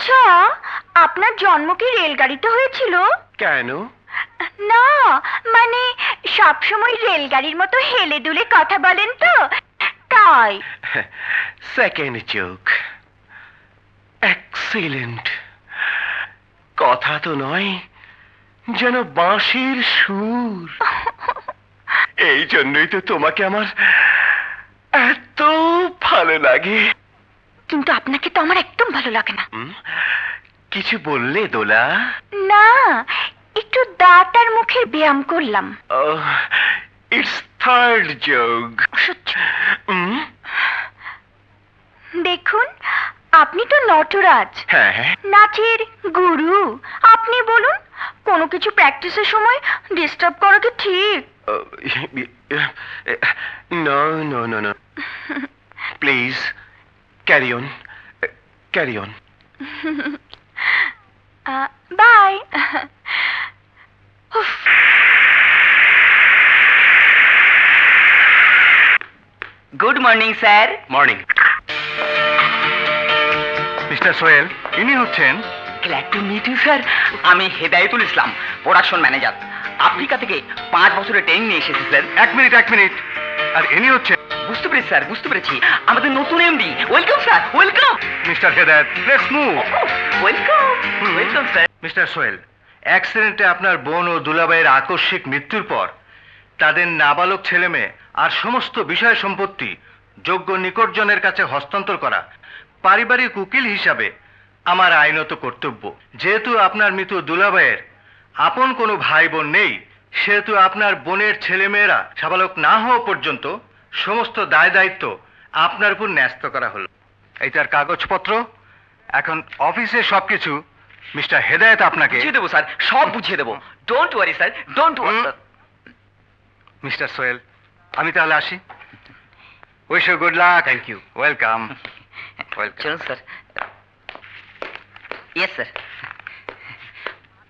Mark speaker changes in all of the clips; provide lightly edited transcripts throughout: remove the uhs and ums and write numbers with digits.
Speaker 1: আচ্ছা, আপনার জন্ম কি রেলগাড়িতে হয়েছিল?
Speaker 2: কেন?
Speaker 1: না, মানে সবসময় রেলগাড়ির মতো হেলে দুলে কথা বলেন তো, তাই।
Speaker 2: Second joke. এক্সিলেন্ট। কথা তো নয়, যেন বাঁশির সুর। এই জন্যই তো তোমাকে আমার এত ভালো লাগে।
Speaker 1: কিন্তু আপনাকে তো আমার একদম ভালো লাগে না।
Speaker 2: কিছু বললে দোলা?
Speaker 1: না, একটু দাঁত আর মুখের ব্যায়াম করলাম।
Speaker 2: It's third joke.
Speaker 1: দেখুন, আপনি তো নটরাজ,
Speaker 2: হ্যাঁ।
Speaker 1: নাচের গুরু। আপনি বলুন, কোনো কিছু প্র্যাকটিসের সময় ডিস্টার্ব করা কি ঠিক?
Speaker 2: No no no no, please carry on, carry on.
Speaker 1: Bye.
Speaker 3: Good morning sir.
Speaker 2: Morning. Mister Sohel, ইনি হচ্ছেন?
Speaker 3: Glad to meet you sir. আমি Hedayetul Islam, production manager. Africa থেকে 5 বছরের ট্রেনিং নিয়ে এসেছি স্যার।
Speaker 2: এক মিনিট। আর ইনি হচ্ছেন?
Speaker 3: বুঝতে পেরেছি স্যার, বুঝতে পেরেছি। আমাদের নতুন MD. Welcome sir, welcome.
Speaker 2: Mister Hedayet, let's move.
Speaker 3: Welcome, welcome sir.
Speaker 2: Mister Sohel, অ্যাক্সিডেন্টে আপনার বোন ও দুলাভাইয়ের আকস্মিক মৃত্যুর পর তাদের নাবালক ছেলেমেয়ে আর সমস্ত বিষয় সম্পত্তি যোগ্য নিকটজনের কাছে হস্তান্তর করা পারিবারিক উকিল হিসাবে আমার আইনত কর্তব্য। যেহেতু আপনার মৃত দুলাভাইয়ের আপন কোনো ভাই বোন নেই, সেহেতু আপনার বোনের ছেলেমেয়েরা সাবালক না হওয়া পর্যন্ত সমস্ত দায় দায়িত্ব আপনার উপর ন্যস্ত করা হলো। এই তার কাগজপত্র। এখন অফিসে সবকিছু মিস্টার হেদায়েত আপনাকে
Speaker 3: বুঝিয়ে দেবো স্যার, সব বুঝিয়ে দেবো। Don't worry sir, don't worry.
Speaker 2: Mister Sohel, আমি তাহলে আসি। Wish you good luck. Thank you. Welcome.
Speaker 3: চলুন স্যার। Yes sir.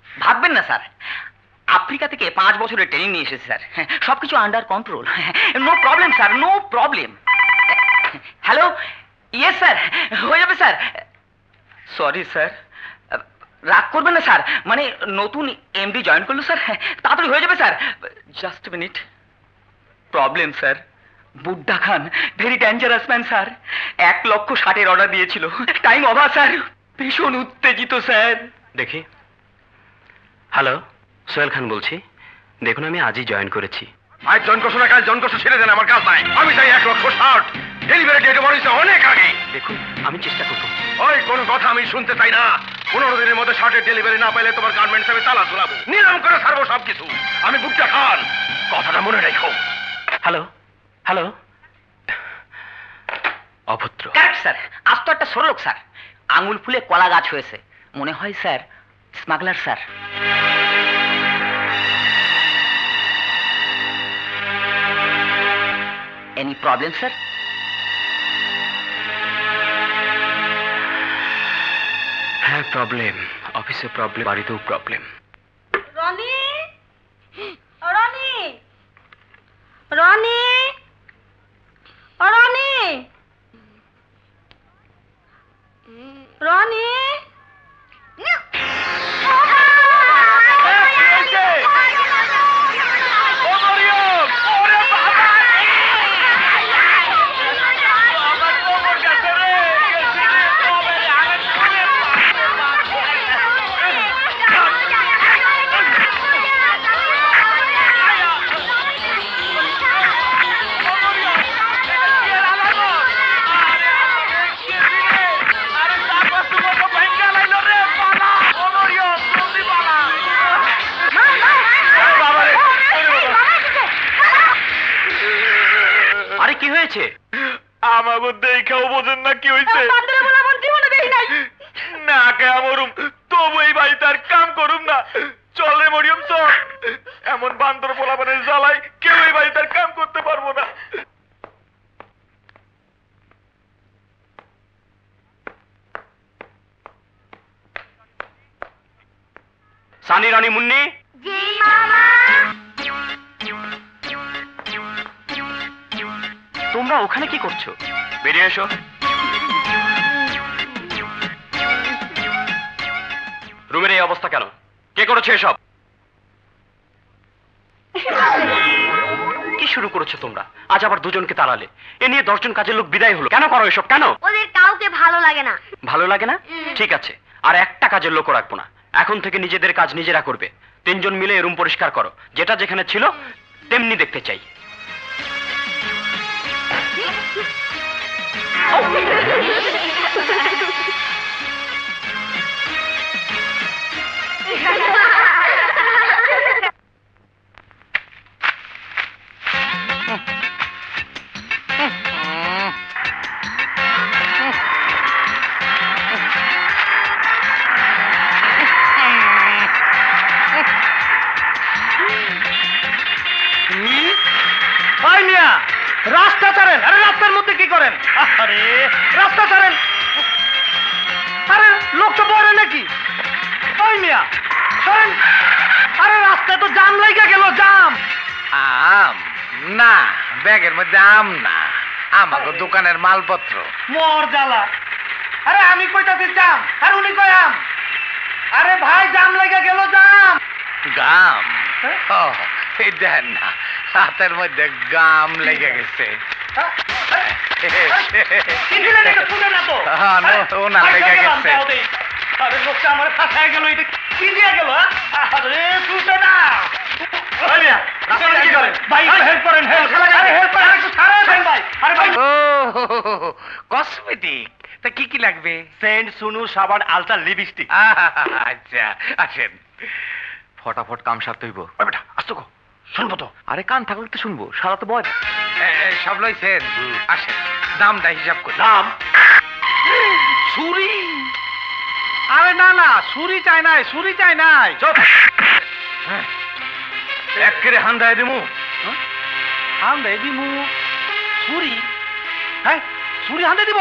Speaker 3: ভাববেন না স্যার, আফ্রিকা থেকে 5 বছরের ট্রেনিং নিয়ে এসেছি স্যার। সবকিছু under control. No problem sir, no problem. Hello, yes sir, হয়ে যাবে স্যার। সরি স্যার, রাগ করবেন না স্যার, মানে নতুন এমডি জয়েন করলো স্যার, তাড়াতাড়ি হয়ে যাবে sir. Just minute. Problem sir, Buddha Khan very dangerous man sir. 1,60,000 order দিয়েছিল, টাইম ওভার স্যার। ভীষণ উত্তেজিত স্যার।
Speaker 2: দেখি। হ্যালো, সোহেল খান বলছি। দেখুন, আমি আজই জয়েন করেছি। আজ জয়েন করছো না কাল জয়েন করছো ছেড়ে দেন, আমার কাজ নাই। আমি চাই 1,60,000। ডেলিভারি ডেট বলেছে অনেক আগে। দেখুন, আমি চেষ্টা করবো। ওই কোন কথা আমি শুনতে চাই না। 15 দিনের মধ্যে শার্টের ডেলিভারি না পেলে তোমার গার্মেন্টস আমি তালা ঝুলাবো, নিলাম করে ছাড়বো সবকিছু। আমি বুকটা খান, কথাটা মনে রাখো। Hello hello. অভদ্র।
Speaker 3: কারেক্ট স্যার, আজ তো একটা সরলোক স্যার। আঙুল ফুলে কলা গাছ হয়েছে, মনে হয় sir smuggler sir. Any problem sir?
Speaker 2: হ্যাঁ, প্রবলেম। অফিসে প্রবলেম, বাড়িতেও প্রবলেম।
Speaker 1: রনি, রনি, রনি, রনি, রনি।
Speaker 2: আরে কি হয়েছে? আমাকে দেখাও বোঝেন না কি হয়েছে? না কেয়া মরুম, তবু এই বাড়িতে আর কাম করুম না। চল রে মরিয়ম, চল। এমন বান্দর পোলাপানের জ্বালাই কেউ এই বাড়িতে আর কাম করতে পারবো না। সানি রানী মুন্নি, তোমরা ওখানে কি করছো? বেরিয়ে এসো।
Speaker 4: করেছো এসব? কি শুরু করেছো তোমরা? আজ আবার দুজনকে তাড়ালে, এ নিয়ে 10 জন কাজের লোক বিদায় হলো। কেন করো এসব? কেন?
Speaker 1: ওদের কাউকে ভালো লাগে না।
Speaker 4: ভালো লাগে না? ঠিক আছে, আর একটা কাজের লোক রাখবো না। এখন থেকে নিজেদের কাজ নিজেরা করবে। 3 জন মিলে রুম পরিষ্কার করো, যেটা যেখানে ছিল তেমনি দেখতে চাই।
Speaker 2: রাস্তা ছাড়েন। আরে রাস্তার মধ্যে কি করেন? আরে রাস্তা ছাড়েন। আরে লোক তো পড়ে নাকি? ওই মিয়া সরেন। আরে রাস্তায় তো জাম লাগা গেল। জাম।
Speaker 5: আম না, ব্যাগের মধ্যে আম না, আমাকে দোকানের মালপত্র।
Speaker 2: মোর জ্বালা। আরে আমি কইতাছি জাম আর উনি কই আম। আরে ভাই জাম লাগা গেল। জাম।
Speaker 5: গাম? ও, এই দেন না, হাতের মধ্যে গাম লেগে গেছে। ওনার লেগে গেছে।
Speaker 2: আরে লোকটা আমার ফাঁসায় গেল। এটা কি দিয়ে গেল? আরে তুই না
Speaker 5: কসমেটিক তা কি কি লাগবে?
Speaker 2: সেন্ট, সুনু, সাবান, আলতা, লিপস্টিক।
Speaker 5: আচ্ছা আসেন।
Speaker 4: ফটাফট কাম সারতে হইব।
Speaker 2: বেটা আসতো গো, শুনবো তো।
Speaker 4: আরে কান থাকলে তো শুনবো, সারা তো বয়।
Speaker 5: সব লইছেন? আসেন, দামটা হিসাব করি।
Speaker 2: দাম?
Speaker 5: ছুরি? আরে না না, ছুরি চাই নাই, ছুরি চাই নাই।
Speaker 2: চুপ। এক করে হান্দায় দিমু।
Speaker 5: হান্দায় দিমু? ছুরি? হ্যাঁ, ছুরি হান্দায় দিব?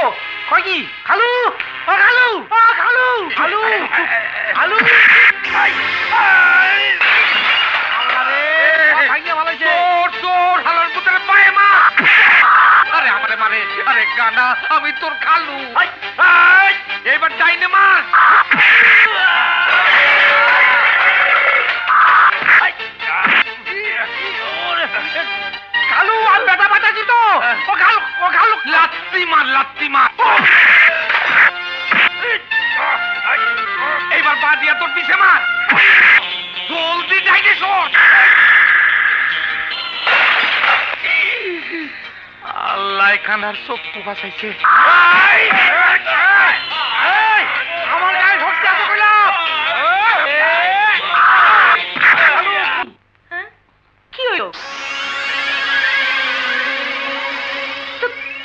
Speaker 5: কয় কি? খালু, ও খালু, ও খালু, খালু, খালু। আরে আমারে মারে। আরে গানা, আমি তোর খালু। এবার ডাইনে মার। খালু আর বেটা বাটাছি তো। ও খালু, ও খালু, লাত্তি মার, লাত্তি মার। এইবার পা দিয়া তোর পিছে মার। জলদি ডাইনে সর। আল্লাহ খানার চক্ষু বাঁচাইছে। আমার গায়ে ভক্তি আছে কইলাম।
Speaker 1: কি হলো?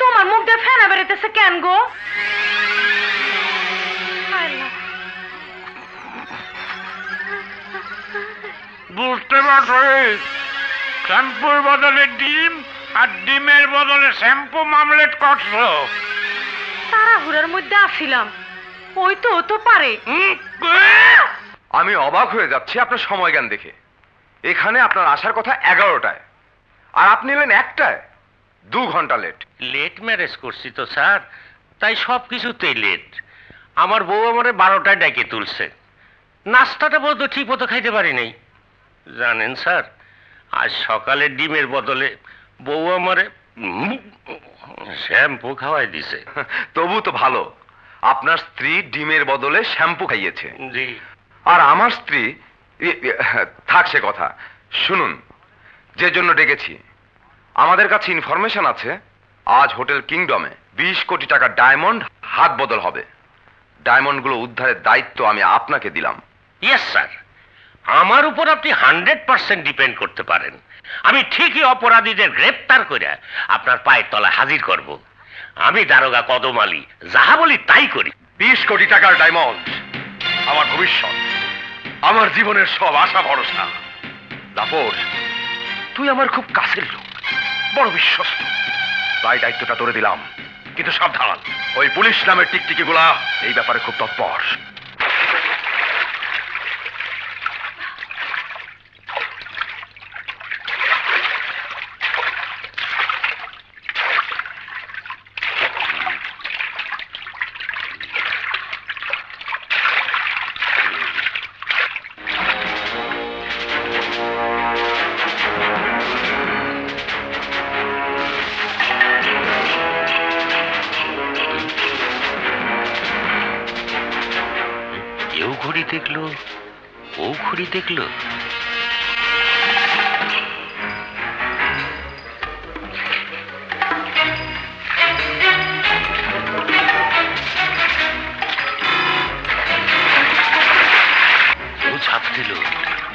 Speaker 1: তোমার মুখ দিয়ে ফেনা বেরোতেছে কেন গো?
Speaker 5: বুঝতে পারছি, শ্যাম্পুর বদলে ডিম আর ডিমের বদলে শ্যাম্পু মামলেট করছো।
Speaker 1: তাড়াহুড়ার মধ্যে আসিলাম, ওই তো ও তো পারে।
Speaker 6: আমি অবাক হয়ে যাচ্ছি আপনার সময় জ্ঞান দেখে। এখানে আপনার আসার কথা 11টায়, আর আপনি এলেন 1টায়। 2 ঘন্টা লেট।
Speaker 7: লেট ম্যারেজ করছি তো স্যার, তাই সব কিছুতেই লেট। আমার বউ আমারে 12টায় ডেকে তুলছে। নাস্তাটা বলতো ঠিক মতো খাইতে পারি নাই। জানেন স্যার, আজ সকালে ডিমের বদলে বউ আমারে শ্যাম্পু খাওয়াই দিছে।
Speaker 6: তবু তো ভালো, আপনার স্ত্রী ডিমের বদলে শ্যাম্পু খাইয়েছে।
Speaker 7: জি।
Speaker 6: আর আমার স্ত্রী থাক সে কথা। শুনুন, যে জন্য ডেকেছি, আমাদের কাছে ইনফরমেশন আছে আজ হোটেল কিংডমে 20 কোটি টাকার ডায়মন্ড হাত বদল হবে। ডায়মন্ডগুলো উদ্ধারের দায়িত্ব আমি আপনাকে দিলাম।
Speaker 7: ইয়েস স্যার, আমার উপর আপনি 100% ডিপেন্ড করতে পারেন। আমি ঠিকই অপরাধীদের গ্রেপ্তার করে আপনার পায়ের তলায় হাজির করব। আমি দারোগা কদম আলী, যাহা বলি তাই করি।
Speaker 6: 20 কোটি টাকার ডায়মন্ড আমার ভবিষ্যৎ, আমার জীবনের সব আশা ভরসা। জাফর, তুই আমার খুব কাছের লোক, বড় বিশ্বস্ত, তাই দায়িত্বটা তোরে দিলাম। কিন্তু সাবধান, ওই পুলিশ নামের টিকটিকি গুলা এই ব্যাপারে খুব তৎপর।
Speaker 7: ঘড়ি দেখলো, ও ঘড়ি দেখলো। ও ঝাঁপ দিল,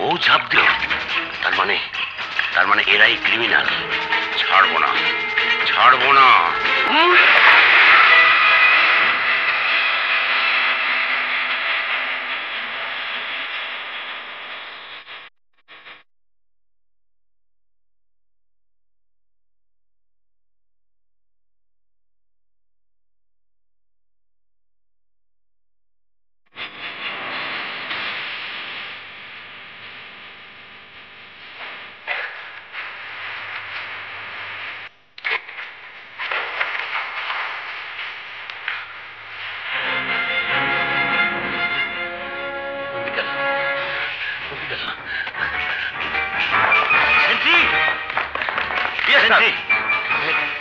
Speaker 7: ও ঝাঁপ দিল। তার মানে এরাই ক্রিমিনাল। ছাড়বো না, ছাড়বো না।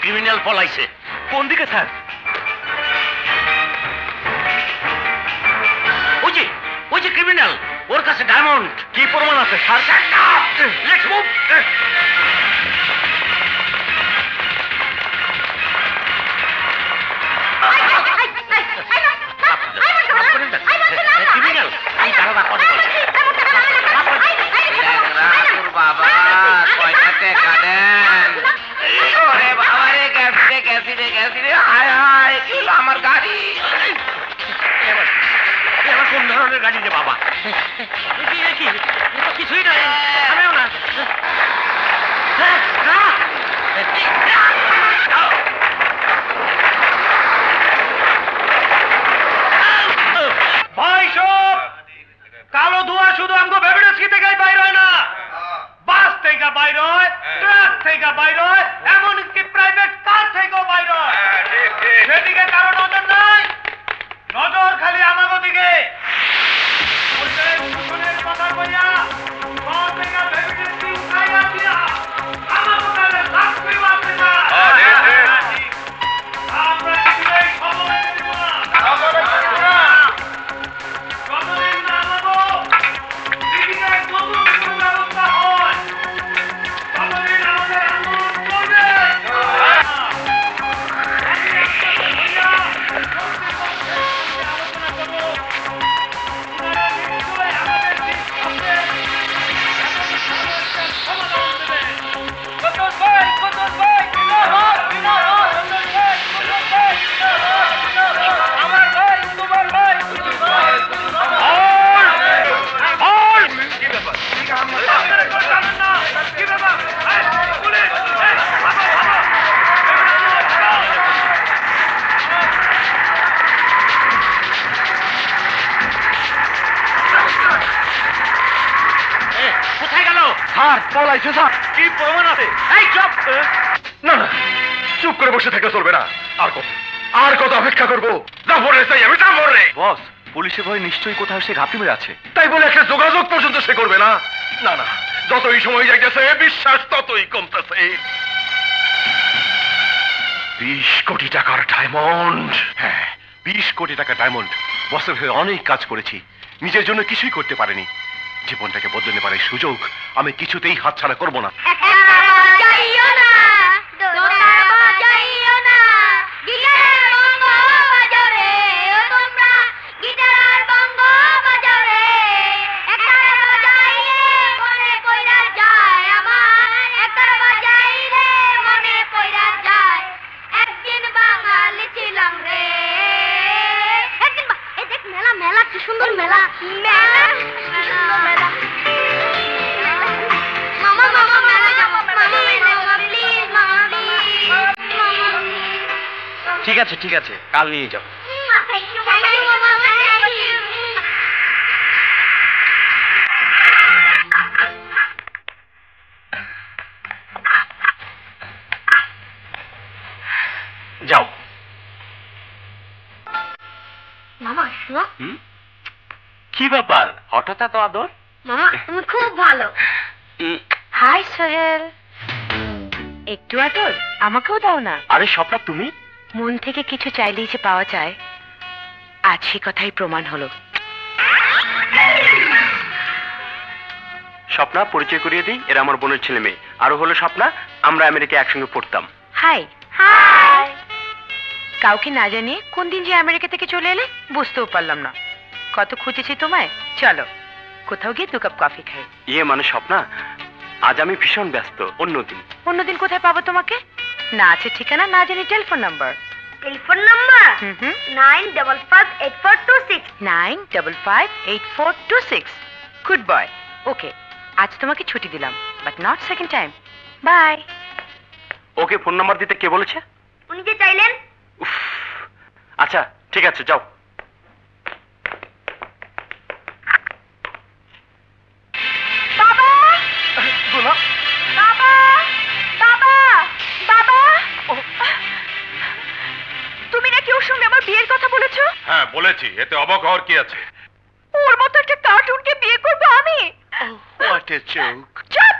Speaker 7: ক্রিমিনাল পলাইছে। কোন দিকে স্যার? ওই যে ক্রিমিনাল, ওর কাছে ডায়মন্ড। কি প্রমাণ আছে স্যার? Let's move. ক্রিমিনাল
Speaker 3: বাবা কয়টা টাকা দেন? ওরে বাবা রে, গেছি রে। হায় হায়, কি হলো আমার গাড়ি?
Speaker 7: এবার কোন ধরনের গাড়ি রে বাবা? কিছুই নাই, আমিও না।
Speaker 5: ভাই সব কালো ধোঁয়া শুধু আমগো বেবিডেস্কি থেকেই বাইর হয় না, বাস থেকে বাইর হয়, ট্রাক থেকে বাইর হয়, এমনকি প্রাইভেট কার থেকেও বাইর হয়। সেদিকে কারো নজর নাই, নজর খালি আমাগো দিকে। কথা বইয়া সব থেকে বেবিডেস্কি উঠাইয়া দিয়া আমাগো তাহলে লাস্টে বাঁচবে না। আমরা কিছুই খবর দিব না। যতদিন না আমাগো দিদিকে নতুন কোনো ব্যবস্থা হয়, ততদিন আমাদের আন্দোলন চলবে।
Speaker 7: কোথায় গেল?
Speaker 6: স্যার পলাইছে স্যার।
Speaker 7: কি প্রমাণ আছে? এই চুপ!
Speaker 6: না না, চুপ করে বসে থাকলে চলবে না। আর কত অপেক্ষা করবো? জাফর রে চাই আমি, জাফর রে। বস, পুলিশের ভয় নিশ্চয়ই কোথাও সে ঘাপটি মেরে আছে। তাই বলে একটা যোগাযোগ পর্যন্ত সে করবে না। না না, যতই সময় যাইতেছে বিশ্বাস ততই কমতেছে। 20 কোটি টাকার ডায়মন্ড। হ্যাঁ, 20 কোটি টাকার ডায়মন্ড। বসের হয়ে অনেক কাজ করেছি, নিজের জন্য কিছুই করতে পারেনি। জীবনটাকে বদলে নেবার এই সুযোগ আমি কিছুতেই হাতছাড়া করব না।
Speaker 1: মেলা কি সুন্দর মেলা, মেলা সুন্দর মেলা। মামা মামা মেলা যাবো, মামা প্লিজ, মামা প্লিজ।
Speaker 4: ঠিক আছে ঠিক আছে, কাল নিয়ে যাও। যাও।
Speaker 1: মামা শোনো।
Speaker 7: কি ব্যাপার, হঠাৎ এত আদর?
Speaker 1: মামা তুমি খুব ভালো। হাই সোহেল, একটু আদর আমাকেও দাও না।
Speaker 4: আরে স্বপ্না, তুমি?
Speaker 1: মন থেকে কিছু চাইলেই যে পাওয়া যায়, আজ সে কথাই প্রমাণ হলো।
Speaker 4: স্বপ্না, পরিচয় করিয়ে দিই, এরা আমার বোনের ছেলে মেয়ে। আরো হলো স্বপ্না, আমরা আমেরিকায় একসঙ্গে পড়তাম।
Speaker 1: হাই। হাই। কাউকে না জানিয়ে কোন দিন যে আমেরিকা থেকে চলে এলে বুঝতেও পারলাম না। কত খুঁজেছি তোমায়। চলো কোথাও গিয়ে 2 কাপ কফি খাই।
Speaker 4: ইয়ে মানে স্বপ্না, আজ আমি ভীষণ ব্যস্ত।
Speaker 1: অন্যদিন কোথায় পাবো তোমাকে? না আছে ঠিকানা, না জানি telephone number.
Speaker 8: Telephone number 9558426
Speaker 1: 9558426। Good boy. Okay, আজ তোমাকে ছুটি দিলাম, but not second time. Bye.
Speaker 4: Okay, phone number দিতে কে বলেছে?
Speaker 8: উনি যে চাইলেন।
Speaker 4: উফ, আচ্ছা ঠিক আছে, যাও।
Speaker 1: বাবা,
Speaker 2: দোলা,
Speaker 1: বাবা, বাবা, বাবা, তুমি নাকি ওর সঙ্গে আমার বিয়ের কথা বলেছো?
Speaker 6: হ্যাঁ বলেছি, এতে অবাক হওয়ার কি আছে?
Speaker 1: ওর মতো একটা কার্টুনকে বিয়ে করবো আমি?
Speaker 2: What a joke.
Speaker 1: চুপ!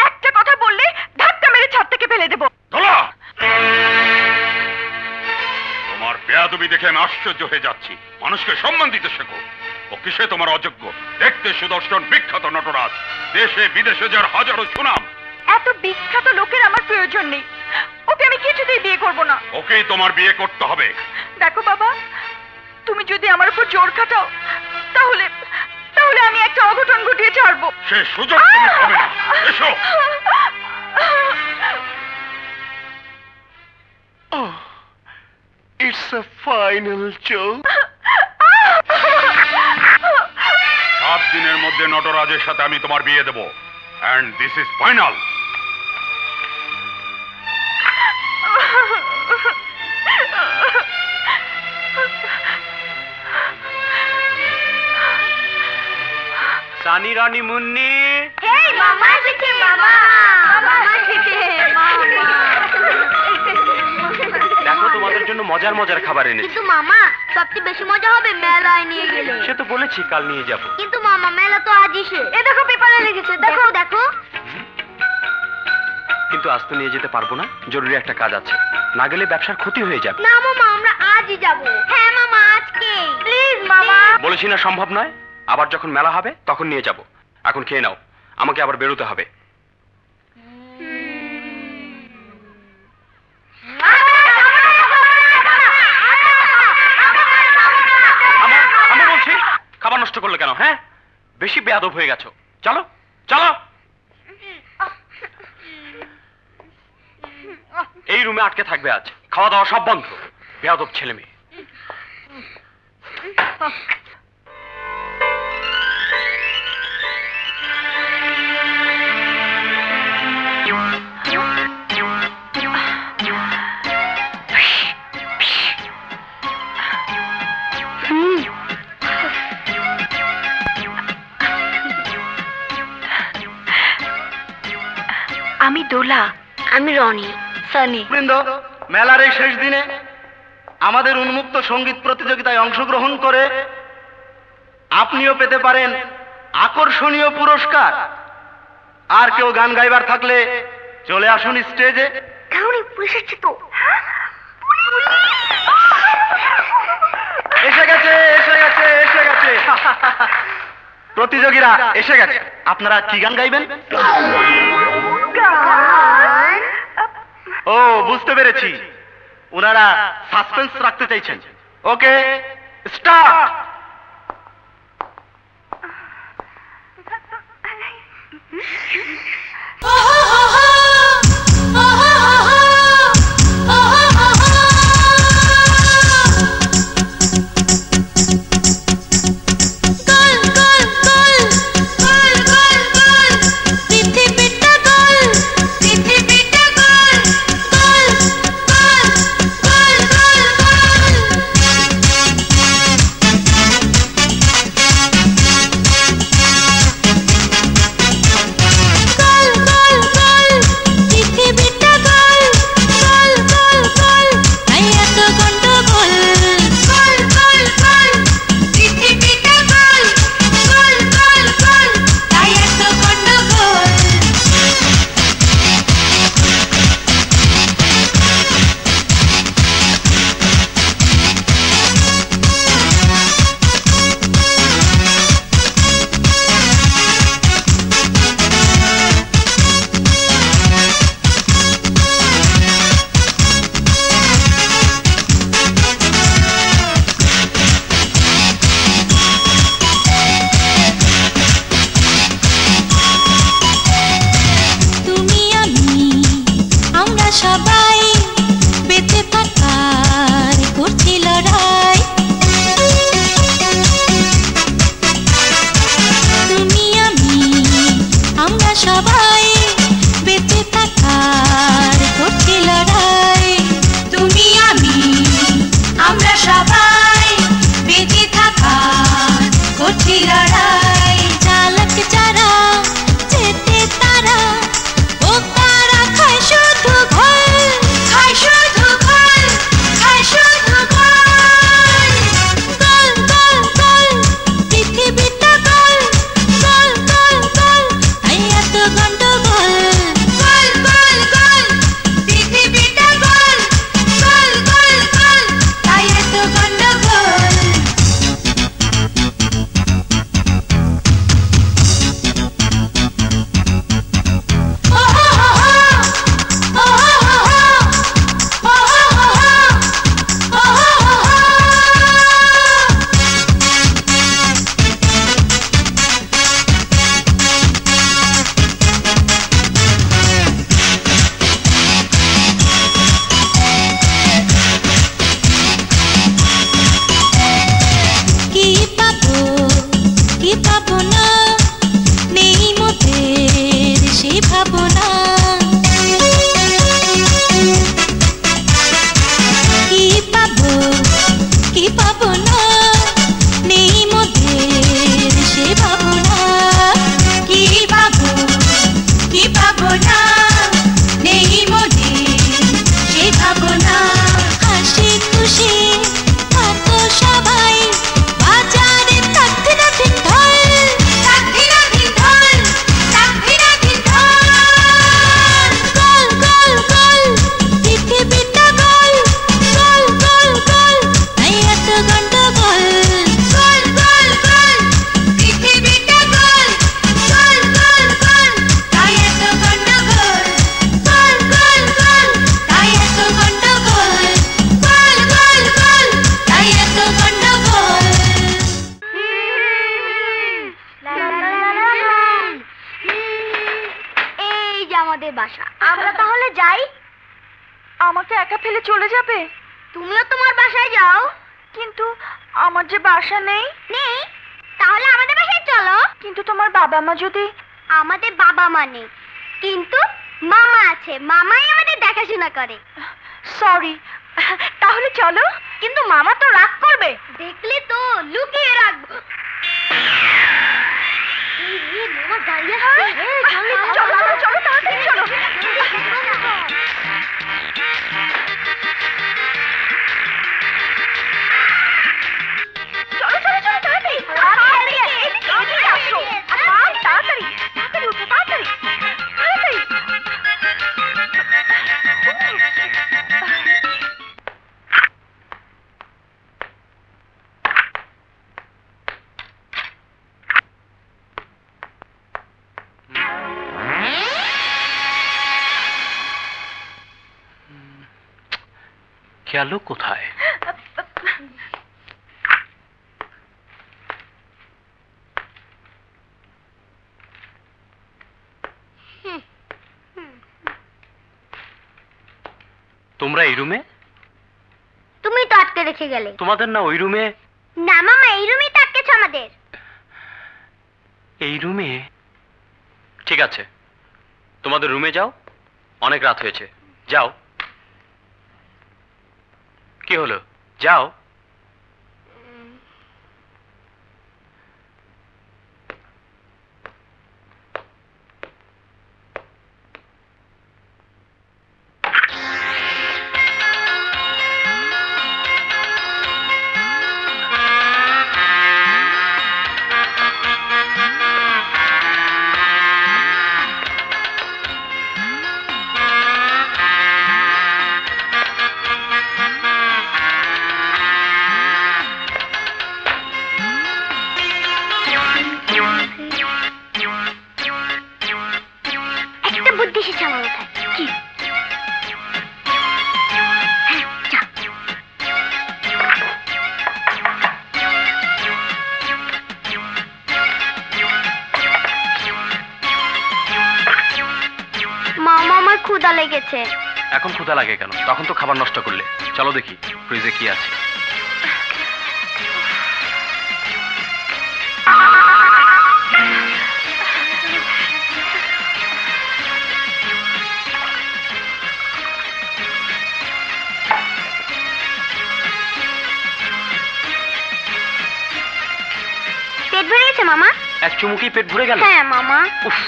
Speaker 1: একটা কথা বললে ধাক্কা মেরে ছাদ থেকে ফেলে দেবো।
Speaker 6: দোলা, তোমার বেয়াদবি দেখে আমি আশ্চর্য হয়ে যাচ্ছি। মানুষকে সম্মান দিতে শেখো। ও কিসে তোমার অযোগ্য? দেখতে সুদর্শন, বিখ্যাত নটরাজ, দেশে বিদেশে যার হাজারো সুনাম।
Speaker 1: এত বিখ্যাত লোকের আমার প্রয়োজন নেই। ওকে আমি কিছুতেই বিয়ে করব না।
Speaker 6: ওকেই তোমার বিয়ে করতে হবে।
Speaker 1: দেখো বাবা, তুমি যদি আমার উপর জোর খাটাও তাহলে তাহলে আমি একটা অঘটন ঘটিয়ে ছাড়বো।
Speaker 6: সে সুযোগ তুমি পাবে না। এসো।
Speaker 2: It's a final joke.
Speaker 6: 7 দিনের মধ্যে নটরাজের সাথে আমি তোমার বিয়ে দেব। And this is final.
Speaker 4: Sunny, Rani, Munni,
Speaker 8: hey মামা এসেছে, মামা মামা এসেছে,
Speaker 4: দেখো তোমাদের জন্য মজার মজার খাবার এনেছি।
Speaker 8: কিন্তু মামা সবচেয়ে বেশি মজা হবে মেলায় নিয়ে গেলে।
Speaker 4: সে তো বলেছি কাল নিয়ে যাব।
Speaker 8: কিন্তু মামা মেলা তো আজই শেষ। এই দেখো পেপারে লিখেছে, দেখো দেখো।
Speaker 4: কিন্তু আজ তো নিয়ে যেতে পারবো না, জরুরি একটা কাজ আছে। না গেলে ব্যবসার ক্ষতি হয়ে যাবে।
Speaker 8: না মামা, আমরা আজই যাব। হ্যাঁ মামা, আজকে প্লিজ মামা।
Speaker 4: বলেছি না সম্ভব নয়। আবার যখন মেলা হবে তখন নিয়ে যাব। এখন খেয়ে নাও, আমাকে আবার বেরোতে হবে। আমি বলছি, খাবার নষ্ট করলে কেন? হ্যাঁ, বেশি বেয়াদব হয়ে গেছো। চলো চলো, এই রুমে আটকে থাকবে আজ। খাওয়া দাওয়া সব বন্ধ। বেয়াদব ছেলে মেয়ে।
Speaker 1: আমি দোলা।
Speaker 8: আমি রনি।
Speaker 1: সানি।
Speaker 2: বৃন্দ, মেলার এই শেষ দিনে আমাদের উন্মুক্ত সঙ্গীত প্রতিযোগিতায় অংশগ্রহণ করে আপনিও পেতে পারেন আকর্ষণীয় পুরস্কার। আর কেউ গান গাইবার থাকলে চলে আসুন স্টেজে।
Speaker 8: কারণ পুলিশ এসেছে তো।
Speaker 2: এসে গেছে, এসে গেছে, এসে গেছে। প্রতিযোগীরা এসে গেছে। আপনারা কি গান গাইবেন? ও, বুঝতে পেরেছি, ওনারা সাসপেন্স রাখতে চাইছেন। ওকে, স্টার্ট।
Speaker 8: Go!
Speaker 9: গোল গোল গোল গোল পৃথিবীটা গোল গোল গোল গোল তাই এত গন্ডগোল গোল গোল গোল তাই এত গন্ডগোল গোল গোল গোল তাই এত গন্ডগোল
Speaker 8: এই যে আমাদের বাসা, আমরা তাহলে যাই।
Speaker 1: আমাকে একা ফেলে চলে যাবে?
Speaker 8: তুমিও তোমার বাসায় যাও।
Speaker 1: কিন্তু আমার যে বাসা নেই।
Speaker 8: নেই? তাহলে আমাদের বাসায় চলো।
Speaker 1: কিন্তু তোমার বাবা মা যদি।
Speaker 8: আমাদের বাবা মা নেই, কিন্তু মামা আছে, মামাই আমাদের দেখাশোনা করে।
Speaker 1: সরি, তাহলে চলো।
Speaker 8: কিন্তু মামা তো রাগ করবে। দেখলে তো লুকিয়ে রাখবো। মামা দাঁড়িয়ে আছে।
Speaker 1: চলো চলো চলো, তাড়াতাড়ি চলো। চলো চলো চলো, তাড়াতাড়ি তাড়াতাড়ি এদিকে আসো। তাড়াতাড়ি তাড়াতাড়ি উঠো, তাড়াতাড়ি তাড়াতাড়ি।
Speaker 4: গেল কোথায়? তোমরা এই রুমে?
Speaker 8: তুমি তো আটকে রেখে গেলে।
Speaker 4: তোমাদের না ওই রুমে?
Speaker 8: না মামা, এই রুমেই তো আটকেছে আমাদের।
Speaker 4: এই রুমে? ঠিক আছে, তোমাদের রুমে যাও, অনেক রাত হয়েছে, যাও। কি হলো, যাও।
Speaker 8: ক্ষুধা লেগেছে।
Speaker 4: এখন ক্ষুধা লাগে কেন? তখন তো খাবার নষ্ট করলে। চলো দেখি ফ্রিজে কি আছে।
Speaker 8: পেট ভরে গেছে মামা?
Speaker 4: এক চুমুকি পেট ভরে গেল?
Speaker 8: হ্যাঁ মামা।
Speaker 4: উফ,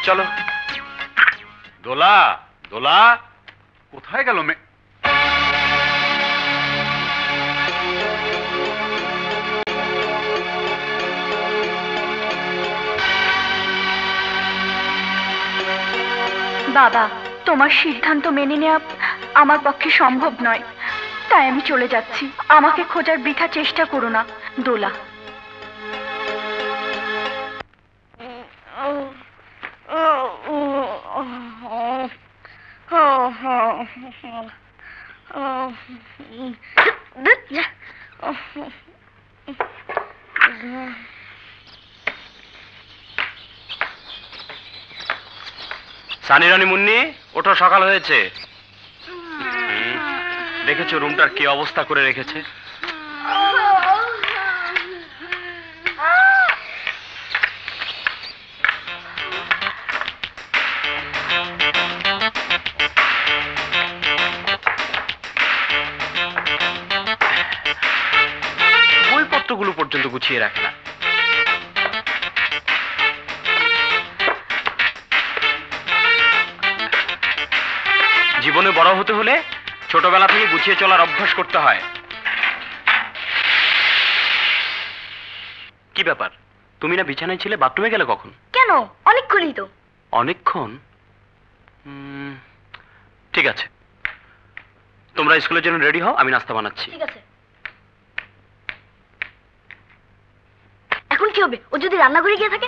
Speaker 4: চলো।
Speaker 6: দোলা, দোলা কোথায় গেল মে?
Speaker 1: বাবা, তোমার সিদ্ধান্ত মেনে নেওয়া আমার পক্ষে সম্ভব নয়, তাই আমি চলে যাচ্ছি। আমাকে খোঁজার বৃথা চেষ্টা করো না, দোলা।
Speaker 4: সানি রানী মুন্নি, ওঠো, সকাল হয়েছে। দেখেছো রুমটার কি অবস্থা করে রেখেছে? বইপত্রগুলো পর্যন্ত গুছিয়ে রাখে না। জীবনে বড় হতে হলে ছোটবেলা থেকে গুছিয়ে চলার অভ্যাস করতে হয়। কি ব্যাপার, তুমি না বিছানায় ছিলে, বাথরুমে গেলে কখন?
Speaker 8: কেন, অনেকক্ষণই তো।
Speaker 4: অনেকক্ষণ? ঠিক আছে, তোমরা স্কুলের জন্য রেডি হও, আমি নাস্তা বানাচ্ছি।
Speaker 8: ঠিক আছে। কি হবে, ও যদি রান্নাঘরে গিয়ে থাকে?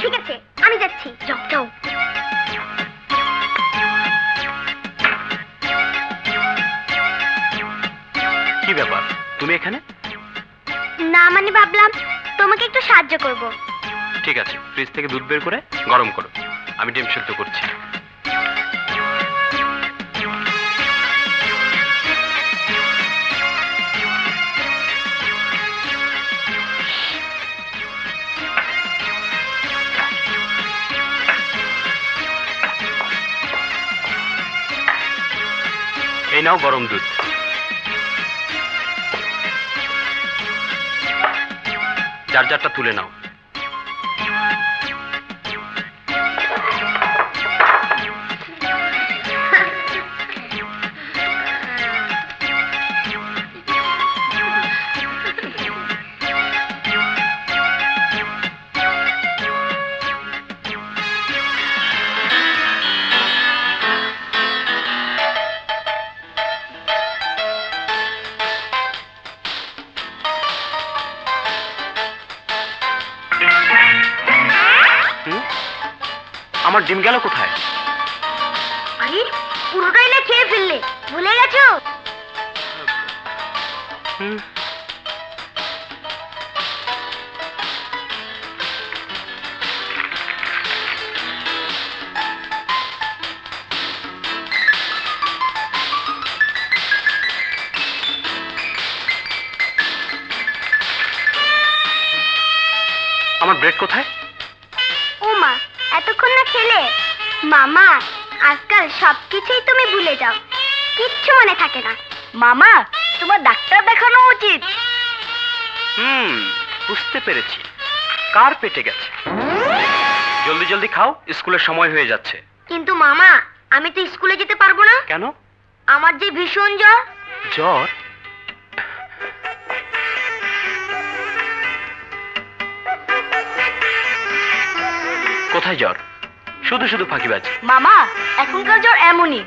Speaker 8: ঠিক আছে, আমি যাচ্ছি। যাও যাও।
Speaker 4: কি ব্যাপার, তুমি এখানে?
Speaker 8: না মানে ভাবলাম তোমাকে একটু সাহায্য করব।
Speaker 4: ঠিক আছে, ফ্রিজ থেকে দুধ বের করে গরম করো, আমি ডিম সেদ্ধ করছি। এই নাও গরম দুধ। চার্জারটা তুলে নাও। আমার ডিম গেল কোথায়?
Speaker 8: আরে পুরোটাই না খেয়ে ফেললে, ভুলে গেছো?
Speaker 4: আমার ব্রেড কোথায়?
Speaker 8: ও মা, এতক্ষণ না খেলে? মামা, আজকাল সবকিছুই তুমি ভুলে যাও, কিচ্ছু মনে থাকে না। মামা, তোমার ডাক্তার দেখানো উচিত।
Speaker 4: বুঝতে পেরেছি, কার পেটে গেছে। জলদি জলদি খাও, স্কুলের সময় হয়ে যাচ্ছে।
Speaker 8: কিন্তু মামা, আমি তো স্কুলে যেতে পারবো না।
Speaker 4: কেন?
Speaker 8: আমার যে ভীষণ জ্বর।
Speaker 4: জ্বর? কোথায় জ্বর? শুধু শুধু ফাঁকিবাজ।
Speaker 8: মামা, এখনকার জ্বর এমনই,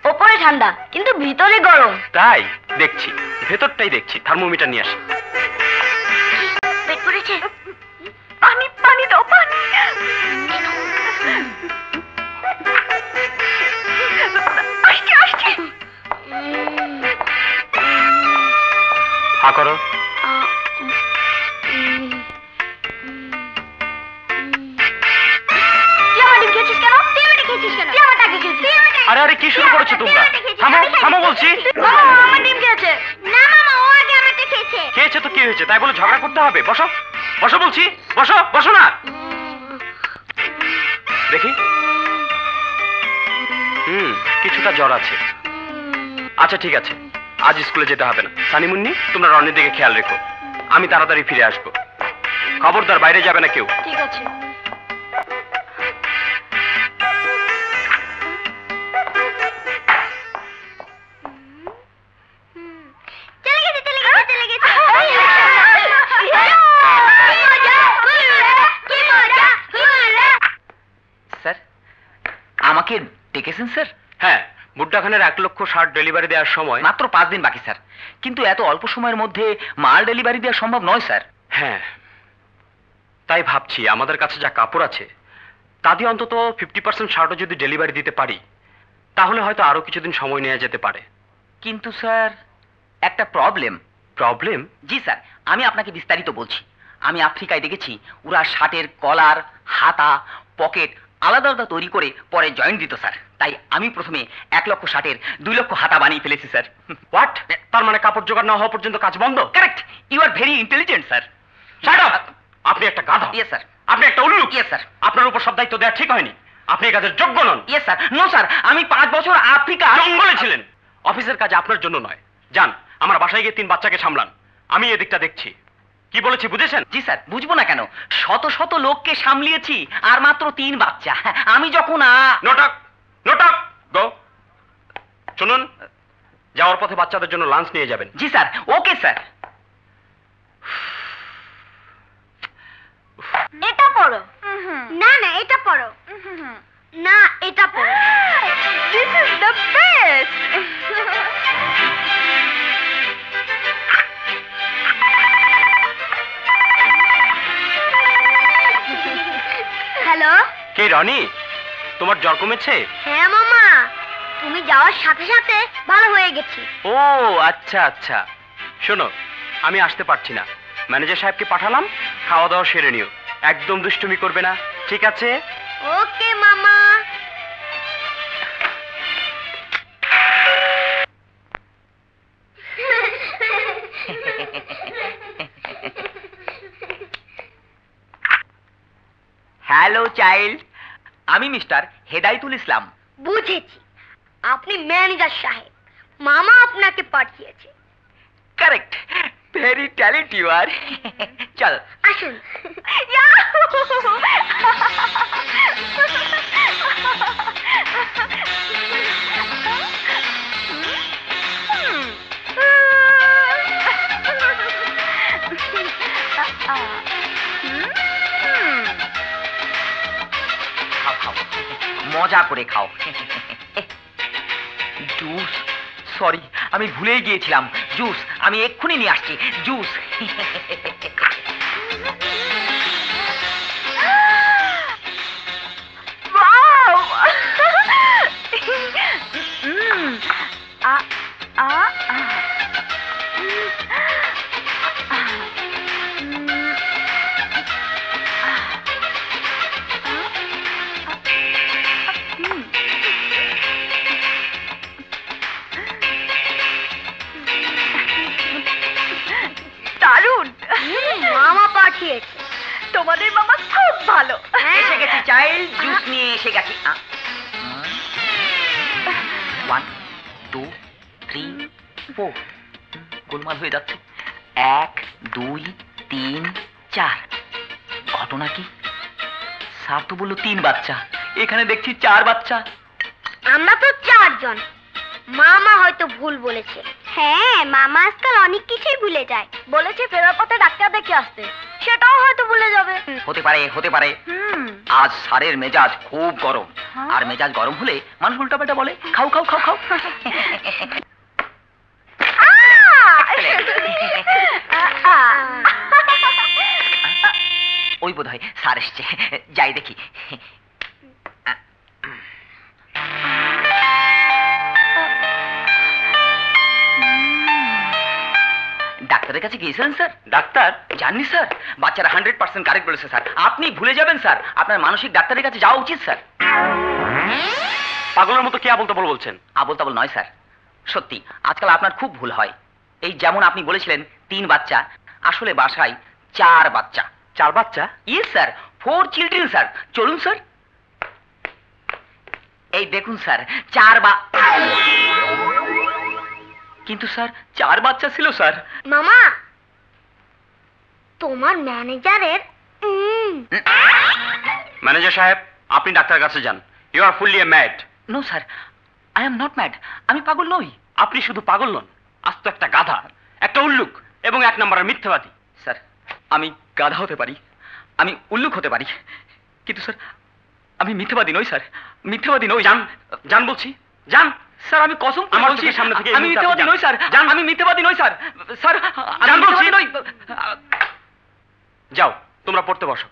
Speaker 8: ওপরে ঠান্ডা কিন্তু ভিতরে গরম।
Speaker 4: তাই দেখছি, ভেতরটাই দেখছি। থার্মোমিটার নিয়ে আসি।
Speaker 8: পেট করেছে। পানি পানি দাও, পানি। আসছে আসছে।
Speaker 4: হা করো। আরে আরে, কি শুরু করেছো তোমরা? থামো থামো বলছি। খেয়েছে তো কি হয়েছে, তাই বলে ঝগড়া করতে হবে? বসো বসো বলছি, বসো বসো না। দেখি, কিছুটা জ্বর আছে। আচ্ছা ঠিক আছে, আজ স্কুলে যেতে হবে না। সানিমুন্নি, তোমরা রনির দিকে খেয়াল রেখো, আমি তাড়াতাড়ি ফিরে আসবো। খবরদার বাইরে যাবে না কেউ।
Speaker 8: ঠিক আছে।
Speaker 3: স্যার, আমাকে ডেকেছেন স্যার?
Speaker 4: হ্যাঁ, বুড্ডাখানের 1,60,000 ডেলিভারি দেওয়ার সময়
Speaker 3: মাত্র 5 দিন বাকি স্যার, কিন্তু এত অল্প সময়ের মধ্যে মাল ডেলিভারি দেওয়া সম্ভব নয় স্যার।
Speaker 4: হ্যাঁ, তাই ভাবছি আমাদের কাছে যা কাপড় আছে তা দিয়ে অন্তত 50% শার্টও যদি ডেলিভারি দিতে পারি, তাহলে হয়তো আরো কিছুদিন সময় নেওয়া যেতে পারে।
Speaker 3: কিন্তু স্যার, একটা প্রবলেম।
Speaker 4: প্রবলেম?
Speaker 3: জি স্যার, আমি আপনাকে বিস্তারিত বলছি। আমি আফ্রিকায় দেখেছি ওরা শার্টের কলার, হাতা, পকেট আলাদা আলাদা তৈরি করে পরে জয়েন্ট দিত স্যার। তাই আমি প্রথমে 1 লক্ষ শার্টের 2 লক্ষ হাতা বানিয়ে ফেলেছি স্যার।
Speaker 4: হোয়াট? তার মানে কাপড় জোগাড় না হওয়া পর্যন্ত কাজ বন্ধ?
Speaker 3: Correct, you are very intelligent sir.
Speaker 4: Shut up! আপনি একটা গাধা।
Speaker 3: Yes sir.
Speaker 4: আপনি একটা উল্লুক।
Speaker 3: Yes sir.
Speaker 4: আপনার উপর সব দায়িত্ব দেওয়া ঠিক হয়নি। আপনি এই কাজের যোগ্য নন।
Speaker 3: Yes sir. নো স্যার, আমি 5 বছর আফ্রিকা
Speaker 4: জঙ্গলে ছিলেন। অফিসের কাজ আপনার জন্য নয়। যান, আমার বাসায় গিয়ে 3 বাচ্চাকে সামলান, আমি এদিকটা দেখছি। কি বলেছি বুঝেছেন?
Speaker 3: জি স্যার, বুঝবো না কেন? শত শত লোককে সামলিয়েছি আর মাত্র 3 বাচ্চা। আমি যখন
Speaker 4: নোটক নোটক গো। শুনুন, যাওয়ার পথে বাচ্চাদের জন্য লাঞ্চ নিয়ে যাবেন।
Speaker 3: জি স্যার। Okay sir.
Speaker 8: এটা পড়ো। না না, এটা পড়ো। না, এটা পড়ো। This is the best.
Speaker 4: কে রনি, তোমার জ্বর কমেছে?
Speaker 8: হ্যাঁ মামা, তুমি যাওয়ার সাথে সাথে ভালো হয়ে গেছি।
Speaker 4: ও আচ্ছা আচ্ছা, শোনো আমি আসতে পারছি না, ম্যানেজার সাহেবকে পাঠালাম, খাওয়া দাওয়া সেরে নিও, একদম দুষ্টুমি করবে না, ঠিক আছে?
Speaker 8: ওকে মামা।
Speaker 3: হ্যালো চাইল্ড, আমি মিস্টার হেদায়েতুল ইসলাম।
Speaker 8: বুঝেছি, আপনি ম্যানেজার সাহেব, মামা আপনাকে পাঠিয়েছে।
Speaker 3: Correct, very talent you are. চল
Speaker 8: আসুন।
Speaker 3: খাও খাও, মজা করে খাও। জুস, সরি আমি ভুলেই গিয়েছিলাম, জুস আমি এক্ষুনি নিয়ে আসছি, জুস।
Speaker 8: দারুণ, মামা পাঠিয়েছে। তোমাদের মামা খুব ভালো।
Speaker 3: এসে গেছি চাইল্ড, জুস নিয়ে এসে গেছি। 1 2 3 4, গোলমাল হয়ে যাচ্ছে। 1 2 3 4। ঘটনা কি? স্যার তো বললো 3 বাচ্চা, এখানে দেখছি 4 বাচ্চা।
Speaker 8: আমরা তো 4 জন, মামা হয়তো ভুল বলেছে। হ্যাঁ, মামা আজকাল অনেক কিছুই ভুলে যায়। বলেছে ফেরার পথে ডাক্তার দেখে আসতে, সেটাও হয়তো ভুলে যাবে।
Speaker 3: হতে পারে, হতে পারে। আজ স্যারের মেজাজ খুব গরম, আর মেজাজ গরম হলে মানুষ উল্টাপাল্টা বলে। খাও খাও খাও খাও। ওই বোধ হয় স্যার এসছে, যাই দেখি। ডাক্তারের কাছে গিয়েছিলেন স্যার?
Speaker 4: ডাক্তার?
Speaker 3: জাননি স্যার, বাচ্চারা 100% কারেক্ট বলেছে স্যার। আপনি ভুলে যাবেন স্যার, আপনার মানসিক ডাক্তারের কাছে যাওয়া উচিত স্যার।
Speaker 4: পাগলের মতো কে আবল তাবল বলছেন?
Speaker 3: আবল তাবল নয় স্যার, সত্যি আজকাল আপনার খুব ভুল হয়। এই যেমন আপনি বলেছিলেন 3 বাচ্চা, আসলে বাসায় 4 বাচ্চা।
Speaker 4: 4 বাচ্চা?
Speaker 3: Yes sir, 4 children sir. চলুন স্যার, এই দেখুন স্যার, 4 কিন্তু স্যার 4 বাচ্চা ছিল স্যার।
Speaker 8: মামা, তোমার ম্যানেজারের
Speaker 4: ম্যানেজার সাহেব, আপনি ডাক্তারের কাছে যান। You are fully mad.
Speaker 3: No sir, I am not mad, আমি পাগল নই।
Speaker 4: আপনি শুধু পাগল নন, আস্ত একটা গাধা, একটা উল্লুক এবং 1 নম্বরের মিথ্যাবাদী।
Speaker 3: স্যার, আমি গাধা হতে পারি, আমি উল্লুক হতে পারি, কিন্তু স্যার আমি মিথ্যাবাদী নই স্যার, মিথ্যাবাদী নই।
Speaker 4: যান, যান বলছি, যান।
Speaker 3: স্যার আমি কসম করে
Speaker 4: আমার
Speaker 3: বলছি,
Speaker 4: চোখের সামনে থেকে
Speaker 3: আমি মিথ্যাবাদী নই স্যার, আমি মিথ্যাবাদী নই স্যার। স্যার
Speaker 4: যান
Speaker 3: আমি
Speaker 4: বলছি।
Speaker 3: মিথ্যাবাদী নই।
Speaker 4: যাও, তোমরা পড়তে বসো।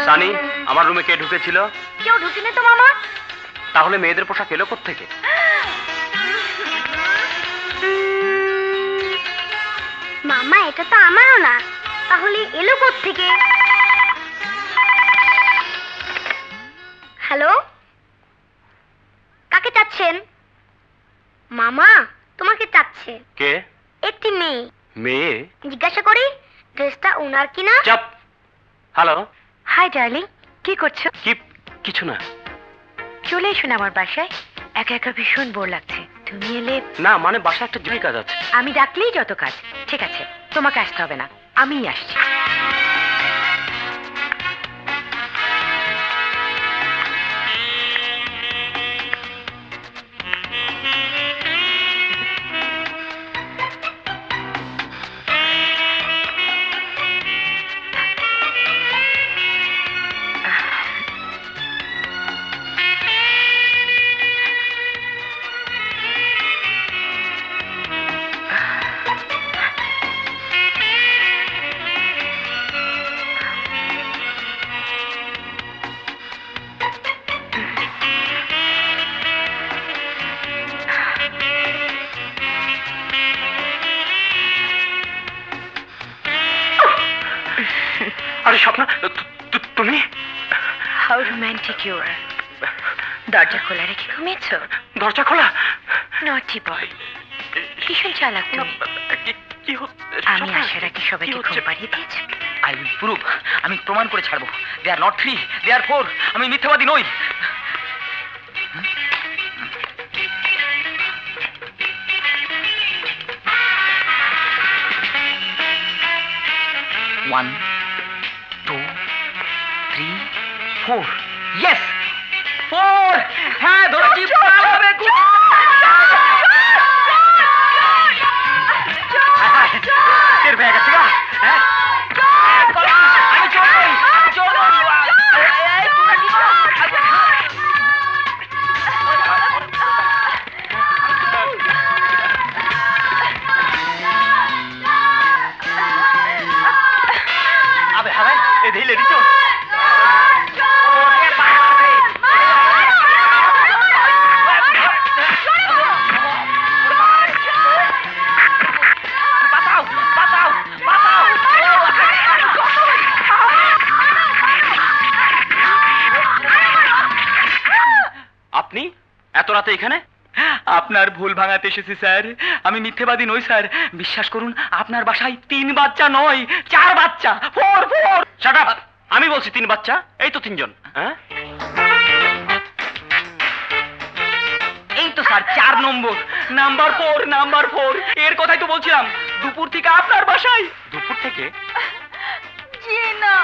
Speaker 4: সানি, আমার রুমে কে ঢুকেছিল?
Speaker 8: কেউ ঢুকিনি তো মামা।
Speaker 4: তাহলে মেয়েদের পোশাক এলো কোত্থেকে?
Speaker 8: মামা, এটা তো আমারও না, তাহলে এলো কোত্থেকে? হ্যালো, কাকে চাচ্ছেন? মামা, তোমাকে চাচ্ছে
Speaker 4: কে?
Speaker 8: একটি মেয়ে।
Speaker 4: মেয়ে?
Speaker 8: জিজ্ঞাসা করি, ড্রেসটা ওনার কিনা?
Speaker 4: চাপ। হ্যালো।
Speaker 1: হাই ডার্লিং, কি করছো?
Speaker 4: কিছু না।
Speaker 1: চলে এসো না আমার বাসায়, একা একা ভীষণ বোর লাগছে। তুমি এলে।
Speaker 4: না, মানে বাসায় একটা জরুরি কাজ আছে।
Speaker 1: আমি ডাকলেই যত কাজ। ঠিক আছে, তোমাকে আসতে হবে না, আমিই আসছি।
Speaker 4: আরে স্বপ্না, তুমি?
Speaker 1: How romantic you are. দরজা খোলা রেখে ঘুমিয়েছ?
Speaker 4: দরজা খোলা?
Speaker 1: নটি বয়, ভীষণ চালাক তুমি। আমি আসার আগে সবাইকে ঘুম পাড়িয়ে দিয়েছি।
Speaker 3: আই উইল প্রুভ, আমি প্রমাণ করে ছাড়বো। দে আর নট 3, দে আর 4। আমি মিথ্যাবাদী নই। One, 2, 3, 4. Yes, 4. হ্যাঁ, ধরেছি। পালাবে। টের পেয়ে গেছে গা? হ্যাঁ? আমি চোর নই, আমি চোর নই। এই, তোমরা কি করো? আবে হাওয়াই, এ দেই লেডি চোর।
Speaker 4: আপনি এত রাতে এখানে?
Speaker 3: আপনার ভুল ভাঙাতে এসেছি স্যার। আমি মিথ্যেবাদী নই স্যার। বিশ্বাস করুন, আপনার বাসায় 3 বাচ্চা নয়, 4 বাচ্চা। 4, 4।
Speaker 4: Shut up! আমি বলছি 3 বাচ্চা, এই তো 3 জন। হ্যাঁ,
Speaker 3: এই তো স্যার 4 নম্বর, নাম্বার 4, নাম্বার 4। এর কথাই তো বলছিলাম। দুপুর থেকে আপনার বাসায়।
Speaker 4: দুপুর থেকে?
Speaker 8: জি না,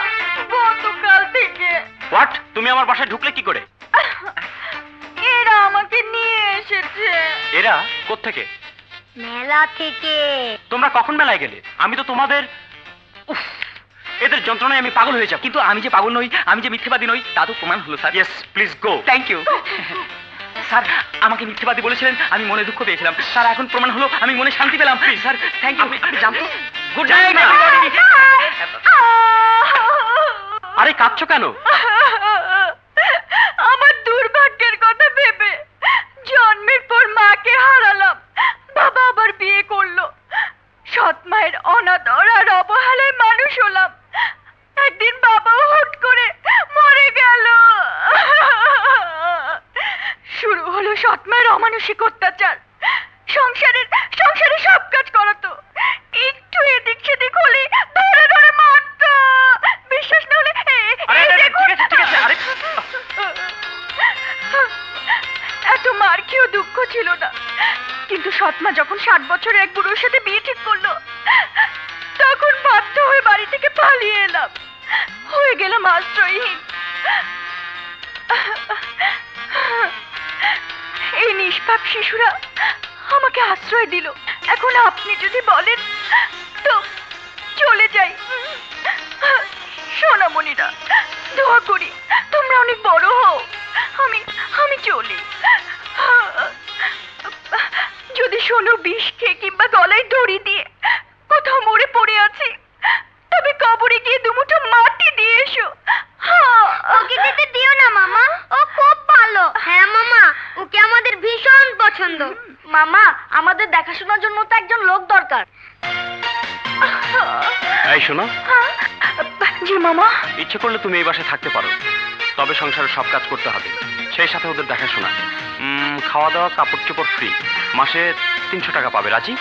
Speaker 8: গতকাল থেকে
Speaker 4: হোয়াট? তুমি আমার বাসায় ঢুকলে কি করে?
Speaker 8: এরা আমাকে নিয়ে এসেছে।
Speaker 4: এরা কোত্থেকে?
Speaker 8: মেলা থেকে।
Speaker 4: তোমরা কখন মেলায় গেলে? আমি তো তোমাদের... উফ, এদের যন্ত্রণায় আমি পাগল হয়ে যাব।
Speaker 3: কিন্তু আমি যে পাগল নই, আমি যে মিথ্যেবাদী নই, তা তো প্রমাণ হলো sir.
Speaker 4: Yes, please go.
Speaker 3: Thank you sir. আমাকে মিথ্যেবাদী বলেছিলেন, আমি মনে দুঃখ পেয়েছিলাম। স্যার, এখন প্রমাণ হলো, আমি মনে শান্তি পেলাম। Sir, thank you.
Speaker 4: জানতো?
Speaker 3: Good night everybody.
Speaker 4: আরে কাঁদছো কেন?
Speaker 8: আমার দুর্ভাগ্যের কথা ভেবে জন্মের পর মাকে হারালাম, বাবা আবার বিয়ে করলো, সৎ মায়ের অনাদর আর অবহেলায় মানুষ হলাম। একদিন বাবা হুট করে মরে গেল। শুরু হলো সৎ মায়ের অমানসিক অত্যাচার। সংসারের সব কাজ করাতো, একটু এদিক সেদিক হলে ধরে ধরে মারতো। বিশ্বাস না হলে এত মার খেয়েও দুঃখ ছিল না। কিন্তু সৎমা যখন 60 বছর এক বুড়োর সাথে বিয়ে ঠিক করলো, তখন বাধ্য হয়ে বাড়ি থেকে পালিয়ে এলাম, হয়ে গেলাম আশ্রয়হীন। এই নিষ্পাপ শিশুরা আমাকে আশ্রয় দিল। এখন আপনি যদি বলেন তো চলে যাই। সোনামণিরা, দোয়া করি তোমরা অনেক বড় হও, আমি চলি। যদি শোনো বিষ খেয়ে কিংবা গলায় দড়ি দিয়ে কোথাও মরে পড়ে আছি, তবে কবরে গিয়ে দুমুঠো মাটি দিয়ে এসো।
Speaker 10: ওকে যেতে দিও না মামা, ও খুব ভালো। হ্যাঁ মামা, ওকে আমাদের ভীষণ পছন্দ। মামা, আমাদের দেখাশোনার জন্য তো একজন লোক দরকার।
Speaker 4: এই শোনো,
Speaker 8: জি মামা।
Speaker 4: ইচ্ছে করলে তুমি এই বাসায় থাকতে পারো, তবে সংসারের সব কাজ করতে হবে, সেই সাথে ওদের দেখাশোনা। খাওয়া দাওয়া, কাপড় চোপড় ফ্রি। মাসে 300 টাকা পাবে। রাজি?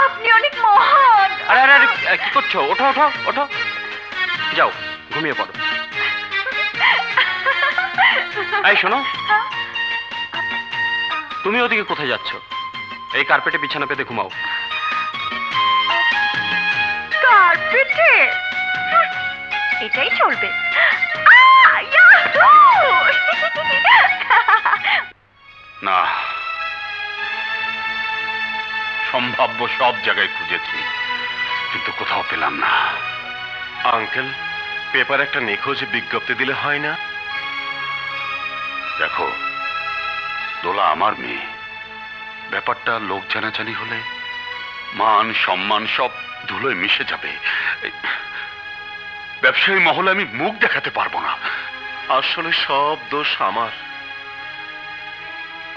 Speaker 8: আপনি অনেক মহান।
Speaker 4: আরে আরে আরে, কি করছো? ওঠো ওঠো ওঠো, যাও ঘুমিয়ে পড়ো। এই শোনো, তুমি ওদিকে কোথায় যাচ্ছ? এই কার্পেটে বিছানা পেতে ঘুমাও।
Speaker 8: কার্পেটে? এটাই চলবে।
Speaker 6: না, সম্ভাব্য সব জায়গায় খুঁজেছি, কিন্তু কোথাও পেলাম না। আঙ্কেল, পেপার একটা নিখোঁজ বিজ্ঞপ্তি দিলে হয় না? দেখো, দোলা আমার মেয়ে। ব্যাপারটা লোক জানাজানি হলে মান সম্মান সব ধুলোয় মিশে যাবে। ব্যবসায়ী মহলে আমি মুখ দেখাতে পারবো না। আসলে সব দোষ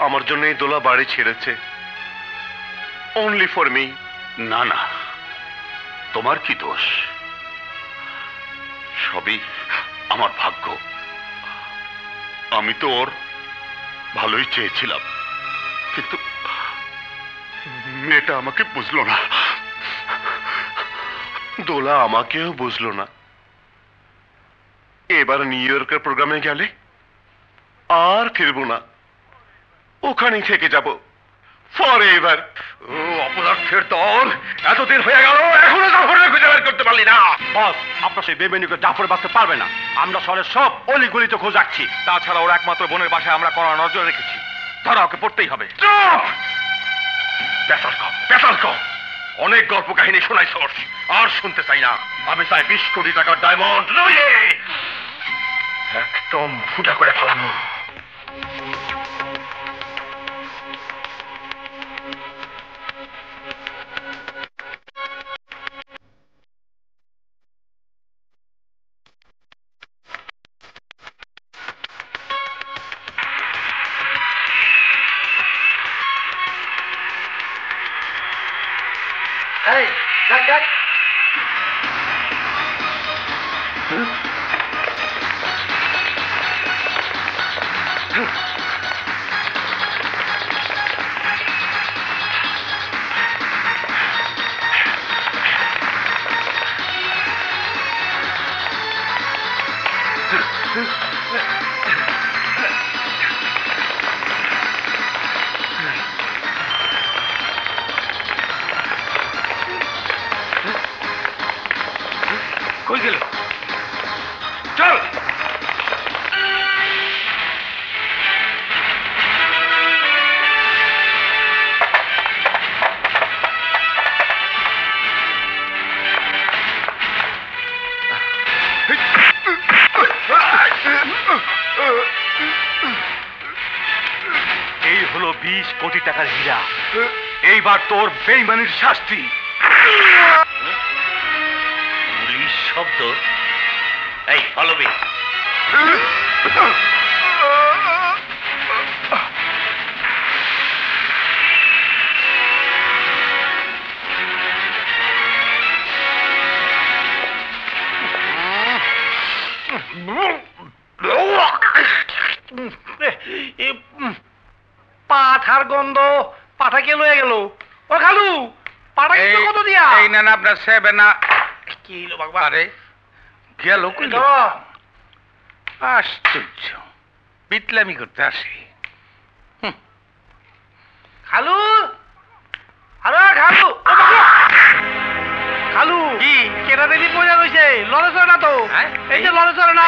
Speaker 6: আমার জন্যই দোলা বাড়ি ছেড়েছে। Only for me. না না, তোমার কি দোষ? সবই আমার ভাগ্য। আমি তো ওর ভালোই চেয়েছিলাম, কিন্তু মেয়েটা আমাকে বুঝলো না, দোলা আমাকেও বুঝলো না। এবার নিউ ইয়র্কের প্রোগ্রামে গেলে আর ফিরবো না, ওখানেই থেকে যাব ফরএভার। অপদার্থের দল, এতদিন হয়ে গেল এখনো জাফরের খুঁজে বের করতে পারলি না।
Speaker 5: বস, আপনার সেই বেমেনুকে জাফর বাঁচতে পারবে না। আমরা শহরের সব অলিগলিতে খোঁজাচ্ছি। তাছাড়া ওর একমাত্র বোনের বাসায় আমরা কড়া নজর রেখেছি। ধরা ওকে পড়তেই হবে।
Speaker 6: চুপ! পেশাল কম। অনেক গল্প কাহিনী শোনাইছস, আর শুনতে চাই না। আমি চাই 20 কোটি টাকার ডায়মন্ড নইলে একদম ফুটা করে ফেলানো।
Speaker 5: কই গেল? চল। এই হলো 20 কোটি টাকার হীরা। এইবার তোর বেইমানির শাস্তি।
Speaker 7: পুলিশ শব্দ, এই ফলো মি।
Speaker 5: পাঠার গন্ধ, পাঠা কে লয়ে গেল? ও খালু, পাঠা কিন্তু কত দিয়া?
Speaker 11: এই না আপনার সেবে না। কি হলো বাবা? আরে গেল কইল। আশ্চর্য, বিটলামি করতে আসে।
Speaker 5: খালু, আরে খালু, ও বাবা! খালু কি কেটা দেবী পয়সা রইছে? লড়ে চড়ে না তো? এই যে লড়ে চড়ে না,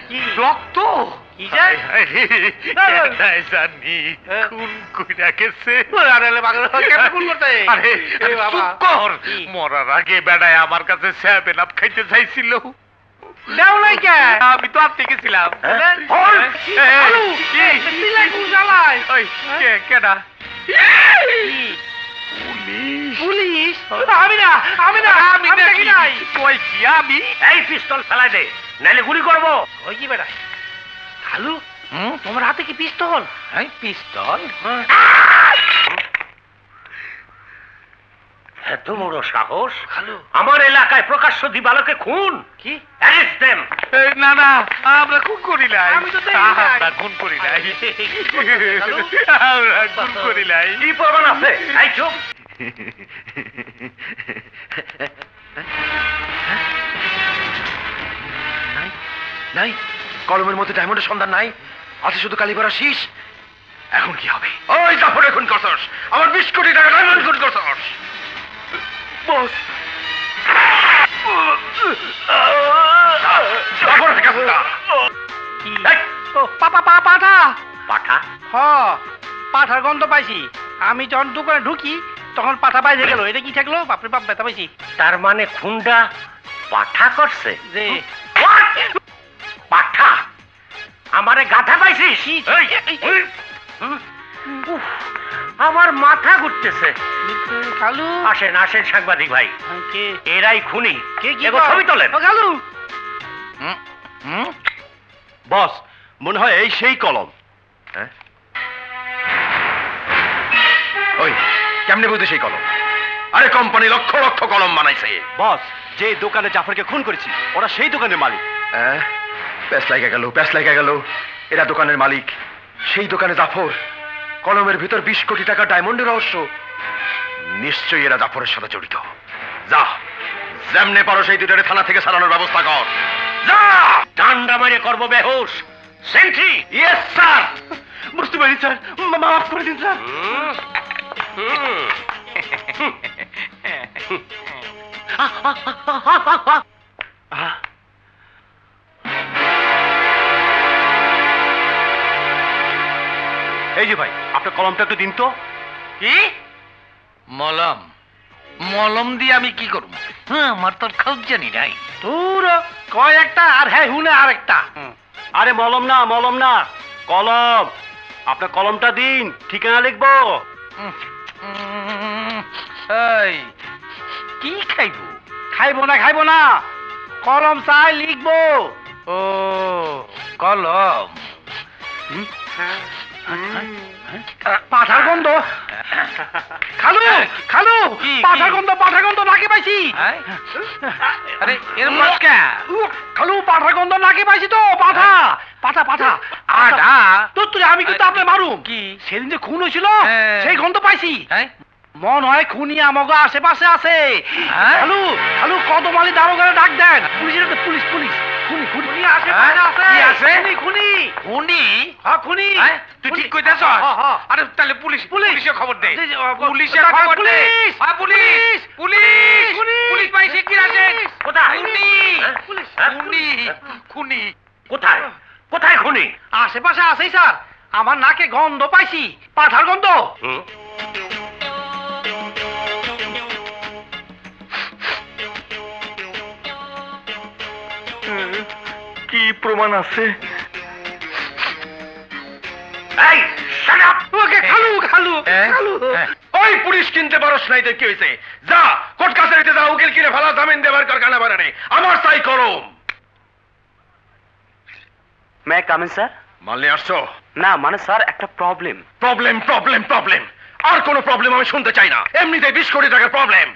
Speaker 5: কি রক্ত? কি যায়?
Speaker 11: জানি খুন কইরা গেছে।
Speaker 5: আরে পাগল, কেমন খুন করতে?
Speaker 11: আরে চুপ কর। মরার আগে বেড়ায় আমার কাছে 7 আপ খাইতে চাইছিল।
Speaker 5: দেও নাই কে?
Speaker 11: আমি তো আপনি গেছিলাম।
Speaker 5: খালু কি সিলাই কোন জ্বালায়?
Speaker 11: ওই কে কেডা?
Speaker 5: পুলিশ? আমি না, আমি না, আমি দেখি নাই।
Speaker 11: কই কি আমি?
Speaker 7: এই পিস্তল ফেলাই দে, নাইলে গুলি করবো।
Speaker 5: ওই কি বেড়ায়? খালু, তোমার হাতে কি পিস্তল?
Speaker 11: পিস্তল?
Speaker 7: এত বড় সাহস
Speaker 5: খালু,
Speaker 7: আমার এলাকায় প্রকাশ্য দিবালোকে খুন?
Speaker 5: কি?
Speaker 7: Arrest them.
Speaker 11: না না, আমরা খুন করি নাই।
Speaker 5: আমি তো দেখি নাই।
Speaker 11: আমরা খুন করি নাই। আমরা খুন করি নাই।
Speaker 7: কি প্রমাণ আছে? এই চুপ।
Speaker 2: নাই নাই, কলমের মধ্যে ডায়মন্ডের সন্ধান নাই, আছে শুধু কালীপাড়া শীষ। এখন কি হবে? ওই জাফরে খুন করছস, আমার 20 কোটি টাকা ডায়মন্ড খুন করছস। বস, জাফরের কাছে যা।
Speaker 7: এই,
Speaker 5: পাঠা
Speaker 7: পাঠা?
Speaker 5: হ, পাঠার গন্ধ পাইছি। আমি যখন দোকানে ঢুকি তখন পাঠা বাইরে গেল। এটা কি থাকলো? বাপরে বাপ, ব্যথা পাইছি।
Speaker 7: তার মানে খুনটা পাঠা করছে?
Speaker 5: যে
Speaker 7: What? পাঠা? আমারে গাধা পাইছিস? উফ, আমার মাথা ঘুরতেছে।
Speaker 5: খালু,
Speaker 7: আসেন আসেন সাংবাদিক ভাই,
Speaker 5: কে
Speaker 7: এরাই খুনি।
Speaker 5: কে কি
Speaker 7: এগো ছবি তোলেন।
Speaker 5: ও খালু,
Speaker 2: বস, মনে হয় এই সেই কলম। ওই কেমনে বলতে সেই কলম?
Speaker 6: আরে কোম্পানি লক্ষ লক্ষ কলম বানাইছে।
Speaker 4: বস, যে দোকানে জাফরকে খুন করেছি ওরা সেই দোকানের মালিক।
Speaker 6: প্যাস লাগা গেল। এরা দোকানের মালিক, সেই দোকানে জাফর। কলমের ভিতর 20 কোটি টাকা ডায়মন্ডের রহস্য। নিশ্চয়ই এরা জাফরের সাথে জড়িত। যা, যেমনে পারো সেই দুটারে থানা থেকে সারানোর ব্যবস্থা কর। যা,
Speaker 7: ডান্ডা মেরে করবো বেহুশ। সেন্ট্রি।
Speaker 6: Yes sir.
Speaker 4: বুঝতে পারি স্যার, মাফ করে দিন স্যার। এই যে ভাই, আপনার কলমটা একটু দিন তো।
Speaker 5: কি মলম? মলম দিয়ে আমি কি করব? হ্যাঁ, আমার তোর খোঁজ জানি নাই। তোর কয় একটা আর হ্যাঁ হুনে আর একটা।
Speaker 4: আরে মলম না, কলম। আপনার কলমটা দিন, ঠিকানা লিখবো।
Speaker 5: এই কি খাইবো না কলম চাই লিখবো। ও কলম। পাঠার গন্ধ। খালু পাঠার গন্ধ নাকি পাইছি। আরে এর মস্কা খালু, পাঠার গন্ধ নাকি পাইছি তো। পাঠা আডা তো তুই। আমি কিন্তু আপনি মারুম কি? সেদিন যে খুন হয়েছিল সেই গন্ধ পাইছি। মন হয় খুনি আমাকে আশেপাশে আছে। খালু কদমালি দারোগারে ডাক দেন। পুলিশ খুনি আশেপাশে আছে। খুনি
Speaker 11: তুই ঠিক কইতেছ? আরে তাহলে পুলিশে খবর দে। পুলিশে খবর দে। পুলিশ ভাই শিগগির আসেন।
Speaker 7: কোথায়
Speaker 11: খুনি
Speaker 7: কোথায় খুনি?
Speaker 5: আশেপাশে আছেই স্যার। আমার নাকে গন্ধ পাইছি, পাঠার গন্ধ।
Speaker 6: কি প্রমাণ আছে?
Speaker 7: এই শাট আপ।
Speaker 5: খালু
Speaker 6: ওই পুলিশ কিনতে পারস নাই তো কি হয়েছে? যা, কোর্ট কাছারিতে যা, উকিল কিনে ফেলা, জামিন দেবার কারখানা বানানে। আমার চাই কলম।
Speaker 4: মে কাম ইন স্যার?
Speaker 6: মাল নিয়ে আসছো?
Speaker 4: না মানে স্যার, একটা প্রবলেম।
Speaker 6: প্রবলেম আর কোনো প্রবলেম আমি শুনতে চাই না। এমনিতে 20 কোটি টাকার প্রবলেম।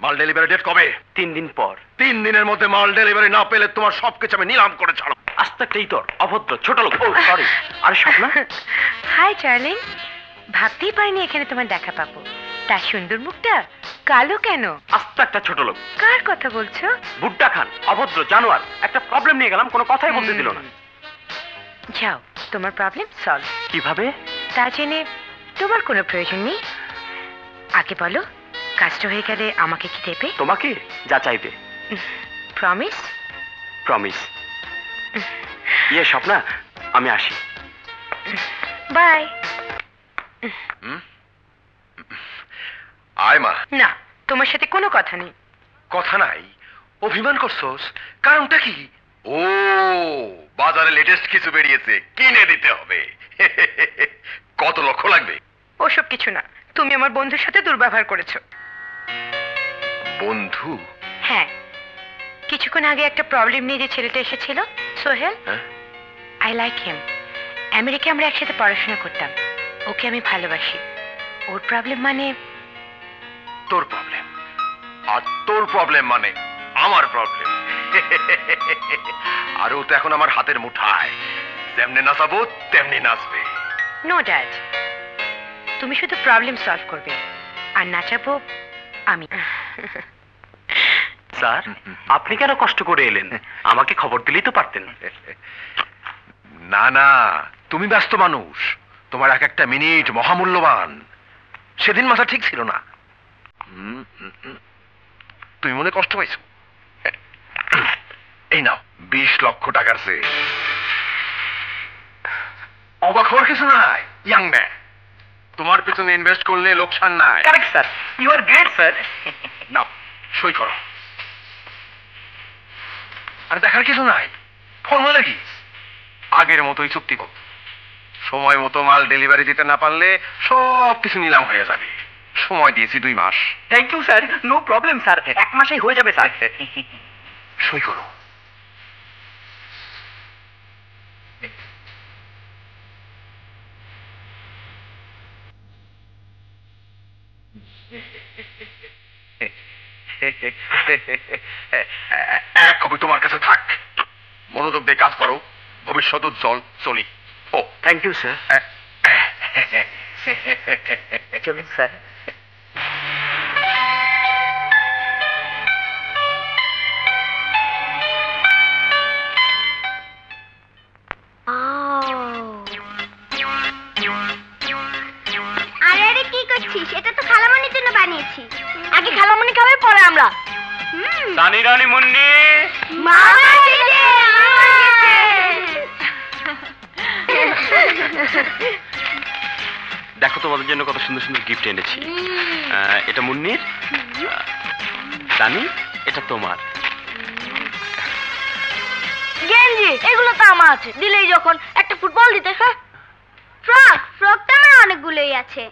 Speaker 6: মাল ডেলিভারি ডেট কবে?
Speaker 4: 3 দিন পর।
Speaker 6: 3 দিনের মধ্যে মাল ডেলিভারি না পেলে তোমার সবকিছু আমি নিলাম করে ছাড়ো।
Speaker 4: আস্তে একটাই তোর অভদ্র ছোট লোক। ও সরি। আরে স্বপ্না।
Speaker 1: হাই ডার্লিং, ভাবতেই পারিনি এখানে তোমার দেখা পাবো। তার সুন্দর মুখটা কালো কেন?
Speaker 4: আস্তে একটা ছোট লোক।
Speaker 1: কার কথা বলছো?
Speaker 4: বুড্ডা খান, অভদ্র জানোয়ার। একটা প্রবলেম নিয়ে গেলাম, কোনো কথাই বলতে দিল না।
Speaker 1: যাও, তোমার প্রবলেম সলভ।
Speaker 4: কিভাবে?
Speaker 1: তা জেনে তোমার কোনো প্রয়োজন নেই। আগে বলো, কাজটা হয়ে গেলে আমাকে কি দেবে?
Speaker 4: তোমাকে যা চাইবে।
Speaker 1: প্রমিস?
Speaker 4: প্রমিস। স্বপ্না, আমি আসি।
Speaker 1: বাই।
Speaker 6: আয় মা।
Speaker 1: না, তোমার সাথে কোনো কথা নেই।
Speaker 6: কথা নাই? অভিমান করছস? কারণটা কি? ও, বাজারে লেটেস্ট কিছু বেরিয়েছে, কিনে দিতে হবে। কত লক্ষ লাগবে?
Speaker 1: ওসব কিছু না, তুমি আমার বন্ধুর সাথে দুর্ব্যবহার করেছো।
Speaker 6: বন্ধু?
Speaker 1: হ্যাঁ, কিছুক্ষণ আগে একটা প্রবলেম নিয়ে যে ছেলেটা এসেছিল, সোহেল। I like him. আমেরিকায় আমরা একসাথে পড়াশোনা করতাম। ওকে আমি ভালোবাসি। ওর প্রবলেম মানে
Speaker 6: তোর প্রবলেম, আর তোর প্রবলেম মানে আমার প্রবলেম। আর ও তো এখন আমার হাতের মুঠায়। যেমনি নাচাবো তেমনি নাচবে।
Speaker 1: নো ড্যাড, তুমি শুধু প্রবলেম সলভ করবে, আর নাচাবো আমি।
Speaker 4: স্যার, আপনি কেন কষ্ট করে এলেন? আমাকে খবর দিলেই তো পারতেন।
Speaker 6: না, তুমি ব্যস্ত মানুষ। তোমার এক একটা মিনিট মহামূল্যবান। সেদিন মাথা ঠিক ছিল না। তুমি মনে কষ্ট পাইছো? এই নাও 20 লক্ষ টাকার চেক। অবাক হওয়ার কিছু নাই, ইয়াং ম্যান। তোমার পিছনে ইনভেস্ট করলে লোকসান নাই।
Speaker 3: Correct sir, you are great sir.
Speaker 6: নাও, সই করো। আর দেখার কিছু নাই, ফর্মুলা কি? আগের মতোই চুক্তি কর। সময় মতো মাল ডেলিভারি দিতে না পারলে সব কিছু নিলাম হয়ে যাবে। সময় দিয়েছি 2 মাস।
Speaker 3: Thank you sir, no problem sir, 1 মাসেই হয়ে যাবে স্যার।
Speaker 6: সই করো। এক কপি তোমার কাছে থাক, মনোযোগ দিয়ে কাজ করো, ভবিষ্যৎ উজ্জ্বল। চলি। ও
Speaker 4: থ্যাংক ইউ স্যার।
Speaker 3: চলুন স্যার।
Speaker 10: আরে আরে কি করছিস? এটা তো খালামণির জন্য বানিয়েছি। আগে খালামণি খাবে, পরে আমরা।
Speaker 7: সানি রানী মুন্নি,
Speaker 10: মামা এসেছে, মামা এসেছে।
Speaker 4: দেখো তোমাদের জন্য কত সুন্দর সুন্দর গিফট এনেছি। এটা মুন্নির, সানি এটা তোমার।
Speaker 10: গেঞ্জি এগুলো তো আমার আছে, দিলেই যখন একটা ফুটবল দিতে। হ্যাঁ, ফ্রক তো আমার অনেকগুলোই আছে।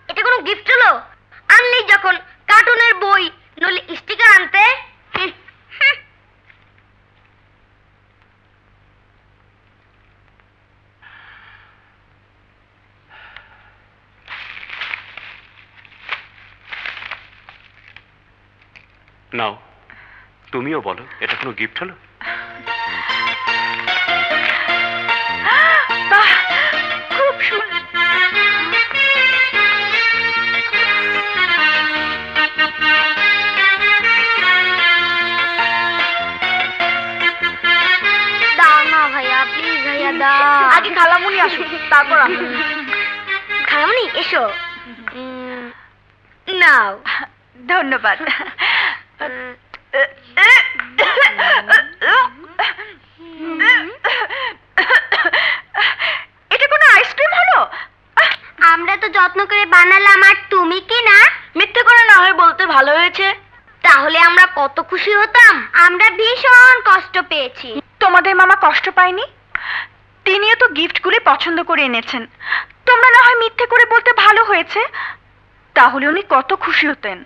Speaker 10: এটা কোনো গিফট হলো? আনলি যখন কার্টুনের বই নলে স্টিকার আনতে।
Speaker 4: নাও, তুমিও বলো, এটা কোনো গিফট হলো?
Speaker 8: বাহ, খুব সুন্দর।
Speaker 10: দাও না ভাইয়া, প্লিজ ভাইয়া দাও। আগে খালামণি আসুক, তারপর আমি। খালামণি এসো। নাও।
Speaker 8: ধন্যবাদ। এটা কোনো আইসক্রিম হলো?
Speaker 10: আমরা তো যত্ন করে বানালাম, আর তুমি কি না? মিথ্যে করে না হয় বলতে ভালো হয়েছে। তাহলে আমরা কত খুশি হতাম। আমরা ভীষণ কষ্ট পেয়েছি।
Speaker 8: তোমাদের মামা কষ্ট পায়নি? তিনিও তো গিফটগুলি পছন্দ করে এনেছেন। তোমরা না হয় মিথ্যে করে বলতে ভালো হয়েছে, তাহলে উনি কত খুশি হতেন।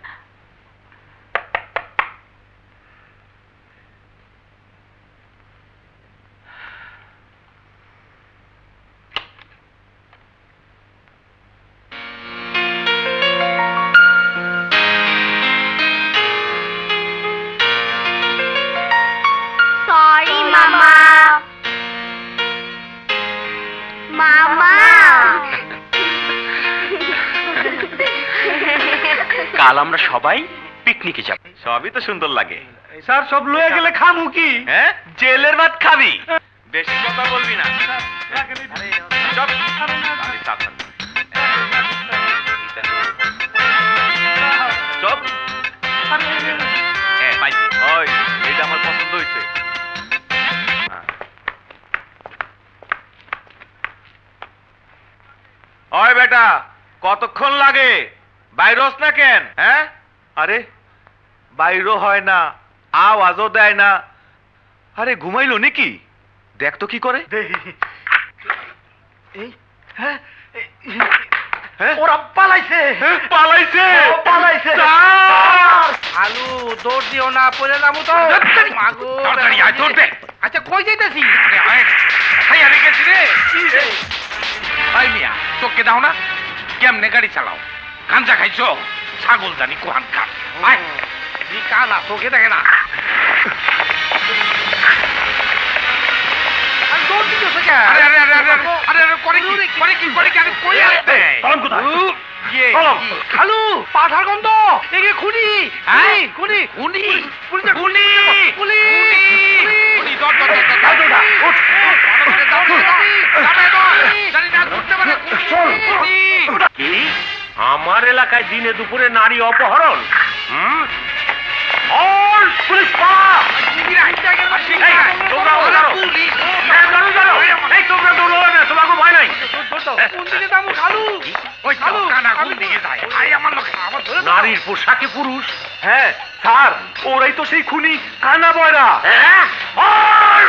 Speaker 10: সরি মামা। মামা
Speaker 4: কাল আমরা সবাই পিকনিকে যাব। সবই তো সুন্দর লাগে।
Speaker 5: স্যার সব লয়ে গেলে খামু কি?
Speaker 4: হ্যাঁ, জেলের ভাত খাবি। বেশি কথা বলবি না। চল। চল। হ্যাঁ, পাইছি। ওই, এটা আমার পছন্দ হয়েছে।
Speaker 5: ওই বেটা, কতক্ষণ লাগে? বাইরস না কেন? হ্যাঁ, আরে বাইরও হয় না, আওয়াজও দেয় না। আরে ঘুমাইলো নাকি? দেখ তো কি করে। ওরা পালাইছে। পালাইছে? পালাইছে। আলু দৌড় দিও না, পড়ে যাবো তো।
Speaker 6: তাড়াতাড়ি আয়, দৌড় দে।
Speaker 5: আচ্ছা কই যাইতেছি?
Speaker 6: আরে গেছি রে। ভাই মিয়া, চোখকে দাও না, কেমনে গাড়ি চালাও? গাঞ্জা খাইছো? ছাগল জানি কোহান খা। আয়,
Speaker 5: কানা চোখে দেখে না। দৌড় দিতেছে কেন?
Speaker 6: আরে আরে আরে আরে আরে আরে করে কি? করে কি? করে কি? আরে কই আসছে?
Speaker 5: কলম কোথায়? কলম। খালু, পাঠার গন্ধ। এগে খুনি। খুনি। খুনি। খুনি। খুনি। খুনি।
Speaker 6: খুনি, দর দর দর দর। উঠ। জানি না করতে পারে।
Speaker 7: কি আমার এলাকায় দিনে দুপুরে নারী অপহরণ? অল পুলিশ পাওয়া! এই, তোমরা ওঠাও। এই, দাঁড়াও, দাঁড়াও। এই, তোমরা দৌড়ো না, তোমাকে ভয় নাই।
Speaker 5: কোন দিকে যাবো খালু?
Speaker 6: ওই তো কানা কোন দিকে যায়? আয় আমার লোকে, আমার ধরে
Speaker 7: নারীর পোশাকে পুরুষ।
Speaker 5: হ্যাঁ স্যার, ওরাই তো সেই খুনি কানা বয়রা।
Speaker 7: হ্যাঁ? অল!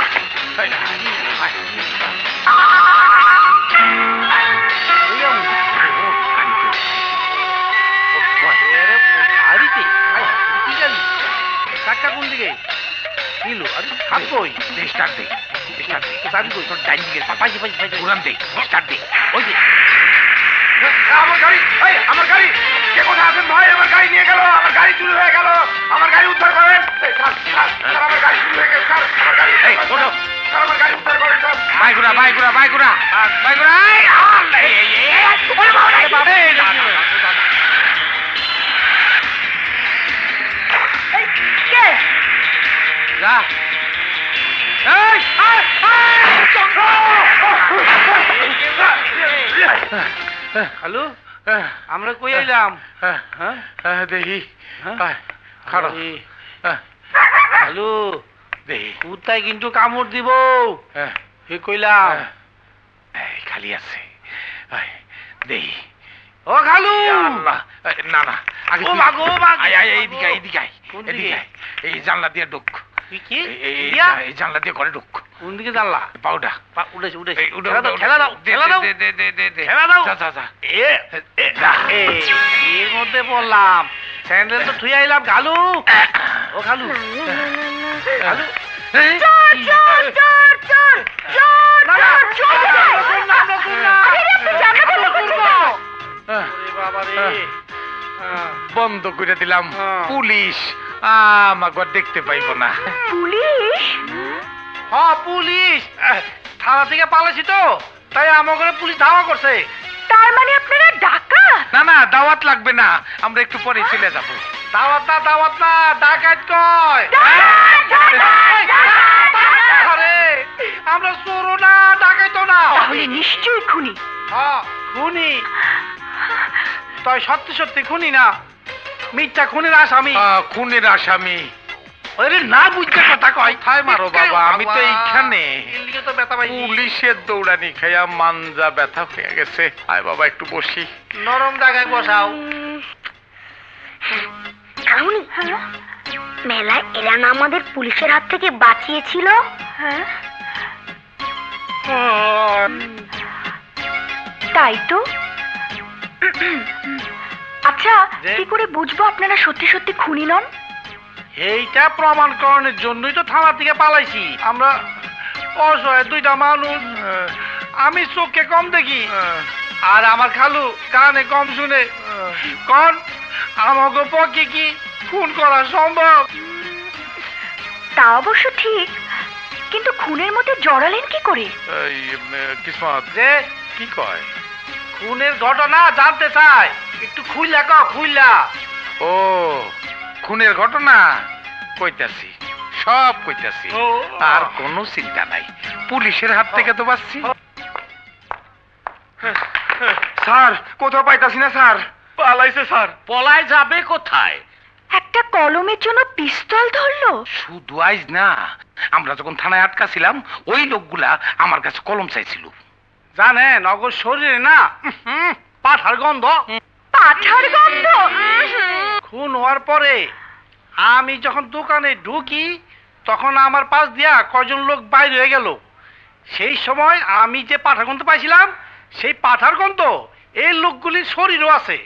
Speaker 5: কোন দিকে নিলু? আরে হাত কই?
Speaker 6: স্টার্ট দে, স্টার্ট দে।
Speaker 5: চাবি কই?
Speaker 6: তোর ডাইন দিকে
Speaker 5: পাইছি পাইছি পাইছি।
Speaker 6: ঘুরান দে, স্টার্ট দে। ওই যে আমার গাড়ি, এই আমার গাড়ি, কে কোথায় আছেন ভাই? আমার গাড়ি নিয়ে গেল, আমার গাড়ি চুরি হয়ে গেল, আমার গাড়ি উদ্ধার করেন। এই স্যার, স্যার, স্যার, আমার গাড়ি চুরি হয়ে গেছে, স্যার, আমার গাড়ি,
Speaker 11: এই, ওঠো।
Speaker 6: স্যার, আমার গাড়ি উদ্ধার করেন, স্যার।
Speaker 11: বাইগুড়া বাইগুড়া বাইগুড়া বাইগুড়া যা
Speaker 5: হ্যালো, আমরা কই আইলাম?
Speaker 11: দেখি
Speaker 5: খারাপ। হ্যালো,
Speaker 11: দেখি
Speaker 5: কুত্তায় কিন্তু কামড় দিব। হে কইলাম।
Speaker 11: খালি আছে দেখি।
Speaker 5: ও খালু,
Speaker 11: না না আগে
Speaker 5: ও মাগো, ও মাগো।
Speaker 11: এইদিকে এইদিকে আয়,
Speaker 5: কোন
Speaker 11: এদিকে
Speaker 5: দিকে?
Speaker 11: আয়। এই জানলা দিয়ে ঢুক,
Speaker 5: কি
Speaker 11: এই জানলা দিয়ে ঘরে ঢুক।
Speaker 5: কোন দিকে জানলা?
Speaker 11: পাউডা
Speaker 5: উঠেছে উঠেছে।
Speaker 11: এই, উঠো,
Speaker 5: খেলা দাও,
Speaker 11: উঠো,
Speaker 5: খেলা দাও,
Speaker 11: দে,
Speaker 5: খেলা দাও,
Speaker 11: দে, দে, দে, দে, দে।
Speaker 5: খেলা দাও।
Speaker 11: যা, যা, যা।
Speaker 5: এর মধ্যে বললাম স্যান্ডেল তো থুই আইলাম। খালু, ও খালু, খালু,
Speaker 10: চোর চোর চোর চোর চোর
Speaker 5: না, না,
Speaker 10: চোর চোর
Speaker 5: শুন না, আমরা শুন না।
Speaker 10: আরে আপনি জানলা বন্ধ করছো কেন?
Speaker 5: ওরে বাবা রে।
Speaker 11: বন্ধ করে দিলাম।
Speaker 5: হ্যাঁ।
Speaker 11: পুলিশ আমাকে দেখতে পাইব না।
Speaker 10: পুলিশ?
Speaker 5: হ্যাঁ, পুলিশ। থানা থেকে পালাইছি তো, তাই আমার ঘরে পুলিশ ধাওয়া করছে।
Speaker 10: তার মানে আপনারা ডাকাত?
Speaker 11: না না দাওয়াত লাগবে না, আমরা একটু পরে চলে যাব।
Speaker 5: দাওয়াত না, দাওয়াত না, ডাকাত কয়। আরে আমরা চোরও না, ডাকাইতো না।
Speaker 10: তাহলে নিশ্চয়ই খুনি।
Speaker 5: হ্যাঁ, খুনি। তাই সত্যি সত্যি খুনি না, মিথ্যা খুনের আসামি।
Speaker 11: খুনের আসামি।
Speaker 5: আরে না, বুঝতে কথা কয়।
Speaker 11: কোথায় মারো বাবা, আমি তো এইখানে।
Speaker 5: এদিকে তো ব্যথা পাইছি।
Speaker 11: পুলিশের দৌড়ানি খাইয়া মানজা ব্যথা হয়ে গেছে। আয় বাবা একটু বসি।
Speaker 5: নরম জায়গায় বসাও।
Speaker 10: কারণ মেলায় এরা না আমাদের পুলিশের হাত থেকে বাঁচিয়েছিল। হ্যাঁ, তাই তো। আচ্ছা, কি করে বুঝবো আপনারা সত্যি সত্যি খুনি নন?
Speaker 5: এইটা প্রমাণকরণের জন্যই তো থানা থেকে পালাইছি। আমরা অসহায় দুইটা মানুষ। আমি চোখে কম দেখি, আর আমার খালু কানে কম শুনে। কোন আমাকে পক্ষে কি খুন করা সম্ভব?
Speaker 10: তা অবশ্য ঠিক, কিন্তু খুনের মধ্যে জড়ালেন কি করে?
Speaker 11: কিসমত
Speaker 5: যে
Speaker 11: কি কয়?
Speaker 5: খুনের ঘটনা জানতে চাই, একটু খুইলা কও, খুইলা।
Speaker 11: ও খুনের ঘটনা কইতাছি, সব কইতাছি।
Speaker 5: ও,
Speaker 11: আর কোনো চিন্তা নাই, পুলিশের হাত থেকে তো বাঁচছি।
Speaker 6: স্যার, কোথাও পাইতাছি না স্যার। পালাইছে স্যার।
Speaker 7: পলায় যাবে কোথায়?
Speaker 10: একটা কলমের জন্য পিস্তল ধরলো?
Speaker 11: শুধু আইজ না, আমরা যখন থানায় আটকা ছিলাম ওই লোকগুলা আমার কাছে কলম চাইছিল।
Speaker 5: জানেন নগর শরীরে না পাঠার গন্ধ।
Speaker 10: পাঠার গন্ধ?
Speaker 5: খুন হওয়ার পরে আমি যখন দোকানে ঢুকি, তখন আমার পাশ দিয়া কয়জন লোক বাইরে হয়ে গেল। সেই সময় আমি যে পাঠার গন্ধ পাইছিলাম, সেই পাঠার গন্ধ এই লোকগুলির শরীরও আছে।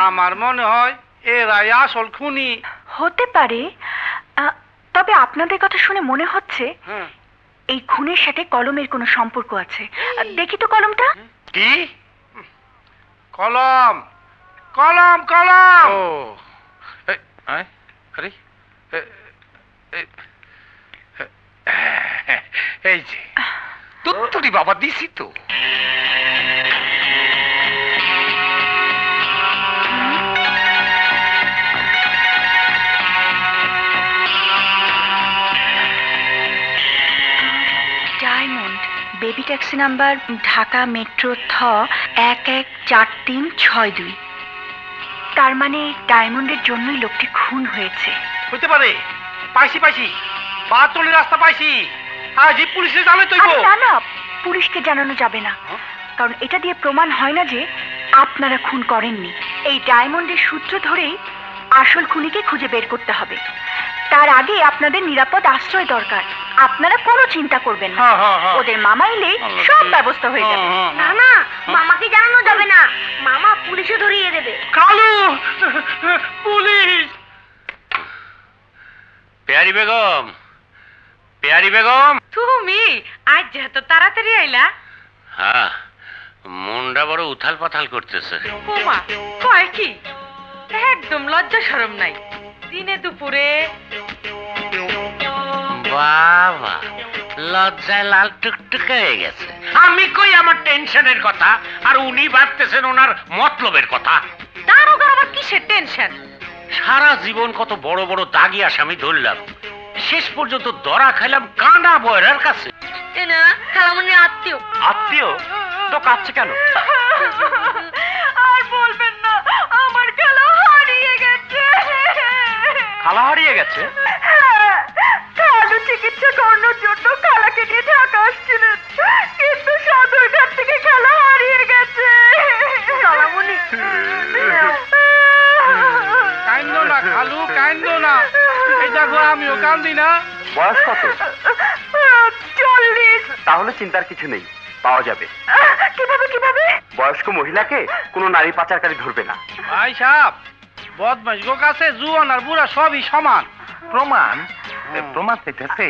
Speaker 5: আমার মনে হয় এরাই আসল খুনি।
Speaker 8: হতে পারে, তবে আপনাদের কথা শুনে মনে হচ্ছে এই খুনের সাথে কলমের কোনো সম্পর্ক আছে। দেখি তো কলমটা।
Speaker 11: কি?
Speaker 5: কলম, কলম, কলম।
Speaker 11: ও আরে এই যে তুত্তুরি বাবা দিছি তো।
Speaker 8: Diamond, baby taxi number Dhaka metro থ 114362। তার মানে ডায়মন্ডের জন্যই লোকটি খুন হয়েছে।
Speaker 5: হইতে পারে। পাইছি পাইছি, বাতলের রাস্তা পাইছি। আজ পুলিশে জানাই তো।
Speaker 8: আরে না না, পুলিশকে জানানো যাবে না, কারণ এটা দিয়ে প্রমাণ হয় না যে আপনারা খুন করেননি। এই ডায়মন্ডের সূত্র ধরেই আসল খুনিকে খুঁজে বের করতে হবে। তার আগে আপনাদের নিরাপদ আশ্রয় দরকার। আপনারা কোনো চিন্তা করবেন না, ওদের মামা এলেই সব ব্যবস্থা হয়ে যাবে।
Speaker 10: না না, মামাকে জানানো যাবে না, মামা পুলিশে ধরিয়ে দেবে।
Speaker 5: কালু, পুলিশ।
Speaker 7: পেয়ারি বেগম, পেয়ারি বেগম।
Speaker 1: তুমি আজ যেহেতু তাড়াতাড়ি আইলা।
Speaker 7: হ্যাঁ, মনটা বড় উথাল পাথাল করতেছে।
Speaker 1: ওমা কয় কি, একদম লজ্জা শরম নাই। দিনে দুপুরে
Speaker 7: বাবা লজ্জায় লাল টুকটুকে হয়ে গেছে। আমি কই আমার টেনশনের কথা, আর উনি ভাবতেছেন ওনার মতলবের কথা।
Speaker 1: তার ওপর আবার কিসের টেনশন?
Speaker 7: সারা জীবন কত বড় বড় দাগি আসামি ধরলাম, শেষ পর্যন্ত ধরা খাইলাম কানা বয়রার কাছে।
Speaker 10: না খালামণির আত্মীয়।
Speaker 4: আত্মীয় তো কাঁদছে কেন?
Speaker 8: আর বলবেন না, আমার খালা হারিয়ে গেছে।
Speaker 4: খালা হারিয়ে গেছে?
Speaker 8: খালু চিকিৎসা করানোর জন্য খালাকে নিয়ে ঢাকা আসছিলেন, কিন্তু সদরঘাট থেকে খালা হারিয়ে গেছে। খালামণি
Speaker 5: কান্দো না খালু, কান্দো না। এই দেখো আমিও কান্দি না।
Speaker 4: বয়স কত?
Speaker 8: 40।
Speaker 4: তাহলে চিন্তার কিছু নেই, পাওয়া যাবে।
Speaker 8: কিভাবে কিভাবে?
Speaker 4: বয়স্ক মহিলাকে কোনো নারী পাচারকারী ধরবে না।
Speaker 5: ভাই সাহেব, বদমাশ গো কাছে জুয়ান আর বুড়া সবই সমান।
Speaker 6: প্রমাণ প্রমাণ চাইতেছে।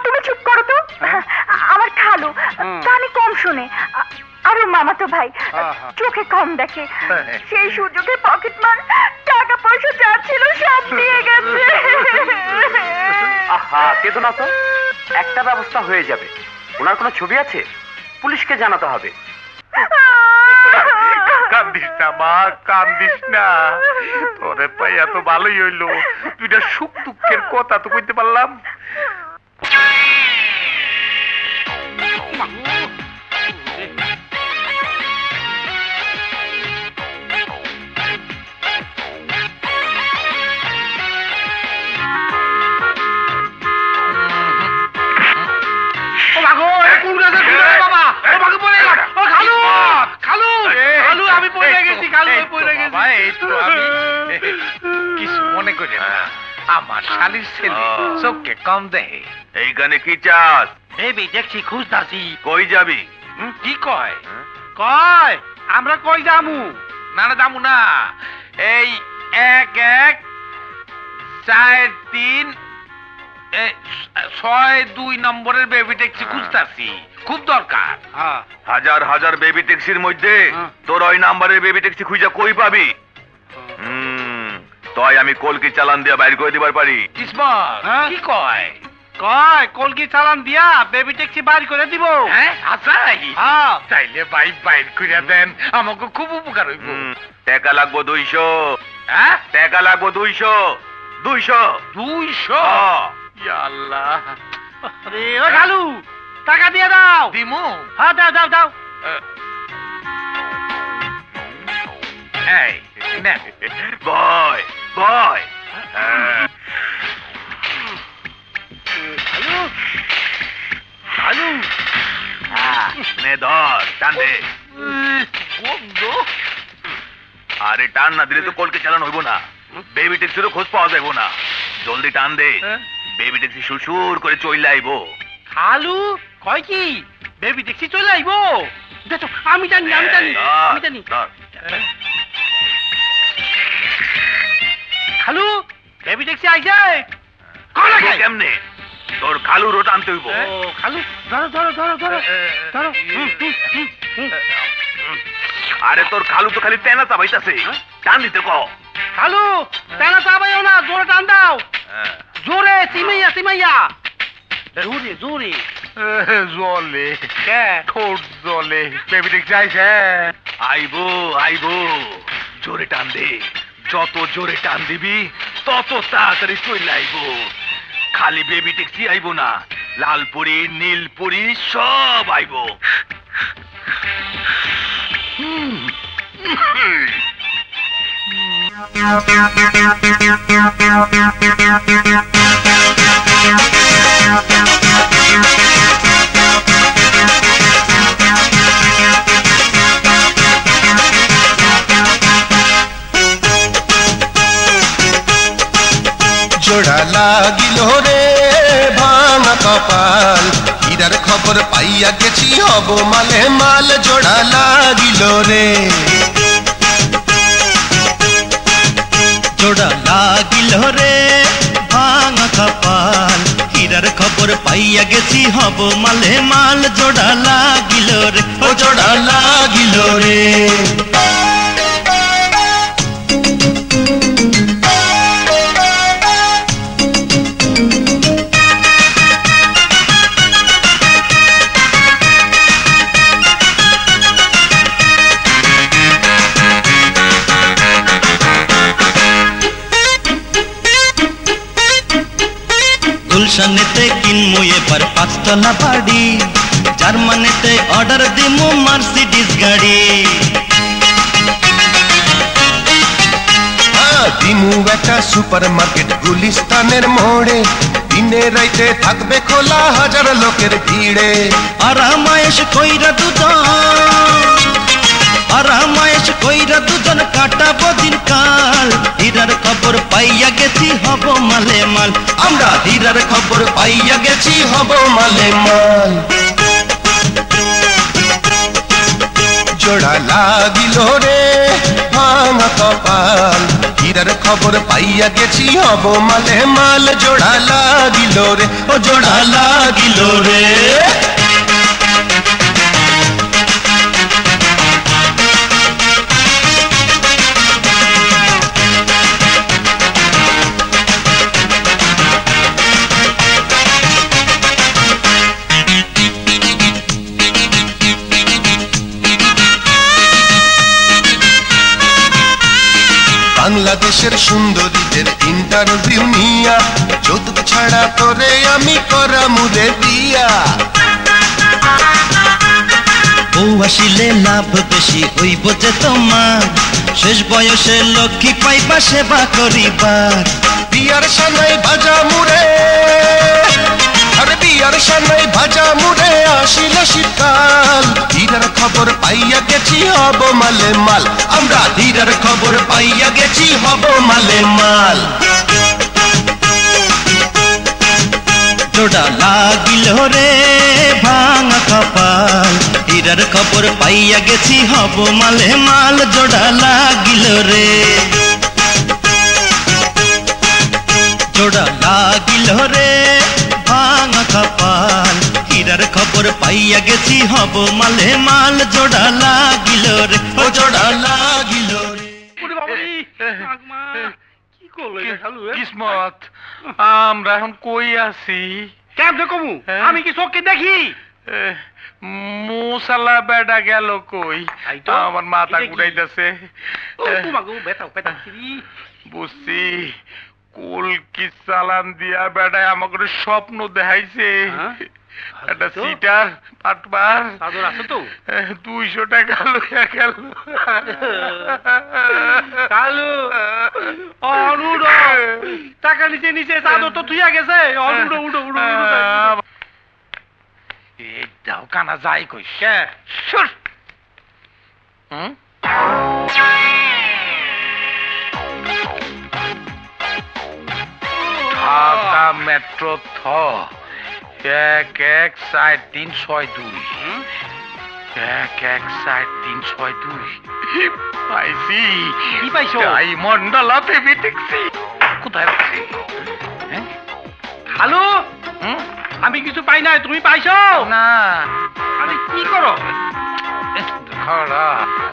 Speaker 8: তুমি চুপ করো তো। আমার খালু কানে কম শোনে, আর ওর মামাতো ভাই চোখে কম দেখে। সেই সুযোগে পকেটমার টাকা পয়সা যা ছিল সব নিয়ে গেছে।
Speaker 4: আহা কেঁদো না তো, একটা ব্যবস্থা হয়ে যাবে। ওনার কোনো ছবি আছে? পুলিশকে জানাতে হবে।
Speaker 11: কান্দিস না মা, কান্দিস না। তোরে পাইয়া তো ভালোই হইলো, দুইটা সুখ দুঃখের কথা তো কইতে পারলাম।
Speaker 5: আমি পড়ে গেছি, খালু পড়ে গেছি।
Speaker 11: কিছু মনে করি না, আমার শালির ছেলে চোখকে কম দেয়।
Speaker 6: এইখানে কি চাস?
Speaker 5: বেবি দেখছি খুঁজতাছি।
Speaker 6: কই যাবি?
Speaker 11: কি কয়?
Speaker 5: কয় আমরা কই যামু?
Speaker 11: না না যাবো না। এই 114362 নম্বরের বেবি ট্যাক্সি খুঁজতাছি, খুব দরকার।
Speaker 6: হাজার হাজার বেবি ট্যাক্সির মধ্যে তোর ওই নাম্বারের বেবি ট্যাক্সি খুঁজা কই পাবি? তই আমি কলকি চালান দিয়া বাইর করে দিবার পারি।
Speaker 11: কিসমত কি কয়?
Speaker 5: কয় কলকি চালান দিয়া বেবি ট্যাক্সি বাইর করে দিব।
Speaker 11: হ্যাঁ আসাই, তাইলে বাইর কইরা দেন, আমাকে খুব উপকার হইব।
Speaker 6: টাকা লাগবো 200।
Speaker 11: হ্যাঁ
Speaker 6: টাকা লাগবো 200। 200
Speaker 11: 200? ইয়া আল্লাহ।
Speaker 5: আরে ও খালু টাকা দিয়ে দাও।
Speaker 11: দিমু?
Speaker 5: হ্যাঁ দাও দাও দাও।
Speaker 11: এই নেন।
Speaker 6: বয় বয়।
Speaker 5: খালু খালু
Speaker 6: নে ধর, টান দে।
Speaker 11: গন্ধ।
Speaker 6: আরে টান না দিলে তো কলকে চালান হইব না, বেবি ট্যাক্সিরও খোঁজ পাওয়া যাইব না। জলদি টান দে, বেবি ট্যাক্সি সুরসুর করে চইলে আইব।
Speaker 5: খালু কয় কি বেবি ট্যাক্সি চলে আইব? দেখো আমি জানি আমি জানি আমি জানি। খালু বেবি ট্যাক্সি আইছে।
Speaker 6: কেমনে? তোর খালু রোড আনতে হইব।
Speaker 5: ও খালু ধরো ধরো ধরো ধরো ধরো।
Speaker 6: আরে তোর খালু তো খালি তেনা চাবাইতাছে, টান দিতে কও।
Speaker 5: খালু তেনা চাবাইও না, জোরে টান দাও। জোরে সিমাইয়া সিমাইয়া জোরে জোরে।
Speaker 11: জলে ঠোঁট জলে, বেবি ট্যাক্সি আইছে।
Speaker 6: আইব আইব, জোরে টান দে। যত জোরে টান দিবি তত তাড়াতাড়ি চলে আইব। খালি বেবি ট্যাক্সি আইব না, লালপুরি নীলপুরি সব আইব।
Speaker 12: জোড়া লাগিল রে ভাঙা কপাল, হীরার খবর পাইয়া গেছি হব মালে মাল। জোড়া লাগিল রে,
Speaker 13: জোড়া লাগিল রে ভাঙা কপাল, হীরার খবর পাইয়া গেছি হব মালে মাল জোড়া লাগিল রে ও জোড়া লাগিল রে গুলশানেতে কিনমু এবার 5 তলা বাড়ি জার্মানিতে অর্ডার দিমু মার্সিডিজ গাড়ি
Speaker 12: দিমু একটা সুপার মার্কেট গুলিস্তানের মোড়ে দিনে রাইতে থাকবে খোলা হাজার লোকের ভিড়ে
Speaker 13: আরামায়েশ কইরা দুজন কাটাবো দিন কাল হীরার খবর পাইয়া গেছি হব মালে মাল
Speaker 12: আমরা হীরার খবর পাইয়া গেছি হব মালে মাল জোড়া লাগিল রে ভাঙা কপাল হীরার খবর পাইয়া গেছি হব মালে মাল জোড়া লাগিল রে ও জোড়া লাগিল রে বাংলাদেশের সুন্দরীদের ইন্টারভিউ নিয়া যৌতুক ছাড়া তোরে আমি করামু রে বিয়া
Speaker 13: বউ আসিলে লাভ বেশি হইব যে তোমার শেষ বয়সে লক্ষ্মী পাইবা সেবা করিবার
Speaker 12: বিয়ার সানাই ভাজা মুড়ে আরে বিয়ার সানাই ভাজা মুড়ে আসিল শীতকাল হীরার খবর পাইয়া গেছি হব মালে মাল আমরা হীরার খবর পাইয়া গেছি হব মালে মাল
Speaker 13: জোড়া লাগিল রে ভাঙা কপাল হীরার খবর পাইয়া গেছি হব মালে মাল জোড়া লাগিল রে জোড়া লাগিল রে ভাঙা কপাল হীরার খবর পাইয়া গেছি হব মালে মাল জোড়া লাগিল রে ও জোড়া লাগিল রে
Speaker 5: কি করলো খালু
Speaker 11: কিসমত আমরা এখন কই আছি
Speaker 5: কেমনে কমু আমি কি চোখে দেখি
Speaker 11: মুসালা বেটা গেল কই আমার মাথা ঘুরাইতেছে বুঝছি কুল কি চালান দিয়া বেটায় আমাকে স্বপ্ন দেখাইছে একটা সিটার পাটবার
Speaker 5: আছে তো
Speaker 11: 200 টাকা লইয়া গেল
Speaker 5: কালু অনুর টাকা নিচে নিচে চাদর তো তুইয়া গেছে অনুর উড়ো উড়ো
Speaker 11: এইটাও কানা যাই কইস ঢাকা মেট্রো থ 1-1-4-3-6-2 1-1-4-3-6-2 পাইছি
Speaker 5: কি পাইছো
Speaker 11: এই মন্ডলাতে বিটেক্সি কোথায় আছে
Speaker 5: হ্যালো আমি কিছু পাই না তুমি পাইছো
Speaker 11: না
Speaker 5: আরে কি করো
Speaker 11: খাড়া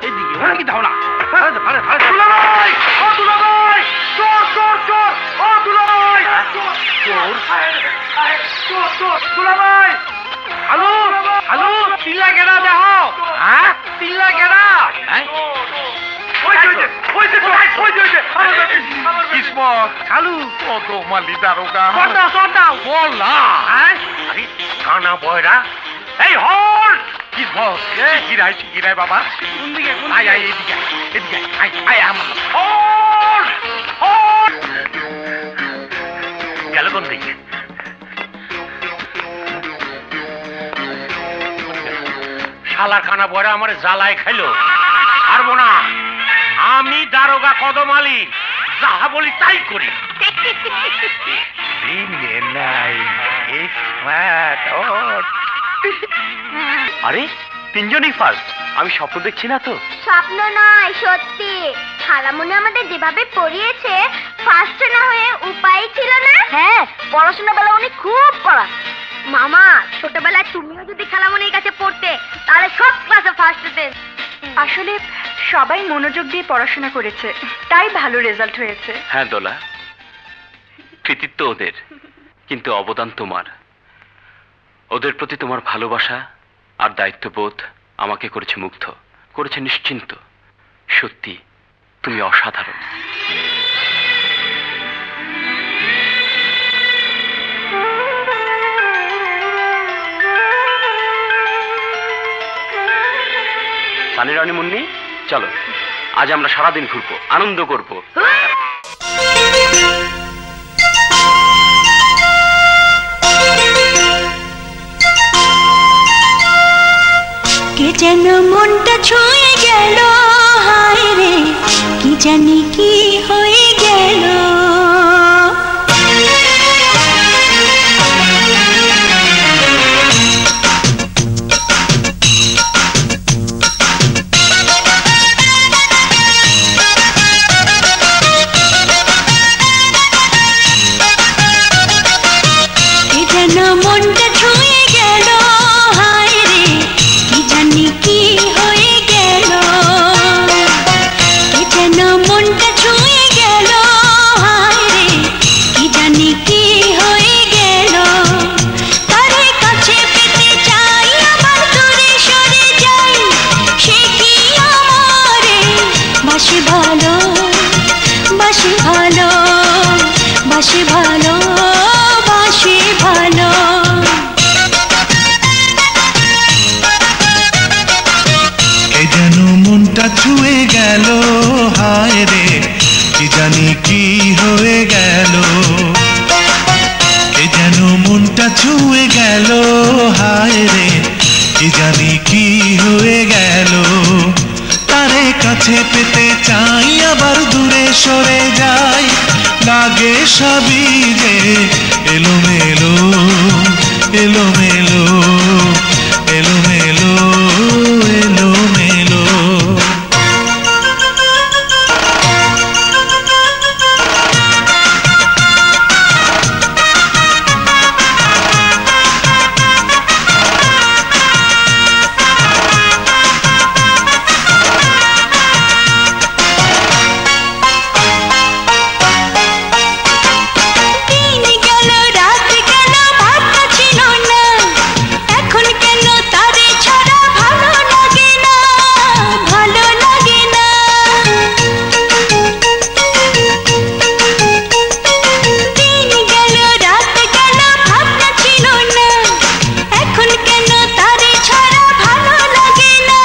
Speaker 5: এদিকে ওরা কি দাও না দুলাভাই ও দুলাভাই চোর চোর চোর ও দুলাভাই চোর চোর দুলাভাই হ্যালো হ্যালো তিল্লা গেরা দেখো হ্যাঁ তিল্লা গেরা
Speaker 11: কিসমত খালু কত মালি দারোগা বল না কানা বয়রা এই হল কিসমত গিরাই বাবা আয় আয় এদিকে এদিকে আয় আয় আমার হল হল গেল কোন দিকে শালার খানা বয়রা আমার জ্বালায় খাইলো পারবো না আমি দারোগা কদম আলী যাহা বলি তাই করি
Speaker 4: আরে তিনজনই ফার্স্ট আমি স্বপ্ন দেখছি না তো
Speaker 10: স্বপ্ন নয় সত্যি খালামুনি আমাদের যেভাবে পড়িয়েছে ফার্স্ট না হয়ে উপায় ছিল না হ্যাঁ পড়াশোনা বেলা উনি খুব পড়া ছোটবেলায় তুমিও যদি খালামণির কাছে পড়তে তাহলে সব ক্লাসে ফার্স্ট হতে।
Speaker 8: আসলে সবাই মনোযোগ দিয়ে পড়াশোনা করেছে, তাই ভালো রেজাল্ট হয়েছে।
Speaker 4: হ্যাঁ দোলা, কৃতিত্ব ওদের, কিন্তু অবদান তোমার। ওদের প্রতি তোমার ভালোবাসা আর দায়িত্ববোধ আমাকে করেছে মুগ্ধ, করেছে নিশ্চিন্ত। সত্যি তুমি অসাধারণ। সানি রানী মুন্নি, চলো আজ আমরা সারাদিন ঘুরবো, আনন্দ করবো।
Speaker 9: কে যেন মনটা ছুঁয়ে গেল, হায় রে কি জানি কি হয়ে গেল। কে যেন মনটা ছুঁয়ে গেল, হায় রে কি জানি কি হয়ে গেল। কে যেন মনটা ছুঁয়ে গেল, হায় রে কি জানি কি হয়ে গেল। তারে কাছে পেতে চাই আবার দূরে সরে যাই, সে কি আমারে বাসে ভালো, বাসে ভালো, বাসে ভালো, বাসে ভালো।
Speaker 12: কে যেন মনটা ছুঁয়ে গেল, হায় রে কি জানি কি হয়ে গেল। কে যেন মনটা ছুঁয়ে গেল, হায় রে কি জানি কি হয়ে গেল। তারে কাছে পেতে চাই আবার দূরে সরে যাই, লাগে সবই যে এলোমেলো, এলোমেলো, এলোমেলো, এলোমেলো।
Speaker 9: দিন গেল রাত গেল ভাবনা ছিল না, এখন কেন তারে ছাড়া ভালো লাগে না, ভালো লাগে না। দিন গেল রাত গেল ভাবনা ছিল না, এখন কেন তারে ছাড়া ভালো লাগে না।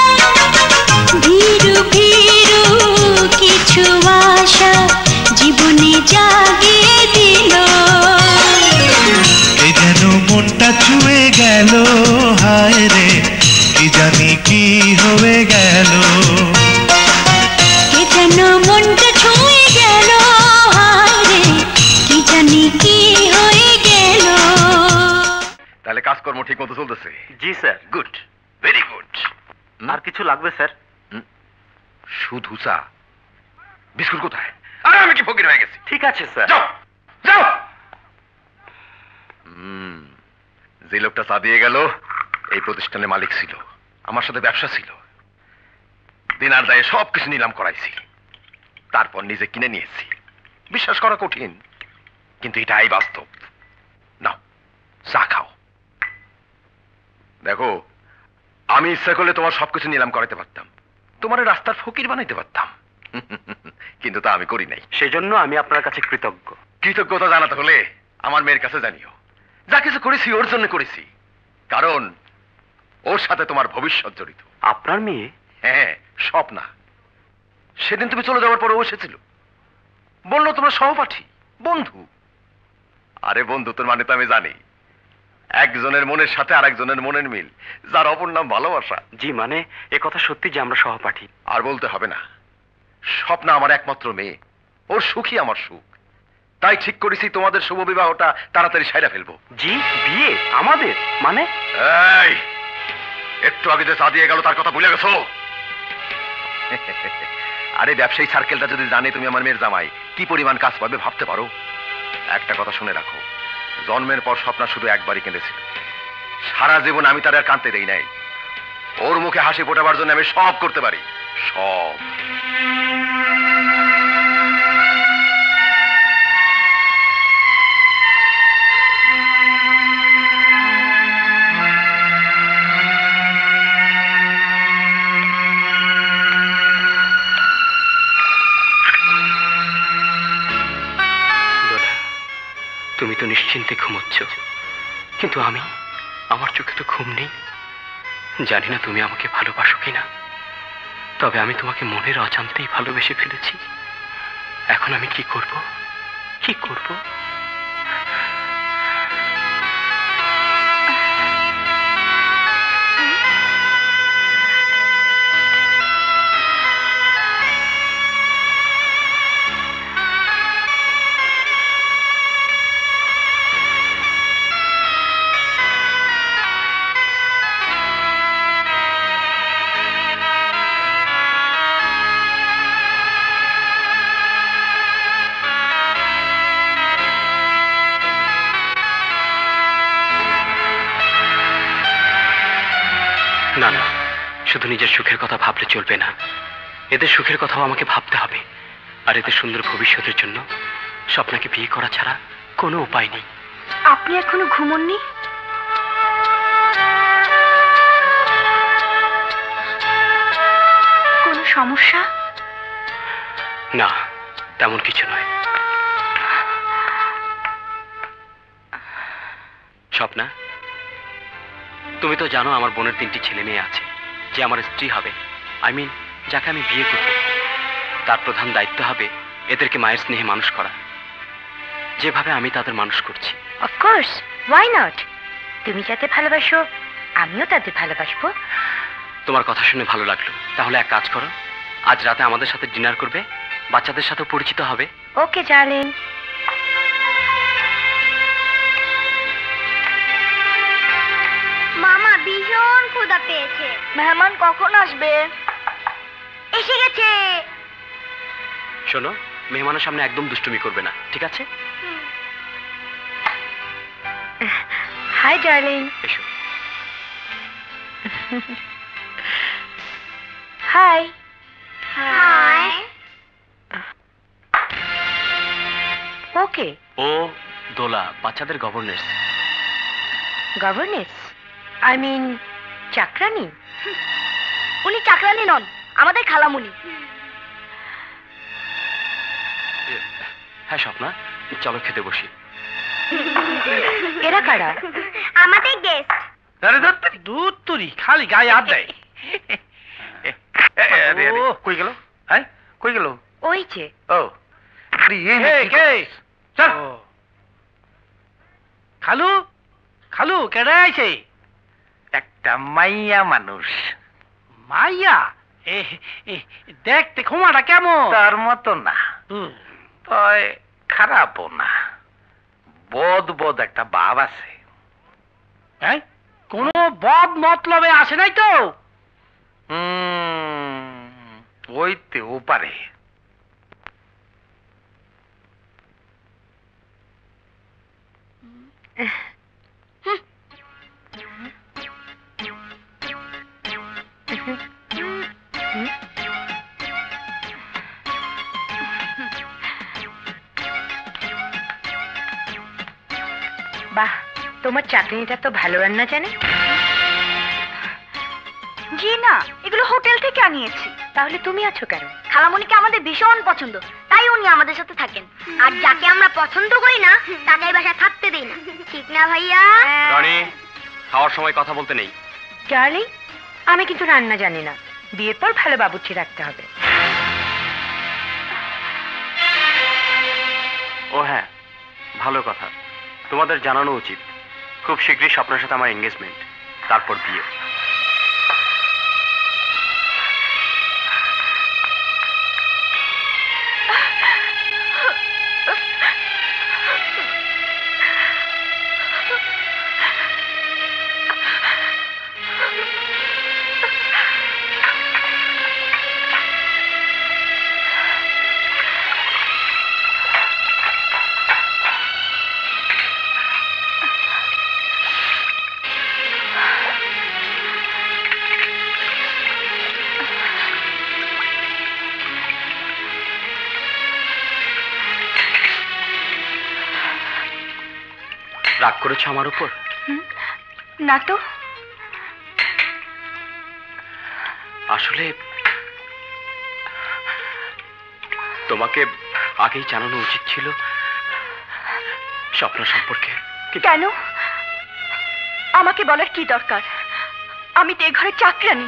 Speaker 9: ভীরু ভীরু কিছু আশা জীবনে জাগিয়ে দিল।
Speaker 12: কে যেন মনটা ছুঁয়ে গেল, হায় রে কি জানি কি হয়ে গেল।
Speaker 9: কে যেন মনটা ছুঁয়ে গেল, হায় রে কি জানি কি হয়ে গেল।
Speaker 6: তাহলে কাজকর্ম ঠিক মতো চলতেছে?
Speaker 4: জি স্যার।
Speaker 6: Good, very good.
Speaker 4: আর কিছু লাগবে স্যার?
Speaker 6: শুধু চা? বিস্কুট কোথায়? আরে আমি কি ফকির হয়ে গেছি?
Speaker 4: ঠিক আছে স্যার।
Speaker 6: যাও যাও। যে লোকটা চা দিয়ে গেল এই প্রতিষ্ঠানের মালিক ছিল, আমার সাথে ব্যবসা ছিল। দিনার দায়ে সবকিছু নিলাম করাইছি, তারপর নিজে কিনে নিয়েছি। বিশ্বাস করা কঠিন, কিন্তু এটাই বাস্তব। নাও চা খাও। দেখো, আমি ইচ্ছা করলে তোমার সবকিছু নিলাম করাইতে পারতাম, তোমার রাস্তার ফকির বানাইতে পারতাম, কিন্তু তা আমি করি নাই।
Speaker 4: সেই জন্য আমি আপনার কাছে কৃতজ্ঞ।
Speaker 6: কৃতজ্ঞতা জানাতে হলে আমার মেয়ের কাছে জানিও। যা কিছু করেছি ওর জন্য করেছি, কারণ ওর সাথে তোমার ভবিষ্যৎ জড়িত।
Speaker 4: আপনার মেয়ে?
Speaker 6: হ্যাঁ, সব না। সেদিন তুমি চলে যাওয়ার পরে ও এসেছিল, বললো তোমরা সহপাঠী, বন্ধু। আরে বন্ধুত্বের মানে তো আমি জানি, একজনের মনের সাথে আরেকজনের মনের মিল, যার অপর নাম ভালোবাসা।
Speaker 4: জি, মানে এ কথা সত্যি যে আমরা সহপাঠী?
Speaker 6: আর বলতে হবে না, স্বপ্না আমার একমাত্র মেয়ে, ওর সুখই আমার সুখ। তাই ঠিক করেছি তোমাদের শুভ বিবাহটা তাড়াতাড়ি সাইরা ফেলবো।
Speaker 4: জি, বিয়ে আমাদের? মানে?
Speaker 6: এই, একটু আগে যে চা দিয়ে গেল তার কথা ভুলে গেছো? আরে ব্যবসায়ী সার্কেলটা যদি জানে তুমি আমার মেয়ের জামাই, কি পরিমাণ কাজ পাবে ভাবতে পারো? একটা কথা শুনে রাখো, জন্মের পর স্বপ্না শুধু একবারই কেঁদেছিল, সারা জীবন আমি তার আর কাঁদতে দেই নাই। ওর মুখে হাসি ফোটাবার জন্য আমি সব করতে পারি, সব।
Speaker 4: তুমি তো নিশ্চিন্তে ঘুমোচ্ছ, কিন্তু আমার চোখে তো ঘুম নেই। জানি না তুমি আমাকে ভালোবাসো কিনা, তবে আমি তোমাকে মনের অজান্তেই ভালোবেসে ফেলেছি। এখন আমি কি করব? কি করব? না না, শুধু নিজের সুখের কথা ভাবলে চলবে না, এদের সুখের কথাও আমাকে ভাবতে হবে। আর এদের সুন্দর ভবিষ্যতের জন্য স্বপ্নাকে বিয়ে করা ছাড়া কোনো উপায় নেই।
Speaker 8: আপনি এখনো ঘুমোননি? কোনো সমস্যা?
Speaker 4: না, তেমন কিছু নয়। স্বপ্না, তুমি তো জানো আমার বোনের 3টি ছেলে মেয়ে আছে, যে আমার স্ত্রী হবে, যাকে আমি বিয়ে করব। তার প্রধান দায়িত্ব হবে এদেরকে মায়ের স্নেহে মানুষ করা, যেভাবে আমি তাদের মানুষ করছি।
Speaker 1: Of course, why not? তুমি যাতে ভালোবাসো, আমিও তাদের ভালোবাসবো।
Speaker 4: তোমার কথা শুনে ভালো লাগলো। তাহলে এক কাজ করো, আজ রাতে আমাদের সাথে ডিনার করবে, বাচ্চাদের সাথেও পরিচিত হবে।
Speaker 1: ওকে ডার্লিং।
Speaker 10: মামা ভীষণ ক্ষুধা পেয়েছে। মেহমান কখন আসবে? এসে গেছে।
Speaker 4: শোনো, মেহমানের সামনে একদম দুষ্টুমি করবে না, ঠিক আছে?
Speaker 1: Hi darling.
Speaker 4: এসো।
Speaker 1: হাই।
Speaker 10: হাই।
Speaker 1: ওকে।
Speaker 4: ও দোলা, বাচ্চাদের গভর্নেন্স।
Speaker 1: গভর্নেন্স? চাকরানি?
Speaker 10: উনি চাকরানি নন, আমাদের খালামুনি।
Speaker 4: হ্যাঁ স্বপ্না, চলো খেতে বসি।
Speaker 1: এরা কারা?
Speaker 10: আমাদের গেস্ট।
Speaker 5: আরে দুধ তুরি খালি গায়ে হাত দেয়। কই গেল? হ্যাঁ, কই গেল?
Speaker 1: ওই যে।
Speaker 5: ও কে? চল। খালু, খালু কেডা আইছে? একটা মাইয়া মানুষ। মাইয়া? দেখতে ক্ষমাটা কেমন? তার মতো না, তয় খারাপও না, বদ একটা ভাব আছে। হ্যাঁ, কোন বদ মতলবে আসে নাই তো? হইতেও পারে।
Speaker 1: বাহ, তোমার চাকরিটা তো ভালো রান্না জানে।
Speaker 8: জি না, এগুলো হোটেল থেকে আনিয়েছি।
Speaker 1: তাহলে তুমি আছো কেন?
Speaker 10: খালামুনিকে আমাদের ভীষণ পছন্দ, তাই উনি আমাদের সাথে থাকেন। আর যাকে আমরা পছন্দ করি না, তাকে এই বাসায় থাকতে দেই না। ঠিক না ভাইয়া?
Speaker 4: রনি, খাওয়ার সময় কথা বলতে নেই।
Speaker 1: ডার্লিং, আমি কিন্তু রান্না জানি না। বিয়ের পর ভালো বাবুর্চি রাখতে হবে।
Speaker 4: ও হ্যাঁ, ভালো কথা। তোমাদের জানানো উচিত, খুব শীঘ্রই স্বপ্নের সাথে আমার এনগেজমেন্ট, তারপর বিয়ে। করেছো আমার উপর?
Speaker 1: না তো।
Speaker 4: আসলে তোমাকে আগেই জানানো উচিত ছিল স্বপ্ন সম্পর্কে।
Speaker 1: কেন? আমাকে বলার কি দরকার? আমি তো এ ঘরে চাকরানি।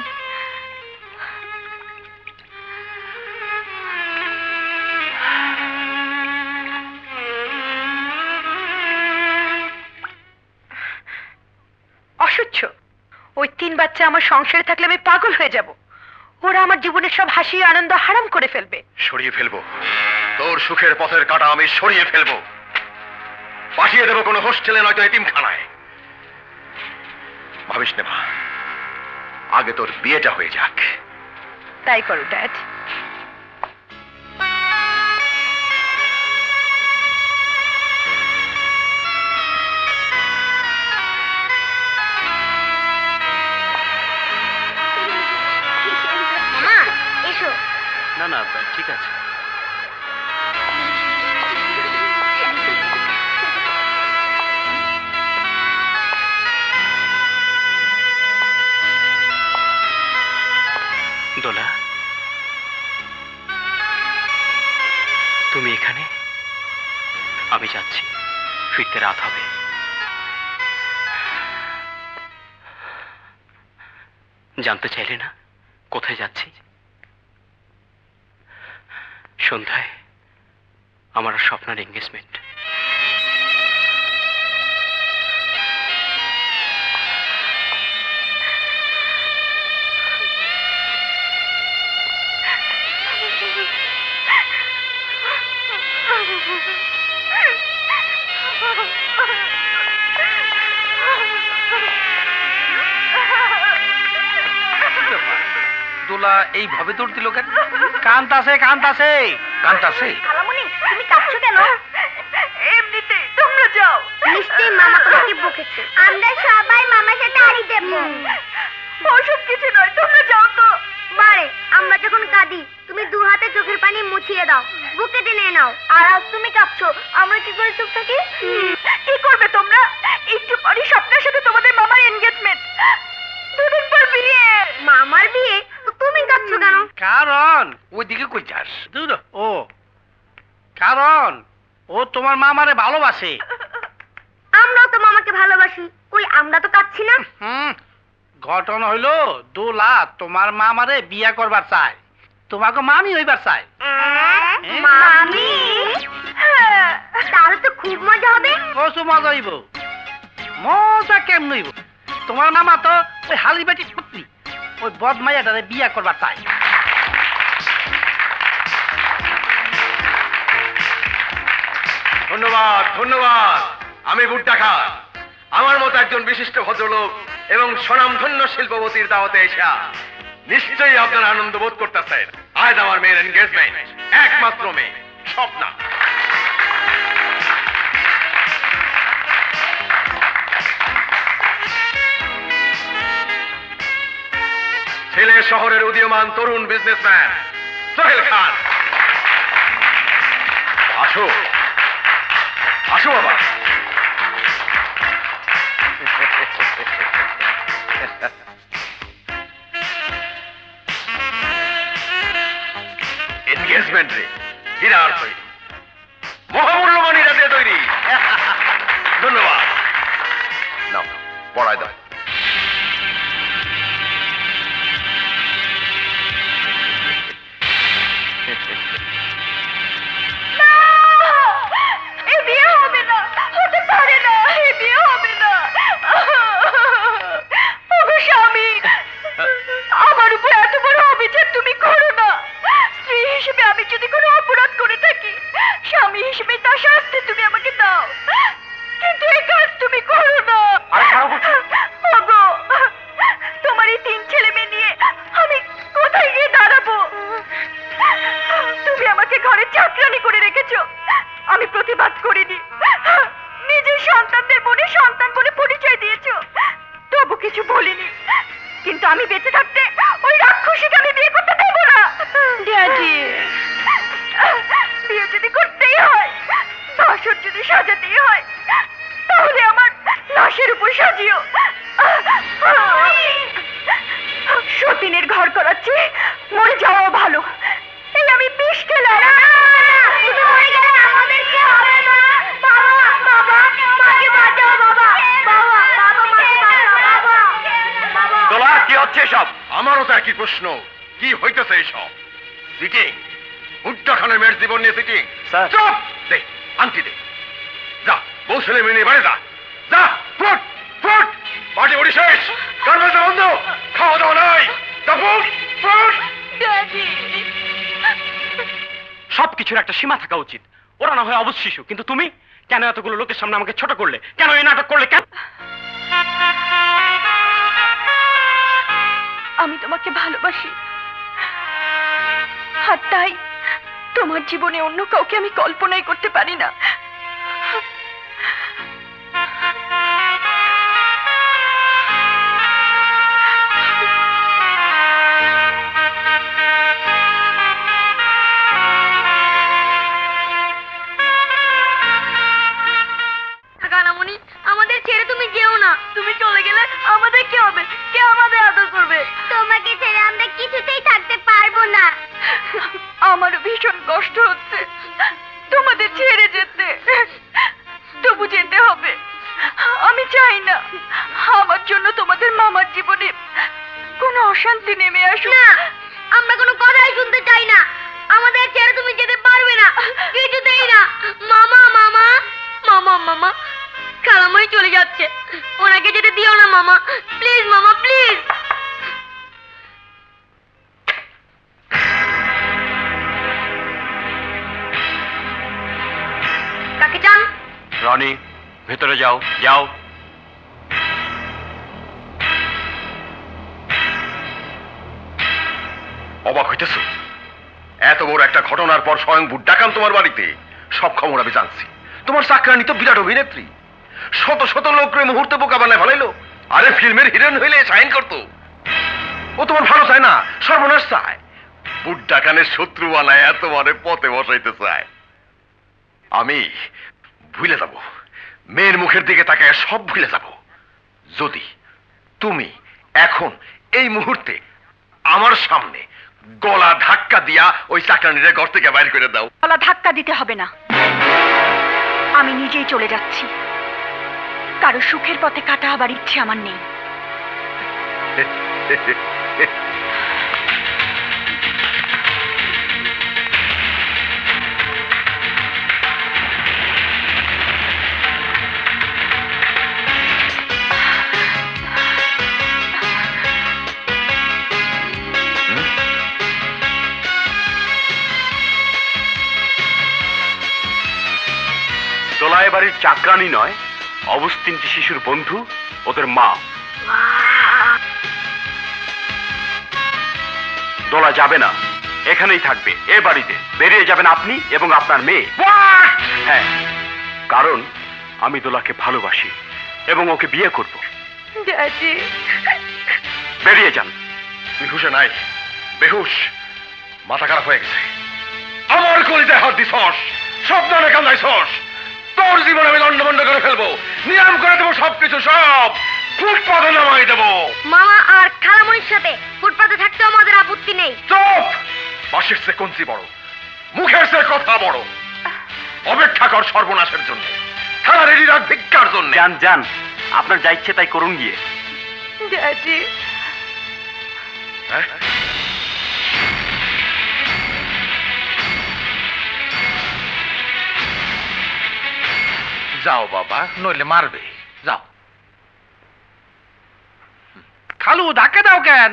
Speaker 1: অসহ্য। ওই 3 বাচ্চা আমার সংসারে থাকলে আমি পাগল হয়ে যাব। ওরা আমার জীবনের সব হাসি আনন্দ হারাম করে ফেলবে।
Speaker 6: সরিয়ে ফেলবো তোর সুখের পথের কাঁটা, আমি সরিয়ে ফেলবো। পাঠিয়ে দেবো কোনো হোস্টেলে, নয়তো এতিমখানায়। ভাবিস না মা, আগে তোর বিয়েটা হয়ে যাক।
Speaker 1: তাই করো ড্যাড।
Speaker 10: মামা এসো।
Speaker 4: না না, ঠিক আছে। দোলা, তুমি এখানে? আমি যাচ্ছি, ফিরতে রাত হবে। জানতে চাইলে না কোথায় যাচ্ছি? সন্ধ্যায় আমার স্বপ্নের এঙ্গেজমেন্ট।
Speaker 5: দোলা এইভাবে দৌড় দিল কেন? কান্তাছে কান্তাছে কান্তাছে।
Speaker 10: খালামণি তুমি কাঁদছো কেন?
Speaker 1: এমনিতে তোমরা যাও।
Speaker 10: নিশ্চয়ই মামা তোমাকে বকেছে। আমরা সবাই মামার সাথে হারিয়ে দেব।
Speaker 1: ওসব কিছু নয়, তোমরা যাও তো।
Speaker 10: বারে আমরা যখন কাঁদি তুমি 2 হাতে চোখের পানি মুছিয়ে দাও, বুকে টেনে নাও। আর আজ তুমি কাঁদছো, আমরা কি করে চুপ থাকি?
Speaker 1: কি করবে তোমরা? একটু পরে স্বপ্নের সাথে তোমাদের মামার এনগেজমেন্ট, 2 দিন পর বিয়ে।
Speaker 10: মামার বিয়ে? তো তুমি কাঁদছো কেন?
Speaker 5: কারণ ওইদিকে কই যাস? দূর। ও কারণ ও তোমার মামারে ভালোবাসে।
Speaker 10: আমরাও তো মামাকে ভালোবাসি, কই আমরা তো কাঁদছি না।
Speaker 5: ঘটনা হইলো দোলা তোমার মামারে বিয়া করবার চায়, তোমাকে মামি হইবার চায়।
Speaker 10: মামি? তাহলে তো খুব মজা হবে।
Speaker 5: প্রচুর মজা হইব। মজা কেমন হইব? তোমার মামা তো ওই হালি বেটি পুত্রি, ওই বদমাইয়াটারে বিয়া করবার চায়।
Speaker 6: ধন্যবাদ ধন্যবাদ। আমি বুড্ডা খান, আমার মতো একজন বিশিষ্ট ভদ্রলোক এবং স্বনামধন্য শিল্পপতির দাওয়াতে এসা নিশ্চয়ই আপনারা আনন্দ বোধ করতেছেন। আজ আমার মেয়ের এনগেজমেন্ট, একমাত্র মেয়ে স্বপ্না। ছেলে শহরের উদীয়মান তরুণ বিজনেসম্যান সোহেল খান। আসো আসো বাবা। এনগেজমেন্ট রে হীরার তৈরি, মহামূল্যবান হীরা দিয়ে তৈরি। ধন্যবাদ। নাও পড়ায় দাও।
Speaker 1: এই বিয়ে হবে না, হতে পারে না, এই বিয়ে হবে না। ওগো স্বামী, আমার উপর এত বড় অবিচার তুমি করো না। স্ত্রী হিসেবে আমি যদি কোনো অপরাধ করে থাকি, স্বামী হিসেবে তার শাস্তি তুমি আমাকে দাও, কিন্তু এই কাজ তুমি করো না। ওগো, তোমার এই 3 ছেলে মেয়ে নিয়ে আমি কোথায় গিয়ে দাঁড়াবো? তুমি আমাকে ঘরে চাকরানি করে রেখেছো, আমি প্রতিবাদ করিনি। নিজের সন্তানদের মনে সন্তান বলে পরিচয় দিয়েছো, তবু কিছু বলিনি। কিন্তু আমি বেঁচে থাকতে ওই রাক্ষসীকে আমি বিয়ে করতে দেবো না। ড্যাডি, বিয়ে যদি করতেই হয়, বাসর যদি সাজাতেই হয়, তাহলে আমার
Speaker 8: লাশের উপর সাজিও। সতীনের ঘর করাচ্ছে, মরে যাওয়াও ভালো। এই আমি বিষ খেলাম।
Speaker 6: দোলা, কি হচ্ছে সব? আমারও তো একই প্রশ্ন, কি হইতেছে এইসব? সিটিং, ভুট্টা খানের মেয়ের জীবন নিয়ে সিটিং। চুপ! দে, আংটি দে। যা, বউ ছেলে মেয়ে নিয়ে বাড়ি যা। যা, ফুট ফুট, বাড়ি বড়ি শেষ, দরজা বন্ধ, খাওয়া দাওয়া নাই। যা, ফুট ফুট।
Speaker 4: সবকিছুর একটা সীমা থাকা উচিত। ওরা না হয় অবুঝ শিশু, কিন্তু তুমি কেন এতগুলো লোকের সামনে আমাকে ছোট করলে? কেন এই নাটক করলে? কেন?
Speaker 8: আমি তোমাকে ভালোবাসি, আর তাই তোমার জীবনে অন্য কাউকে আমি কল্পনাই করতে পারি না।
Speaker 10: কানামণি, আমাদের ছেড়ে তুমি যেও না। তুমি চলে গেলে আমাদের কি হবে? কে আমাদের আদর করবে? তোমাকে ছেড়ে আমরা কিছুতেই থাকতে পারবো না।
Speaker 8: আমারও ভীষণ কষ্ট হচ্ছে তোমাদের ছেড়ে যেতে, তবু যেতে হবে। আমি চাই না আমার জন্য তোমাদের মামার জীবনে কোনো অশান্তি নেমে আসুক।
Speaker 10: না, আমরা কোনো কথাই শুনতে চাই না। আমাদের ছেড়ে তুমি যেতে পারবে না, কিছুতেই না। মামা মামা মামা মামা, খালামণি চলে যাচ্ছে, ওনাকে যেতে দিও না মামা, প্লিজ মামা, প্লিজ। কাকে চান?
Speaker 4: রনি, ভেতরে যাও, যাও।
Speaker 6: অবাক হইতেছ? এত বড় একটা ঘটনার পর স্বয়ং বুড্ডাকান তোমার বাড়িতে? সব খবর আমি জানছি। তোমার চাকরানি তো বিরাট অভিনেত্রী, শত শত লোকরে মুহূর্তে বোকা বানায় ফেলাইলো। আরে ফিল্মের হিরোইন হইলে সাইন করতো। ও তোমার ভালো চায় না, সর্বনাশ চায়। বুড্ডাকানের শত্রু বানায় তোমারে পথে বসাইতে চায়। আমি ভুলে যাব, মেয়ের মুখের দিকে তাকায় সব ভুলে যাব, যদি তুমি এখন এই মুহূর্তে আমার সামনে গলা ধাক্কা দিয়া ওই চাকরানিরে ঘর থেকে বাইর করে দাও।
Speaker 8: গলা ধাক্কা দিতে হবে না, আমি নিজেই চলে যাচ্ছি। কারো সুখের পথে কাটা হবার ইচ্ছে আমার নেই।
Speaker 4: দোলায় বাড়ির চাকরানি নয়, অবুঝ তিনটি শিশুর বন্ধু, ওদের মা। দোলা যাবে না, এখানেই থাকবে, এ বাড়িতে। বেরিয়ে যাবেন আপনি এবং আপনার মেয়ে। হ্যাঁ, কারণ আমি দোলাকে ভালোবাসি এবং ওকে বিয়ে করব।
Speaker 8: ড্যাডি,
Speaker 4: বেরিয়ে যান।
Speaker 6: তুই হুশে নাই, বেহুশ, মাথা খারাপ হয়ে গেছে। আমার কলিজায় হাত দিছস, সব দানে কান্দাইছস। তোর জীবন আমি লন্ডভন্ড করে ফেলবো, নিয়ম করে দেবো সবকিছু, সব ফুটপাতে নামাই দেবো।
Speaker 10: মামা আর খালামণির সাথে ফুটপাতে থাকতেও আমাদের আপত্তি নেই।
Speaker 6: চুপ! বাঁশের চেয়ে কঞ্চি বড়, মুখের চেয়ে কথা বড়। অপেক্ষা কর সর্বনাশের জন্য, থানা রেডি রাখ ভিক্ষার জন্য।
Speaker 4: যান যান, আপনার যা ইচ্ছে তাই করুন গিয়ে।
Speaker 8: ড্যাডি,
Speaker 6: হ্যাঁ?
Speaker 5: যাও বাবা, নইলে মারবে। যাও। খালু, ধাক্কা দাও কেন?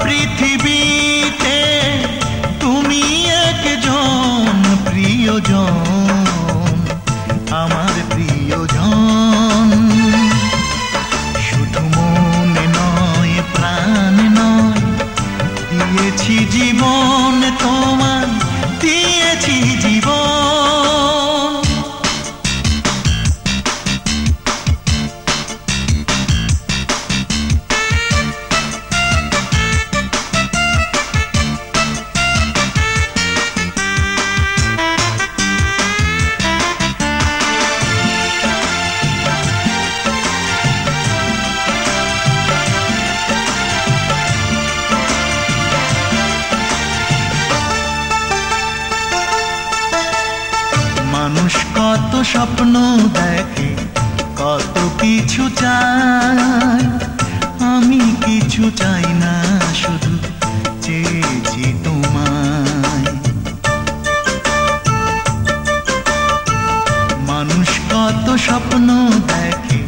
Speaker 13: পৃথিবীতে তুমি একজন প্রিয়জন, আমার প্রিয়জন। শুধু মনে নয় প্রাণ নয়, দিয়েছি জীবন তোমায়, দিয়েছি জীবন। মানুষ কত স্বপ্ন দেখে, কত কিছু চায়, আমি কিছু চাই না, শুধু চেয়েছি তোমায়। মানুষ কত স্বপ্ন দেখে,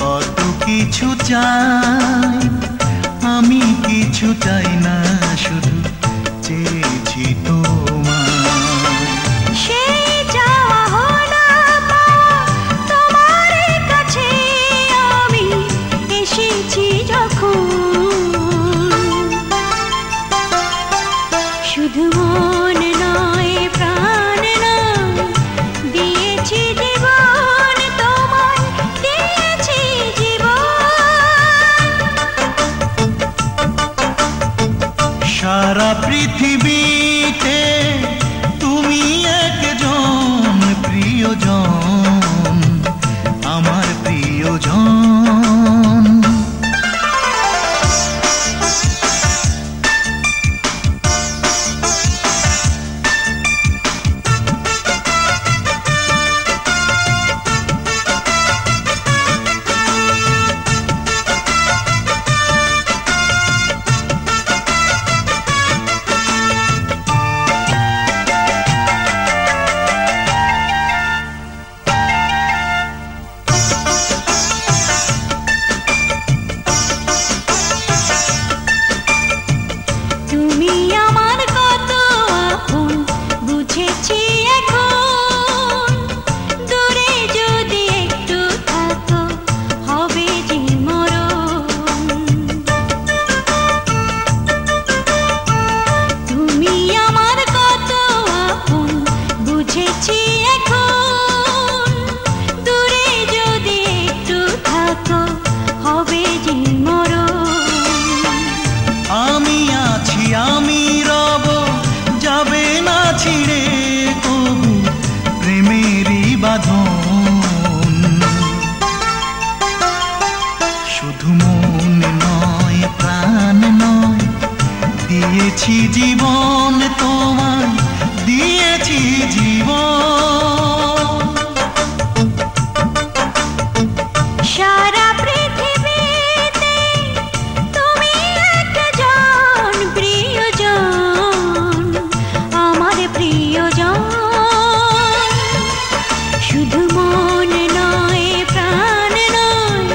Speaker 13: কত কিছু চায়, আমি কিছু চাই না, শুধু চেয়েছি তোমায়।
Speaker 9: শুধু মন নয় প্রাণ নয়, দিয়েছি জীবন তোমায়, দিয়েছি জীবন।
Speaker 13: সারা পৃথিবীতে তুমি একজন প্রিয়জন, আমার প্রিয়জন।
Speaker 9: তুমি আমার কত আপন বুঝেছি এখন, দূরে যদি একটু থাকো হবে যে মরণ। তুমি আমার কত আপন বুঝেছি এখন, দূরে যদি একটু থাকো হবে যে মরণ।
Speaker 13: আমি আছি, আমি রব, যাবে না ছিড়ে কবু প্রেমেরই বাঁধন। শুধু মন নয় প্রাণ নয়, দিয়েছি জীবন তোমায়, দিয়েছি জীবন।
Speaker 9: সারা পৃথিবীতে তুমি একজন প্রিয়জন, আমার প্রিয়জন। শুধু মন নয় প্রাণ নয়,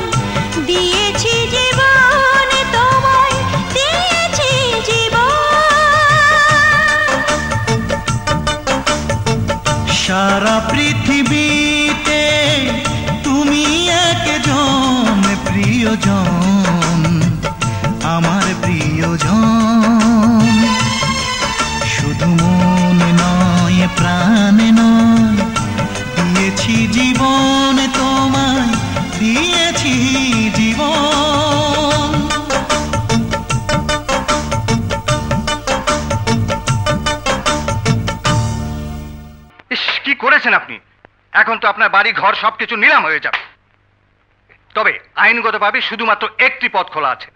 Speaker 9: দিয়েছি জীবন তোমায়, দিয়েছি জীবন।
Speaker 13: সারা পৃথিবীতে তুমি একজন প্রিয়জন, আমার প্রিয়জন। শুধু মন নয় প্রাণ নয়, দিয়েছি জীবন তোমায়, দিয়েছি জীবন।
Speaker 2: ইস, কি করেছেন আপনি? এখন তো আপনার বাড়ি ঘর সবকিছু নিলাম হয়ে যাবে। তবে আইনগতভাবে শুধুমাত্র একটি পথ খোলা আছে,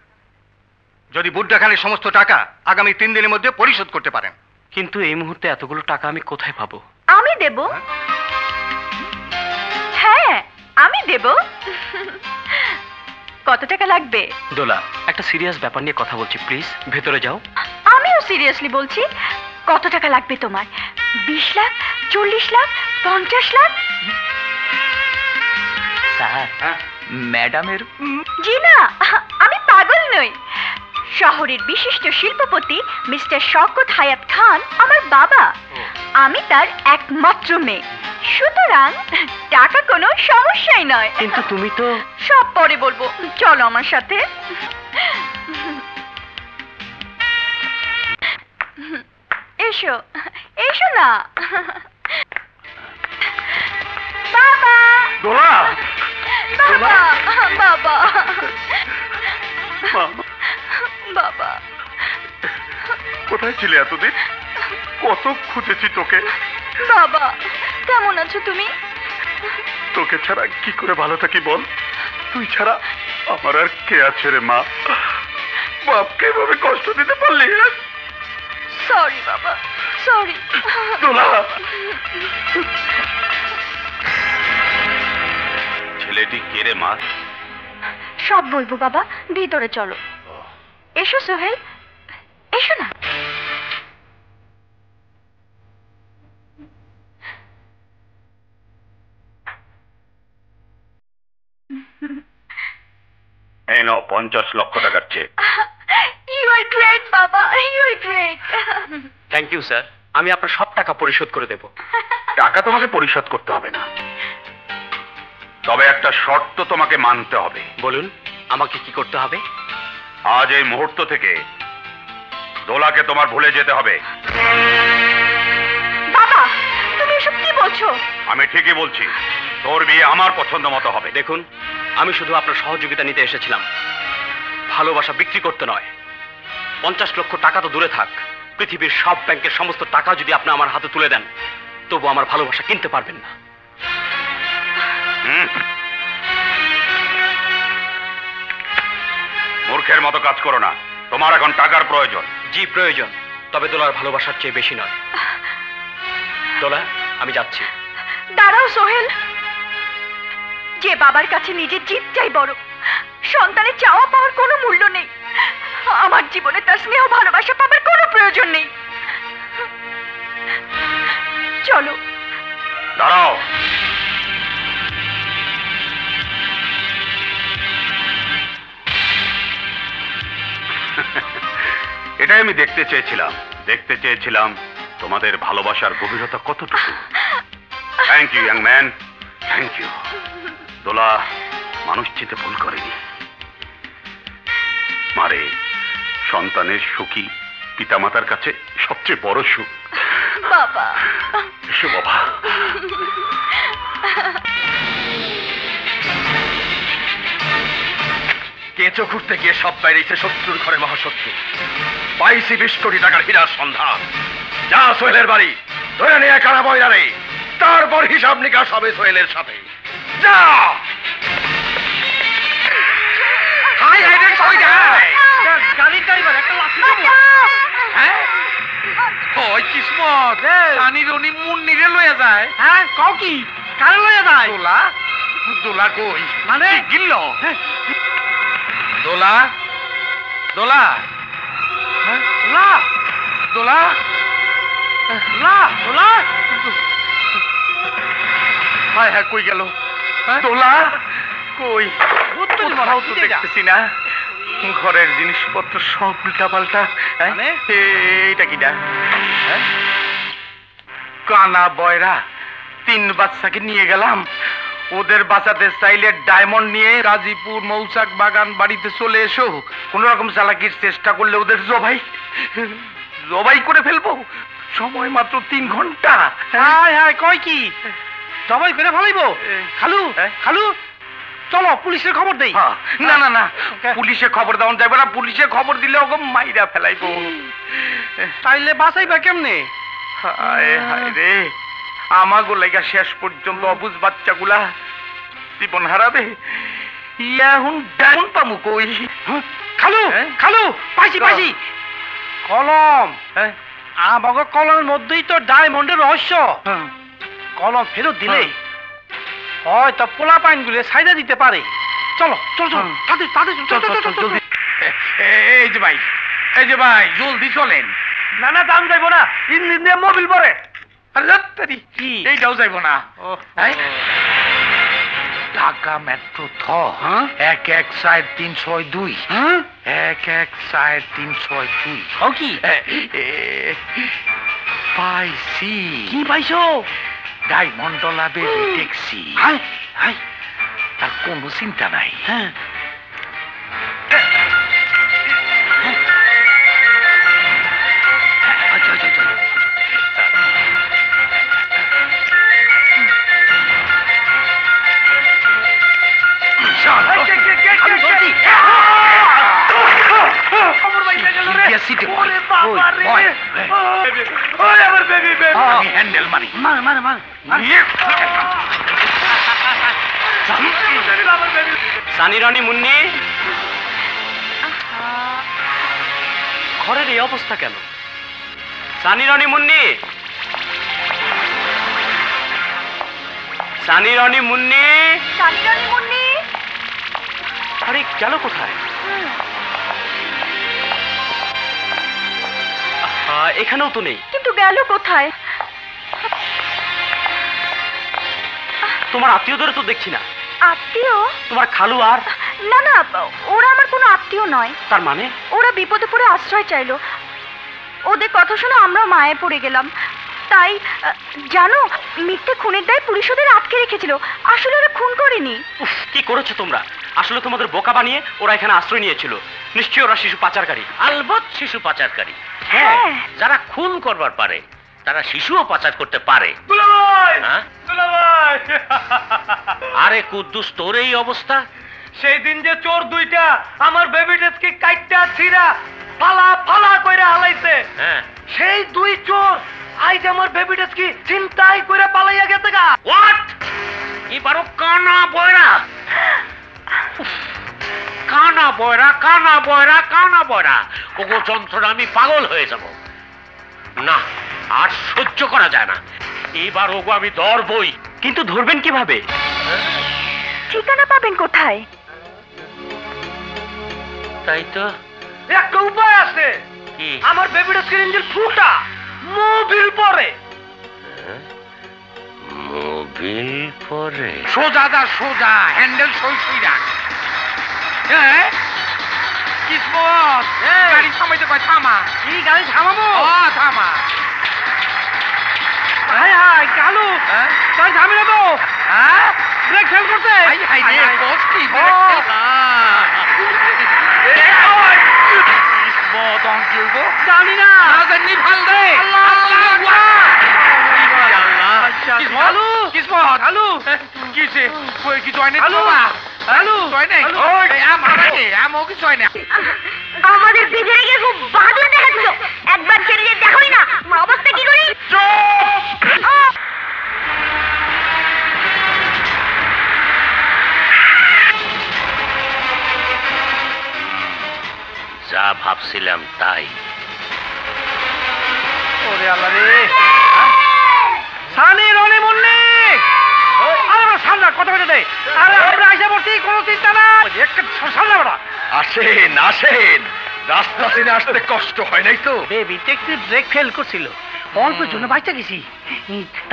Speaker 2: যদি বুড্ডাখানের সমস্ত টাকা আগামী 3 দিনের মধ্যে পরিশোধ করতে পারেন।
Speaker 4: কিন্তু এই মুহূর্তে এতগুলো টাকা আমি কোথায় পাবো?
Speaker 8: আমি দেব। হ্যাঁ আমি দেব। কত টাকা লাগবে?
Speaker 4: দোলা, একটা সিরিয়াস ব্যাপার নিয়ে কথা বলছি, প্লিজ ভেতরে যাও।
Speaker 8: আমিও সিরিয়াসলি বলছি, কত টাকা লাগবে তোমার? 20 লাখ, 40 লাখ, 50 লাখ?
Speaker 3: স্যার, ম্যাডামের
Speaker 8: জি না, আমি পাগল নই। শহরের বিশিষ্ট শিল্পপতি মিস্টার শওকত হায়াত খান আমার বাবা। আমি তার একমাত্র মেয়ে, সুতরাং টাকা কোনো সমস্যাই নয়।
Speaker 4: কিন্তু তুমি তো
Speaker 8: সব পরে বলবো, চলো আমার সাথে। এসো এসো না। বাবা
Speaker 6: দোলা
Speaker 8: বাবা বাবা বাবা,
Speaker 6: কোথায় ছিলে এতদিন? কত খুঁজেছি তোকে।
Speaker 8: বাবা কেমন আছো তুমি?
Speaker 6: তোকে ছাড়া কি করে ভালো থাকি বল? তুই ছাড়া আমার আর কে আছে রে মা? বাপকে এভাবে কষ্ট দিতে পারলি?
Speaker 8: সরি বাবা, সরি।
Speaker 6: দোলা,
Speaker 11: ছেলেটি কে রে মা?
Speaker 8: সব বলবো বাবা, ভিতরে চলো। এসো সোহেল, এসো না।
Speaker 6: এই নাও 50 লক্ষ টাকার চেক।
Speaker 8: ইউ আর গ্রেট বাবা, you are great.
Speaker 4: Thank you sir, আমি আপনার সব টাকা পরিশোধ করে দেব।
Speaker 6: টাকা তোমাকে পরিশোধ করতে হবে না, তবে একটা শর্ত তোমাকে মানতে হবে।
Speaker 4: বলুন, আমাকে কি করতে হবে?
Speaker 6: আজ এই মুহূর্ত থেকে দোলাকে তোমার ভুলে যেতে হবে।
Speaker 8: বাবা তুমি এসব কি বলছো?
Speaker 6: আমি ঠিকই বলছি, তোর বিয়ে আমার পছন্দ মতো হবে।
Speaker 4: দেখুন, আমি শুধু আপনার সহযোগিতা নিতে এসেছিলাম, ভালোবাসা বিক্রি করতে নয়। 50 লক্ষ টাকা তো দূরে থাক, পৃথিবীর সব ব্যাংকের সমস্ত টাকা যদি আপনি আমার হাতে তুলে দেন, তবু আমার ভালোবাসা কিনতে পারবেন না।
Speaker 6: মূর্খের মতো কাজ করো না, তোমার এখন টাকার প্রয়োজন।
Speaker 4: জি প্রয়োজন, তবে দোলার ভালোবাসার চেয়ে বেশি নয়। দোলা, আমি যাচ্ছি।
Speaker 8: দাঁড়াও সোহেল, যে বাবার কাছে নিজের জিতটাই বড়, সন্তানের চাওয়া পাওয়ার কোনো মূল্য নেই। আমার জীবনে তার স্নেহ ভালোবাসা পাবার কোনো প্রয়োজন নেই। চলো।
Speaker 6: দাঁড়াও, এটাই আমি দেখতে চেয়েছিলাম তোমাদের ভালোবাসার গভীরতা কতটুকু। Thank you young man, thank you. Dola মানুষ চিনতে ভুল করেনি। মারে, সন্তানের সুখী পিতামাতার কাছে সবচেয়ে বড় সুখ।
Speaker 8: বাবা
Speaker 6: এসো বাবা। কেঁচো খুঁড়তে গিয়ে সব বাইরেছে শত্রুর ঘরে মহাশত্রু। 22-20 কোটি টাকার হীরার সন্ধান। যা সোহেলের বাড়ি ধরে নিয়ে কারা বয়রা রে, তারপর হিসাব নিকাশ হবে সোহেলের সাথে। যা। হাই হাই রে, কই যায়?
Speaker 5: গাড়ির ড্রাইভার একটা লাঠি দেবো। হ্যাঁ ওই কিসমত জানি রনি মুন্নিরে লইয়া যায়। হ্যাঁ কও কি কারে লইয়া যায়? দোলা, দোলা কই মানে গিল্ল? দোলা, দোলা, দোলা, দোলা, দোলা, দোলা। হায় হায়, কই গেল দোলা? কই কোথাও তো দেখতেছি না। ঘরের জিনিসপত্র সব উল্টা পাল্টা। এইটা কিনা? কানা বয়রা 3 বাচ্চাকে নিয়ে গেলাম, ওদের বাঁচাতে চাইলে ডায়মন্ড নিয়ে গাজীপুর মৌচাক বাগান বাড়িতে চলে এসো। কোন রকম চালাকির চেষ্টা করলে ওদের জবাই করে ফেলবো। সময় মাত্র 3 ঘন্টা। হায় হায়, কয় কি জবাই করে ফেলাইবো? খালু, খালু চলো পুলিশের খবর দেই। না না না, পুলিশে খবর দেওয়া যাবে না। পুলিশে খবর দিলে ওকে মাইরা ফেলাইবো। তাইলে বাঁচাইবা কেমনে? হায় হায় রে, আমাগো লাগা শেষ পর্যন্ত অবুঝ বাচ্চাগুলা জীবন হারাবে। এখন ডায়মন্ড পামু কই? খালু, খালু পাইছি পাইছি কলম। আমাগো কলমের মধ্যেই তো ডায়মন্ডের রহস্য। কলম ফেরত দিলে হয়তো পোলা পাইন গুলো সাইডা দিতে পারে। চলো চলো চলো, তাদের তাদের জলদি। এই যে ভাই, এই যে ভাই, জলদি চলেন। না না, দাম যাইবো না, ইঞ্জিন দিয়ে মোবিল পরে। আরে কি এইটাও যাইবো না। ঢাকা মেট্রো থ 11432 11432
Speaker 3: ও কি
Speaker 5: পাইছি কি পাইছো ডায়মন্ড লাভের ট্যাক্সি তার কোনো চিন্তা নাই হ্যান্ডেল মারি
Speaker 4: সানি রানী মুন্নি, ঘরের এই অবস্থা কেন? সানি রানী মুন্নি, সানি রানী মুন্নি,
Speaker 8: সানি রানী মুন্নি,
Speaker 4: আরে গেল কোথায়? এখানেও তো নেই।
Speaker 8: কিন্তু গেল কোথায়?
Speaker 4: তোমার আত্মীয়দের তো দেখছি না।
Speaker 8: আত্মীয়?
Speaker 4: তোমার খালু আর
Speaker 8: না না, ওরা আমার কোনো আত্মীয় নয়।
Speaker 4: তার মানে?
Speaker 8: ওরা বিপদে পড়ে আশ্রয় চাইলো, ওদের কথা শুনে আমরা মায়ে পড়ে গেলাম। তাই জানো, মিথ্যে খুনের দায় পুলিশ ওদের আটকে রেখেছিল, আসলে ওরা খুন করেনি।
Speaker 4: কি করেছো তোমরা? আসলে তোমাদের বোকা বানিয়ে ওরা এখানে আশ্রয় নিয়েছিল। নিশ্চয়ই ওরা শিশু পাচারকারী।
Speaker 7: আলবৎ শিশু পাচারকারী। হ্যাঁ, যারা খুন করবার পারে তারা শিশুও পাচার করতে পারে। আরে কুদ্দুস, তোর এই অবস্থা?
Speaker 5: সেই দিন যে চোর দুইটা আমার বেবি ড্রেসকে কাইটা ছিড়া ফালা ফালা কইরা হালাইছে, সেই দুই চোর আইজ আমার বেবি ড্রেসকে চিন্তাই কইরা পালাইয়া গেছে গা।
Speaker 7: হোয়াট? এবারও কানা বয়রা, কানা বয়রা, কানা বয়রা, কানা বয়রা। ওগো যন্ত্রণা, আমি পাগল হয়ে যাব। না, আর সহ্য করা যায় না। এবার ওগো আমি ধরবই।
Speaker 4: কিন্তু ধরবেন কিভাবে?
Speaker 8: ঠিকানা পাবেন কোথায়?
Speaker 7: তাই তো,
Speaker 5: একটা উপায় আছে।
Speaker 7: কি?
Speaker 5: আমার বেবি ড্রেসের ইঞ্জিন ফুটা মোবিল পরে।
Speaker 7: মোবিল পরে?
Speaker 5: সোজা দা সোজা, হ্যান্ডেল সই সই রাখ। কিসমত, গাড়ি থামাইতে কয় থামা। কি গাড়ি থামাবো? থামা। হাই হাই কালু, তুই থামি না তো? ব্রেক ফেল করতে? হাই হাই রে, কোস কি ব্রেক ফেল না। কিসমত অন কি হইব? জানি না। না জানি ভাল দে। আল্লাহ আল্লাহ। কিসমত, কিসমত, হালু। কিছে? কই কি জয় নাই তো বাবা? হালু, জয় নাই। ওই আমাকে, আমও কি জয় নাই।
Speaker 10: আমাদের ভিতরে গিয়ে খুব বাদলা দেখাচ্ছ, একবার ছেড়ে যে দেখোই না আমার অবস্থা কি করি।
Speaker 7: যা ভাবছিলাম তাই।
Speaker 5: ওরে আল্লাহ রে, সানি রনি মুন্নি, আরে বড় সামনে কথা বলতে দে। আরে আমরা আইসা পড়ছি, কোনো চিন্তা না। একটা সামনে বড়
Speaker 6: আসেন আসেন, রাস্তা চিনে আসতে কষ্ট হয় নাই তো?
Speaker 5: বেবি ট্যাক্সি ব্রেক ফেল করছিল, অল্পের জন্য বাইচা গেছি।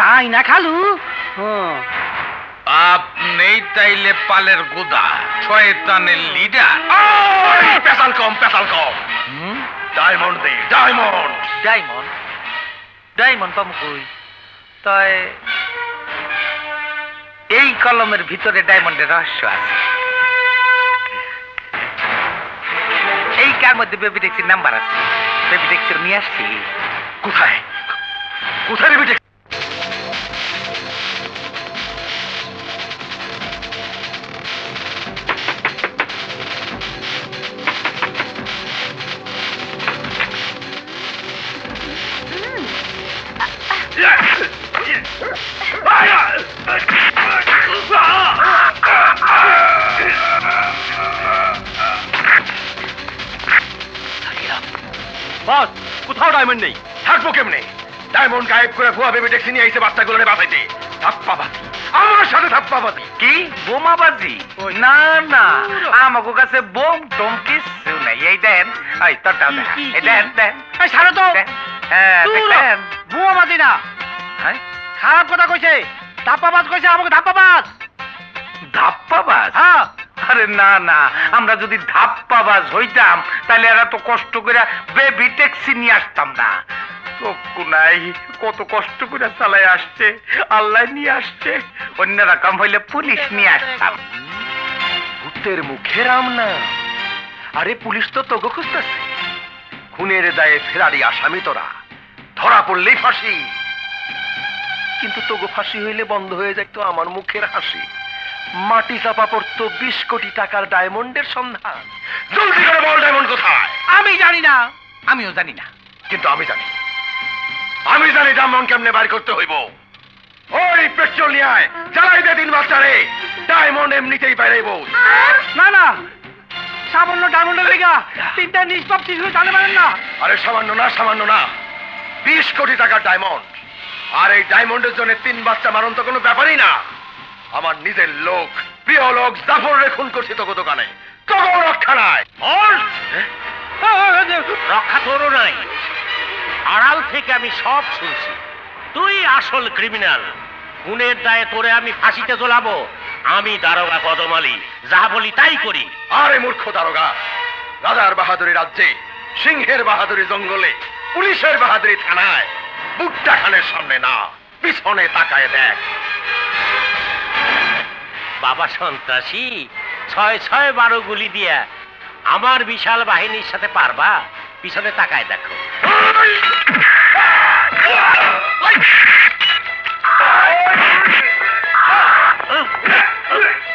Speaker 5: তাই না খালু?
Speaker 6: আপনি তাইলে পালের গোদা, শয়তানের লিডার। পেশাল কম, পেশাল কম। ডায়মন্ড দে, ডায়মন্ড।
Speaker 5: ডায়মন্ড? ডায়মন্ড পাবো কই? তাই এই কলমের ভিতরে ডায়মন্ডের রহস্য আছে। এই কার মধ্যে বেবি ট্যাক্সির নাম্বার আছে, বেবি ট্যাক্সি নিয়ে আসছি।
Speaker 6: কোথায় কোথায় বেবি ট্যাক্সি?
Speaker 4: বস, কোথাও ডায়মন্ড নেই।
Speaker 6: থাকবো কেমনে? ডায়মন্ড গায়েব করে ভুয়া বেবি ট্যাক্সি নিয়ে আইছে বাচ্চাগুলোরে বাঁচাইতে। ধাপ্পাবাজি, আমার সাথে ধাপ্পাবাজি।
Speaker 5: কি বোমাবাজি? না না, আমাকে কাছে বোম টোম কিছু নাই। এই দেন, এই তোরটাও দেন, এই দেন দেন। এই ছাড়ো তো। হ্যাঁ দেখেন, বোমাবাজি না, খারাপ কথা কইছে। ধাপ্পাবাজ কইছে, আমাকে ধাপ্পাবাজ। ধাপ্পাবাজ? হ্যাঁ। আরে না না, আমরা যদি ধাপ্পাবাজ হইতাম তাহলে এরা তো কষ্ট করে বেবি ট্যাক্সি নিয়ে আসতাম না। চক্ষু নাই, কত কষ্ট করে চালাই আসছে, আল্লাহ নিয়ে আসছে। অন্যরা কাম হইলে পুলিশ নিয়ে আসতাম।
Speaker 6: ভূতের মুখে রাম না। আরে পুলিশ তো তোকে খুঁজতেছে। খুনের দায়ে ফেরারি আসামি তোরা, ধরা পড়লেই ফাঁসি। কিন্তু তোগো ফাঁসি হইলে বন্ধ হয়ে যাইতো আমার মুখের হাসি। মাটি চাপা পড়তো 20 কোটি টাকার ডায়মন্ডের সন্ধান। জলদি করে বল, ডায়মন্ড কোথায়?
Speaker 5: আমি জানি না। আমিও জানি না,
Speaker 6: কিন্তু আমি জানি। আমি জানি ডায়মন্ড কেমনে বাইর করতে হইব। ওই পেট্রোল নিয়ে আয়, জ্বালাই দে 3 বাচ্চারে। ডায়মন্ড এমনিতেই বাইরেইব।
Speaker 5: না না, সামান্য ডায়মন্ডের লেগা 3টা নিষ্পাপ শিশু জানে পারেন না।
Speaker 6: আরে সামান্য না, সামান্য না, 20 কোটি টাকার ডায়মন্ড। আর এই ডায়মন্ডের জন্য 3 বাচ্চা মারণ তো কোনো ব্যাপারই না। আমার নিজের লোক, প্রিয় লোক জাফর খুন করছি তোকে দোকানে। তোকে রক্ষা নাই।
Speaker 11: রক্ষা তোরও নাই। আড়াল থেকে আমি সব শুনছি। তুই আসল ক্রিমিনাল। খুনের দায়ে তোরে আমি ফাঁসিতে ঝোলাবো। আমি দারোগা কদম আলী, যা বলি তাই করি।
Speaker 6: আরে মূর্খ দারোগা, রাজার বাহাদুরি রাজ্যে, সিংহের বাহাদুরি জঙ্গলে, পুলিশের বাহাদুরি থানায়। বুকটা খানের সামনে না, পিছনে তাকায় দেখ।
Speaker 11: বাবা সন্ত্রাসী, 6-6-12 গুলি দিয়া আমার বিশাল বাহিনীর সাথে পারবা? পিছনে তাকায় দেখো।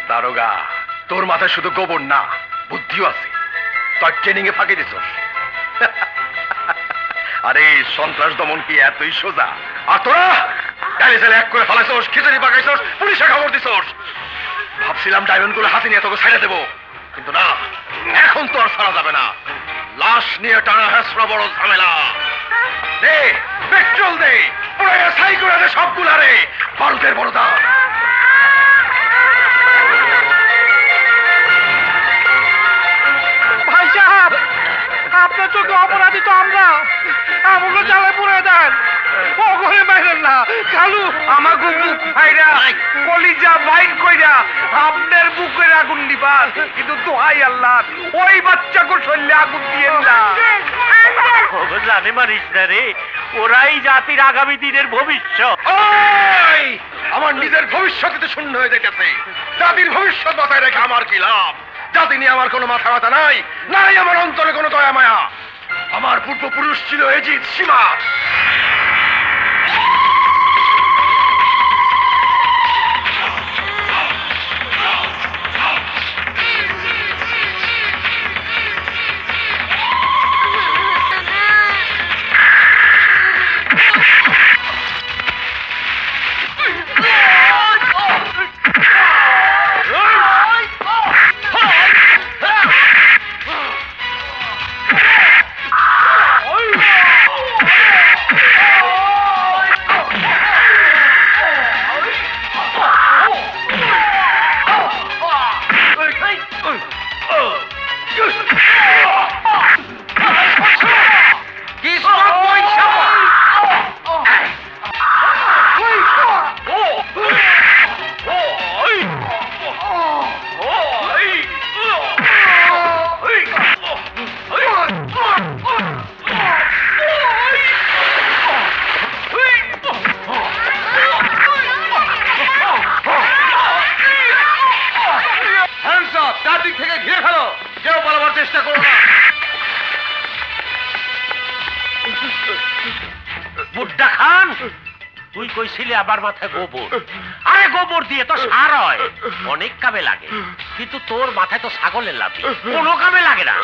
Speaker 6: দারোগা, তোর মাথায় শুধু গোবর না, বুদ্ধিও আছে। তোর ট্রেনিং এ ফাঁকি দিছস। আরে সন্ত্রাস দমন কি এতই সোজা? আর তোরা গাড়ি চালে এক করে ফেলাইছস, খিচুড়ি পাকাইছস, পুলিশে খবর দিছস। ভাবছিলাম ডায়মন্ড গুলো হাতে নিয়ে তোকে ছেড়ে দেবো, কিন্তু না, এখন তো আর ছাড়া যাবে না। লাশ নিয়ে টানা হেসরা বড় ঝামেলা। দে পেট্রোল দে, পুরো ছাই করে দে সবগুলারে। বারুদের বড় দাম।
Speaker 5: ভাই সাহেব, আপনার চোখে অপরাধী তো আমরা। আমাকে চালে পুরে দেন, ও ঘরে বাইরেন না। খালু আমাকে বুক ফাইরা কলিজা বাইট কইরা আপনার বুকের আগুন দিবা। কিন্তু দোহাই আল্লাহ, ওই বাচ্চাকে শরীরে আগুন দিয়েন না।
Speaker 11: জানে মারিস না রে, ওরাই জাতির আগামী দিনের ভবিষ্যৎ।
Speaker 6: ওই আমার নিজের ভবিষ্যৎ তো শূন্য হয়ে যাইতেছে। জাতির ভবিষ্যৎ বাঁচায় রেখে আমার কি লাভ? জাতি নিয়ে আমার কোনো মাথা ব্যথা নাই, নাই আমার অন্তরে কোনো দয়া মায়া। আমার পূর্বপুরুষ ছিল এজিদ সীমা। চারদিক থেকে ঘিরে ফেলো, কেউ পালাবার চেষ্টা করো না।
Speaker 11: বুড্ডা খান, তুই কইছিলি আবার মাথায় গোবর। আরে গোবর দিয়ে তো সার হয়, অনেক কামে লাগে। কিন্তু তোর মাথায় তো ছাগলের লাথি, কোনো কামে লাগে না।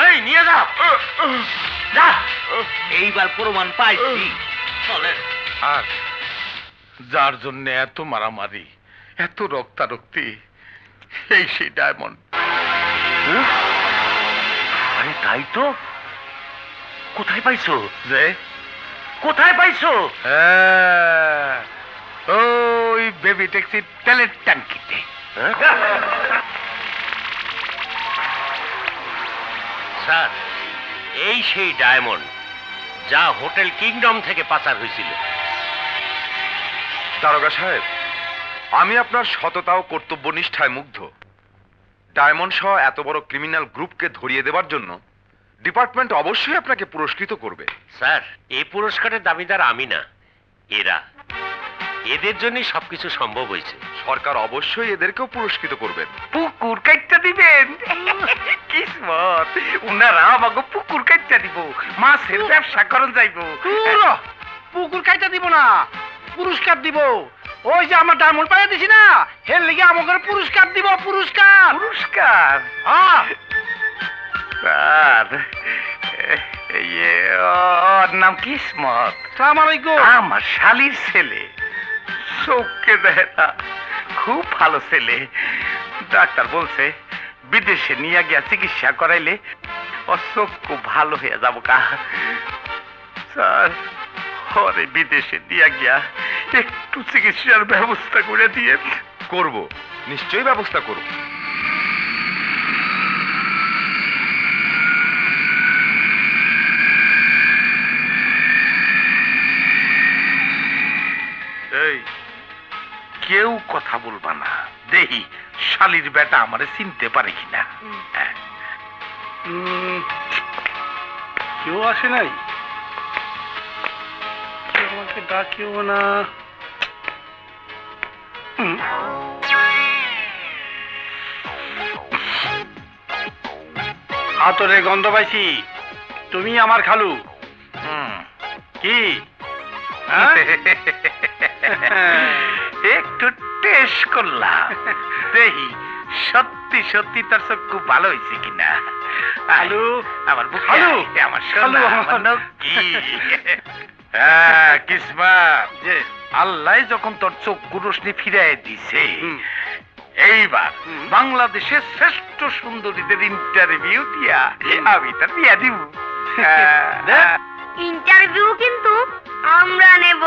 Speaker 11: এই নিয়ে যা, যা।
Speaker 5: এইবার প্রমাণ পাইছি। চলেন। আর যার জন্য এত মারামারি, এত রক্তারক্তি, এই সেই ডায়মন্ড।
Speaker 11: আরে তাই তো। কোথায় পাইছো?
Speaker 5: যে
Speaker 11: কোথায় পাইছো?
Speaker 5: ওই বেবি ট্যাক্সির তেলের ট্যাঙ্কিতে।
Speaker 11: স্যার, এই সেই ডায়মন্ড যা হোটেল কিংডম থেকে পাচার হয়েছিল।
Speaker 6: দারোগা সাহেব, আমি আপনার সততা ও কর্তব্যনিষ্ঠায় মুগ্ধ। ডায়মন্ড সহ এত বড় ক্রিমিনাল গ্রুপকে ধরিয়ে দেওয়ার জন্য ডিপার্টমেন্ট অবশ্যই আপনাকে পুরস্কৃত করবে।
Speaker 7: স্যার, এই পুরস্কারের দাবিদার আমি না, এরা। এদের জন্যই সবকিছু সম্ভব হয়েছে।
Speaker 6: সরকার অবশ্যই এদেরকেও পুরস্কৃত করবেন।
Speaker 5: পুকুর কাইটটা দিবেন? কিসমত, উনারা আমাকে পুকুর কাইটটা দিব, মাছের ব্যবসা করন যাইব। পুকুর কাইটটা দিব না, পুরস্কার দিব। ওই যে আমার ডায়মন্ড পাইয়া দিছি না, হের লিগে আমাকে পুরস্কার দিব। পুরস্কার? পুরস্কার? হ্যাঁ স্যার, ওর নাম কিসমত। সালাম আলাইকুম। আমার শালির ছেলে, চোখকে দেয় না, খুব ভালো ছেলে। ডাক্তার বলছে বিদেশে নিয়ে গিয়া চিকিৎসা করাইলে ওর চোখ খুব ভালো হয়ে যাবো। স্যার, ওরে বিদেশে নিয়ে গিয়া একটু চিকিৎসার ব্যবস্থা করে দিয়ে।
Speaker 6: করব, নিশ্চয়ই ব্যবস্থা করব।
Speaker 5: এই, কেউ কথা বলবা না, দেখি শালির বেটা আমারে চিনতে পারে কিনা। কেউ আসে নাই, কেউ আমাকে ডাকেও না। আতরে গন্ধ পাইছি, তুমি আমার খালু। কি একটু টেস্ট করলাম, দেখি সত্যি সত্যি তার চোখ খুব ভালো হয়েছে কিনা। খালু, আমার খালু, আমার খালু, আমার কি। হ্যাঁ কিসমত, যে আল্লাহ যখন তোর চক্ষু রোশনি ফিরাই দিছে, এইবার বাংলাদেশের শ্রেষ্ঠ সুন্দরীদের ইন্টারভিউ দিয়া আমি তার বিয়া দিব।
Speaker 10: ইন্টারভিউ কিন্তু আমরা নেব।